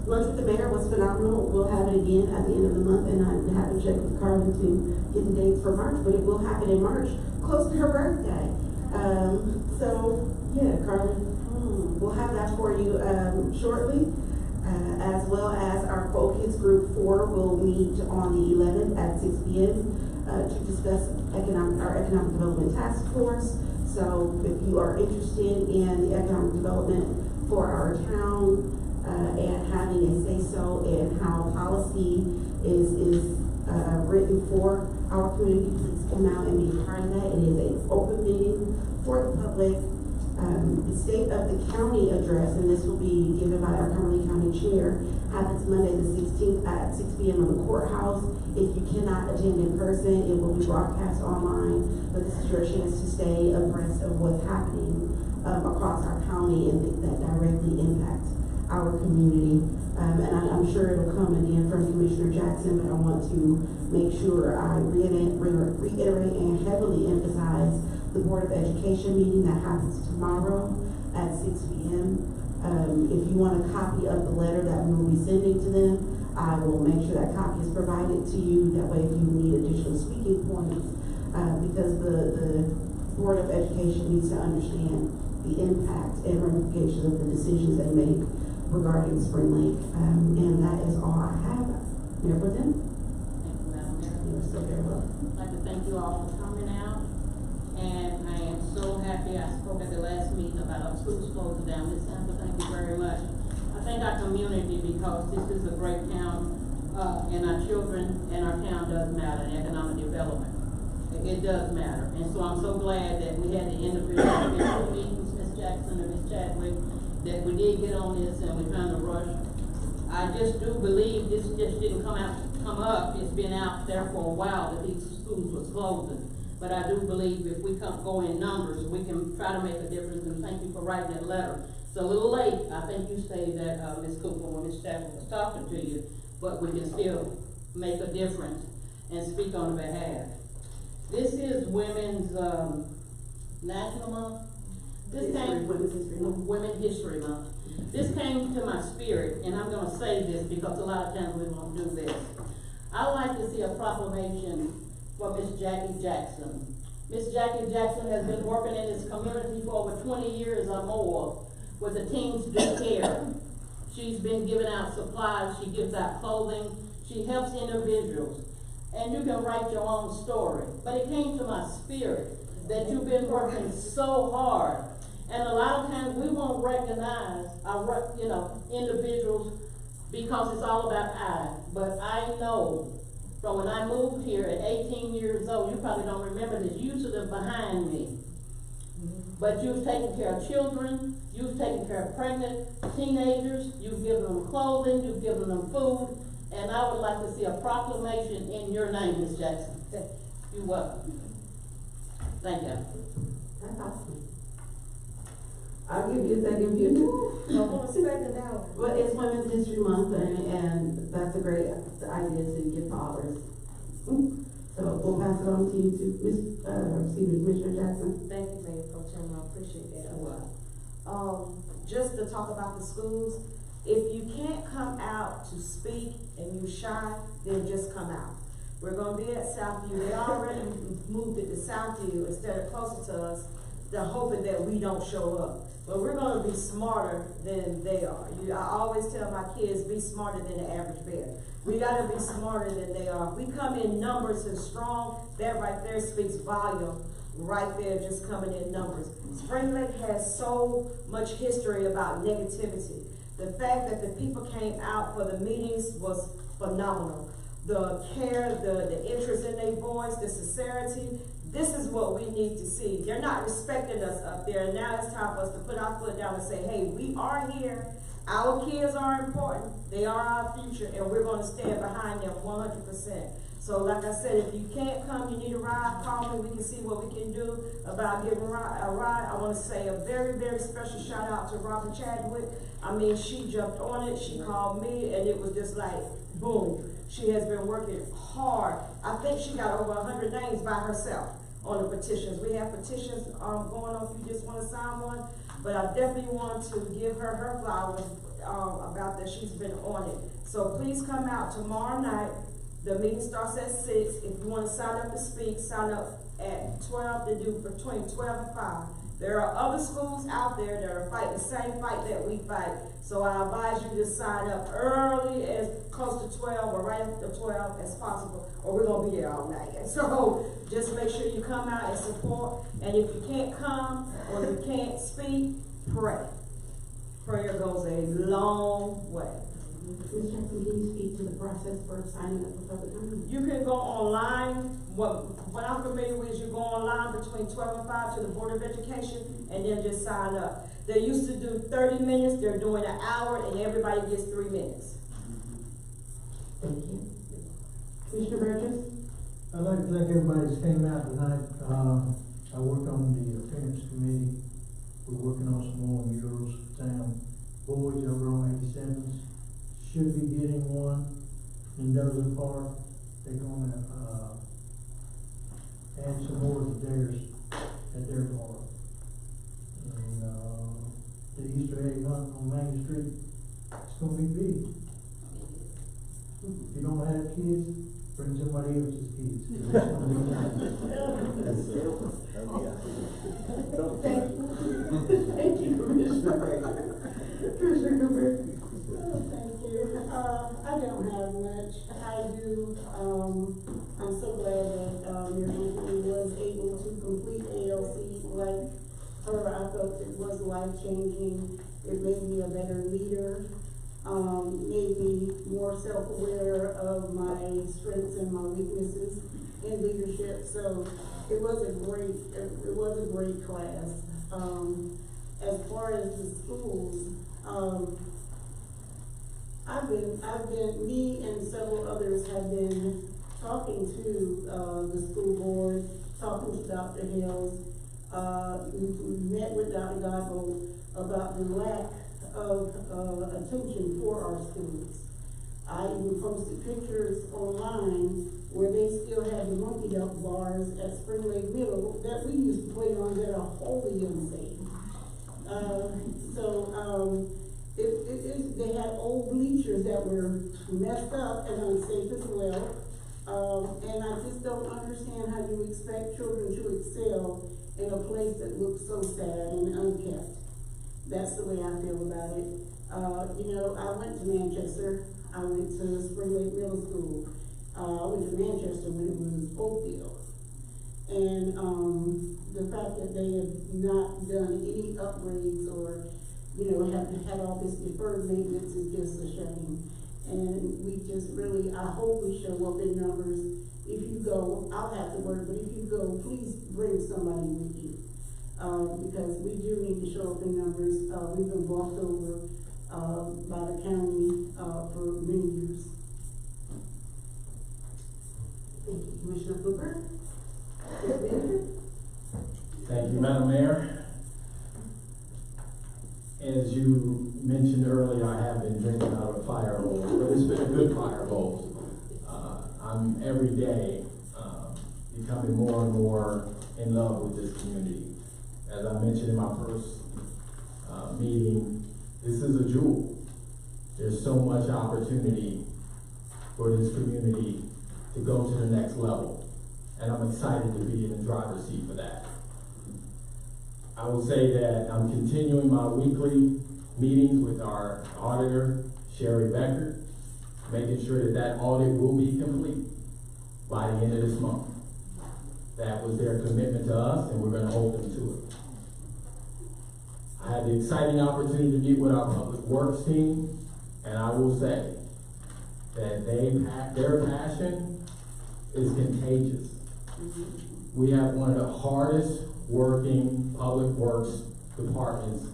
Lunch with the Mayor was phenomenal. We'll have it again at the end of the month, and I haven't checked with Carmen to get the dates for March, but it will happen in March, close to her birthday. So yeah, Carmen, we'll have that for you shortly. As well as our Focus Group 4 will meet on the 11th at 6 p.m. To discuss our Economic Development Task Force. So if you are interested in the economic development for our town and having a say-so in how policy is written for our community. Please come out and be a part of that. It is an open meeting for the public. The state of the county address, and this will be given by our Cumberland County Chair, happens Monday the 16th at 6 p.m. in the courthouse. If you cannot attend in person, it will be broadcast online, but this is your chance to stay abreast of what's happening across our county and that directly impacts our community. And I'm sure it'll come again from Commissioner Jackson, but I want to make sure I reiterate and heavily emphasize the Board of Education meeting that happens tomorrow at 6 p.m. If you want a copy of the letter that we will be sending to them, I will make sure that copy is provided to you. That way, if you need additional speaking points, because the Board of Education needs to understand the impact and ramifications of the decisions they make regarding Spring Lake. And that is all I have. Mayor Pro Tem? Thank you, Madam Mayor. You're so very welcome. I'd like to thank you all for coming out. And I am so happy. I spoke at the last meeting about our schools closing down this time, so thank you very much. I thank our community because this is a great town, and our children and our town does matter in economic development. It does matter. And so I'm so glad that we had the individual meetings, Ms. Jackson and Ms. Chadwick, that we did get on this and we're trying to rush. I just do believe this just didn't come up. It's been out there for a while that these schools was closing. But I do believe if we go in numbers, we can try to make a difference, and thank you for writing that letter. It's a little late. I think you stated that, Ms. Cooper, when Ms. Chapman was talking to you, but we can still make a difference and speak on behalf. This is Women's National Month. Women's History Month. This came to my spirit, and I'm going to say this because a lot of times we won't do this. I like to see a proclamation for Miss Jackie Jackson. Miss Jackie Jackson has been working in this community for over 20 years or more with the Teens Do Care. She's been giving out supplies, she gives out clothing, she helps individuals. And you can write your own story. But it came to my spirit that you've been working so hard. And a lot of times we won't recognize our, individuals because it's all about I. But I know from when I moved here at 18 years old, you probably don't remember this, you used to live behind me. But you've taken care of children, you've taken care of pregnant teenagers, you've given them clothing, you've given them food, and I would like to see a proclamation in your name, Ms. Jackson. You're welcome. Thank you. That's awesome. I'll give you a second if you do. Well, it's Women's History Month, and that's a great idea to give flowers. So we'll pass it on to you to Commissioner Jackson. Thank you, Mayor Pro Tem. I appreciate that a lot. Just to talk about the schools, if you can't come out to speak and you shy, then just come out. We're going to be at Southview. They already moved it to Southview instead of closer to us. They're hoping that we don't show up. But we're going to be smarter than they are. I always tell my kids, be smarter than the average bear. We got to be smarter than they are. If we come in numbers and strong, that right there speaks volume. Right there, just coming in numbers. Spring Lake has so much history about negativity. The fact that the people came out for the meetings was phenomenal. The care, the interest in their voice, the sincerity, this is what we need to see. They're not respecting us up there, and now it's time for us to put our foot down and say, hey, we are here. Our kids are important. They are our future, and we're going to stand behind them 100%. So like I said, if you can't come, you need a ride, call me. We can see what we can do about giving a ride. I want to say a very, very special shout out to Robin Chadwick. I mean, she jumped on it. She called me, and it was just like, boom. She has been working hard. I think she got over 100 names by herself on the petitions. We have petitions going on if you just want to sign one. But I definitely want to give her her flowers about that. She's been on it. So please come out tomorrow night. The meeting starts at 6. If you want to sign up to speak, sign up at 12. They do between 12 and 5. There are other schools out there that are fighting the same fight that we fight. So I advise you to sign up early, as close to 12 or right after 12 as possible, or we're going to be there all night. So just make sure you come out and support. And if you can't come or you can't speak, pray. Prayer goes a long way. Ms. Jackson, can you speak to the process for signing up for public comment? You can go online, what I'm familiar with is you go online between 12 and 5 to the Board of Education and then just sign up. They used to do 30 minutes, they're doing an hour, and everybody gets 3 minutes. Thank you. Commissioner Burgess? I'd like to thank everybody that came out tonight. I work on the appearance committee. We're working on some more murals for town. Boys over on 87s should be getting one in Douglas Park. They're gonna, add some more to theirs at their park. And, the Easter egg hunt on Main Street, it's gonna be big. If you don't have kids, bring somebody else's kids. Thank you, Commissioner. Commissioner Cooper? Thank you. I don't have much. I'm so glad that, Mayor Anthony was able to complete ALC like her. I felt it was life-changing. It made me a better leader, made me more self-aware of my strengths and my weaknesses in leadership. So it was a great class. As far as the schools, me and several others have been talking to the school board, talking to Dr. Hills. We met with Dr. Godbold about the lack of attention for our students. I even posted pictures online where they still have the monkey dump bars at Spring Lake Middle that we used to play on that are wholly unsafe. They had old bleachers that were messed up and unsafe as well. And I just don't understand how you expect children to excel in a place that looks so sad and unkept. That's the way I feel about it. I went to Manchester. I went to Spring Lake Middle School. I went to Manchester when it was Oakville. And the fact that they have not done any upgrades or, have had all this deferred maintenance is just a shame. And we just really, I hope we show up in numbers. If you go, I'll have to work, but if you go, please bring somebody with you. Because we do need to show up in numbers. We've been walked over by the county for many years. Thank you, Commissioner Cooper. Thank you, Madam Mayor. As you mentioned earlier, I have been drinking out of a fire hose, but it's been a good fire hose. I'm every day becoming more and more in love with this community. As I mentioned in my first meeting, this is a jewel. There's so much opportunity for this community to go to the next level, and I'm excited to be in the driver's seat for that. I will say that I'm continuing my weekly meetings with our auditor, Sherry Becker, making sure that audit will be complete by the end of this month. That was their commitment to us, and we're going to hold them to it. I had the exciting opportunity to meet with our public works team, and I will say that their passion is contagious. We have one of the hardest working public works departments,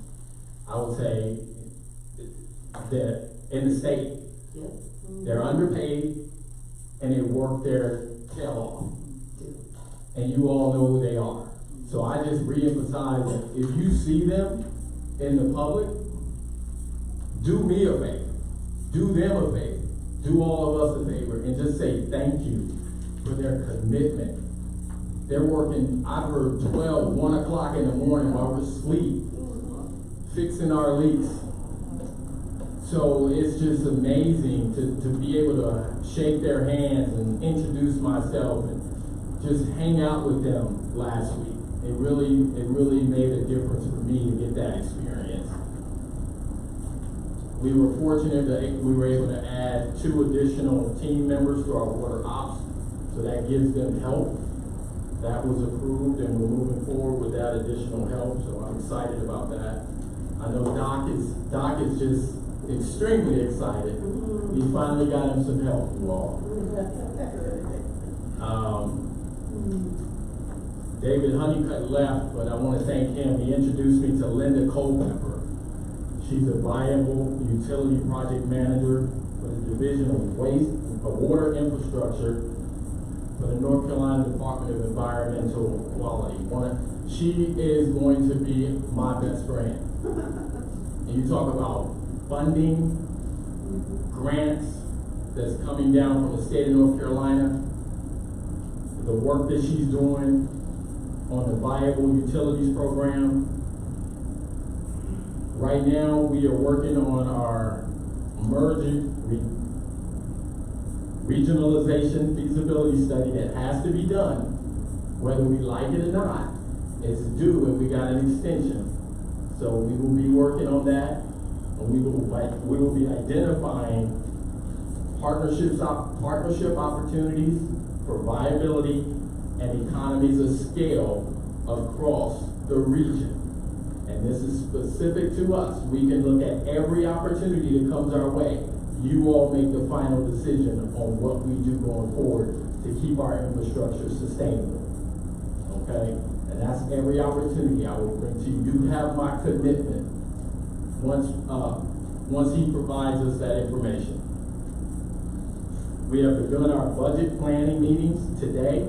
I would say, that in the state. They're underpaid and they work their tail off. And you all know who they are. So I just reemphasize that if you see them in the public, do me a favor, do them a favor, do all of us a favor, and just say thank you for their commitment. They're working, I've heard 12, 1 o'clock in the morning while we're asleep, fixing our leaks. So it's just amazing to be able to shake their hands and introduce myself and just hang out with them last week. It really made a difference for me to get that experience. We were fortunate that we were able to add 2 additional team members to our water ops, so that gives them help. That was approved, and we're moving forward with that additional help, so I'm excited about that. I know Doc is just extremely excited We finally got him some help, you all. David Honeycutt left, but I want to thank him. He introduced me to Linda Culpepper. She's a viable utility project manager for the Division of Water Infrastructure for the North Carolina Department of Environmental Quality. She is going to be my best friend. And you talk about funding, grants that's coming down from the state of North Carolina, the work that she's doing on the Viable Utilities Program. Right now, we are working on our regionalization feasibility study that has to be done, whether we like it or not. It's due and we got an extension. So we will be working on that, and we will be identifying partnership opportunities for viability and economies of scale across the region. And this is specific to us. We can look at every opportunity that comes our way. You all make the final decision on what we do going forward to keep our infrastructure sustainable. Okay? And that's every opportunity I will bring to you. You have my commitment once he provides us that information. We have begun our budget planning meetings today.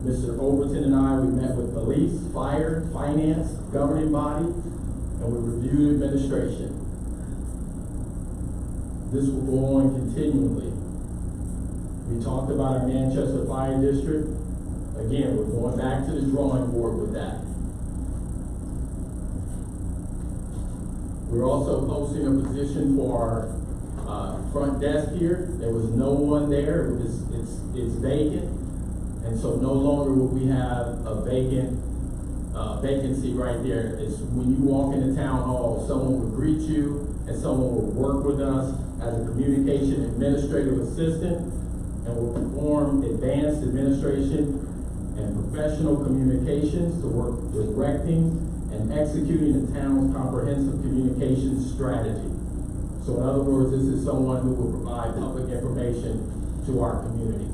Mr. Overton and I, we met with police, fire, finance, governing body, and we reviewed administration. This will go on continually. We talked about our Manchester Fire District. Again, we're going back to the drawing board with that. We're also posting a position for our front desk here. There was no one there. It's vacant. And so no longer will we have a vacancy right there. It's when you walk into town hall, someone will greet you and someone will work with us as a communication administrative assistant and will perform advanced administration and professional communications to work directing and executing the town's comprehensive communications strategy. So in other words, this is someone who will provide public information to our community.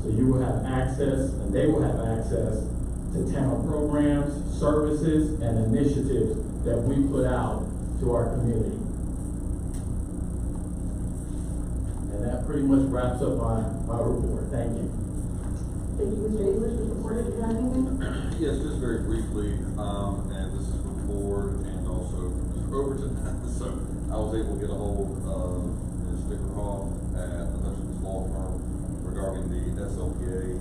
So you will have access, and they will have access to town programs, services, and initiatives that we put out to our community. And that pretty much wraps up my report. Thank you. Thank you, Mr. English. Mr. Porter, do you have anything? Yes, just very briefly, and this is from the board and also Mr. Overton. So I was able to get a hold of Ms. Stickerhoff at the Hutchins Law Firm regarding the SLPA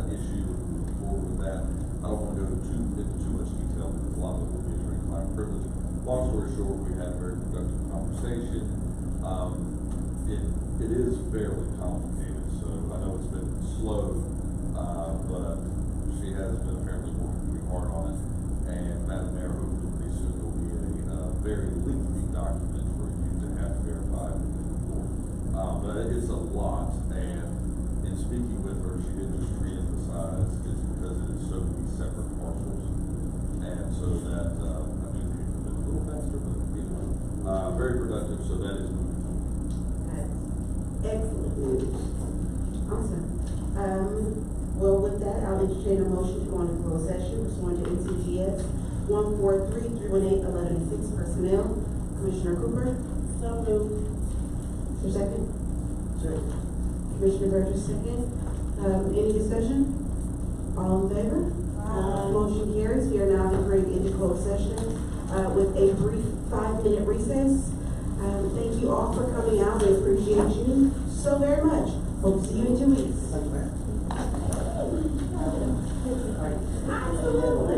issue and moving forward with that. I don't want to go into too much detail because a lot of it will be during my privilege. Long story short, we had a very productive conversation. It is fairly complicated, so I know it's been slow, but she has been apparently working pretty hard on it. And Madam Mayor, hopefully pretty soon there will be a very lengthy document for you to have verified with the board. But it's a lot, and in speaking with her, she did just reemphasize it's because it is so many separate parcels, and so that I do think it's been a little faster, but anyway, very productive. So that is moving forward. Excellent news. Awesome. Well, with that, I'll entertain a motion to go into closed session pursuant to NCGS 143-318-11-6 personnel. Commissioner Cooper. So moved. Is there a second? Second. Commissioner Burgess, second. Any discussion? All in favor? Motion carries. We are now entering into closed session with a brief 5-minute recess. Thank you all for coming out. We appreciate you so very much. Hope to see you in 2 weeks. Absolutely.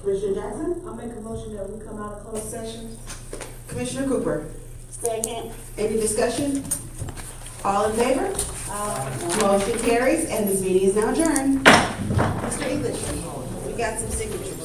Commissioner Jackson? I make a motion that we come out of closed session. Commissioner Cooper? Second. Any discussion? All in favor? Motion carries, and this meeting is now adjourned. Mr. English, we got some signatures.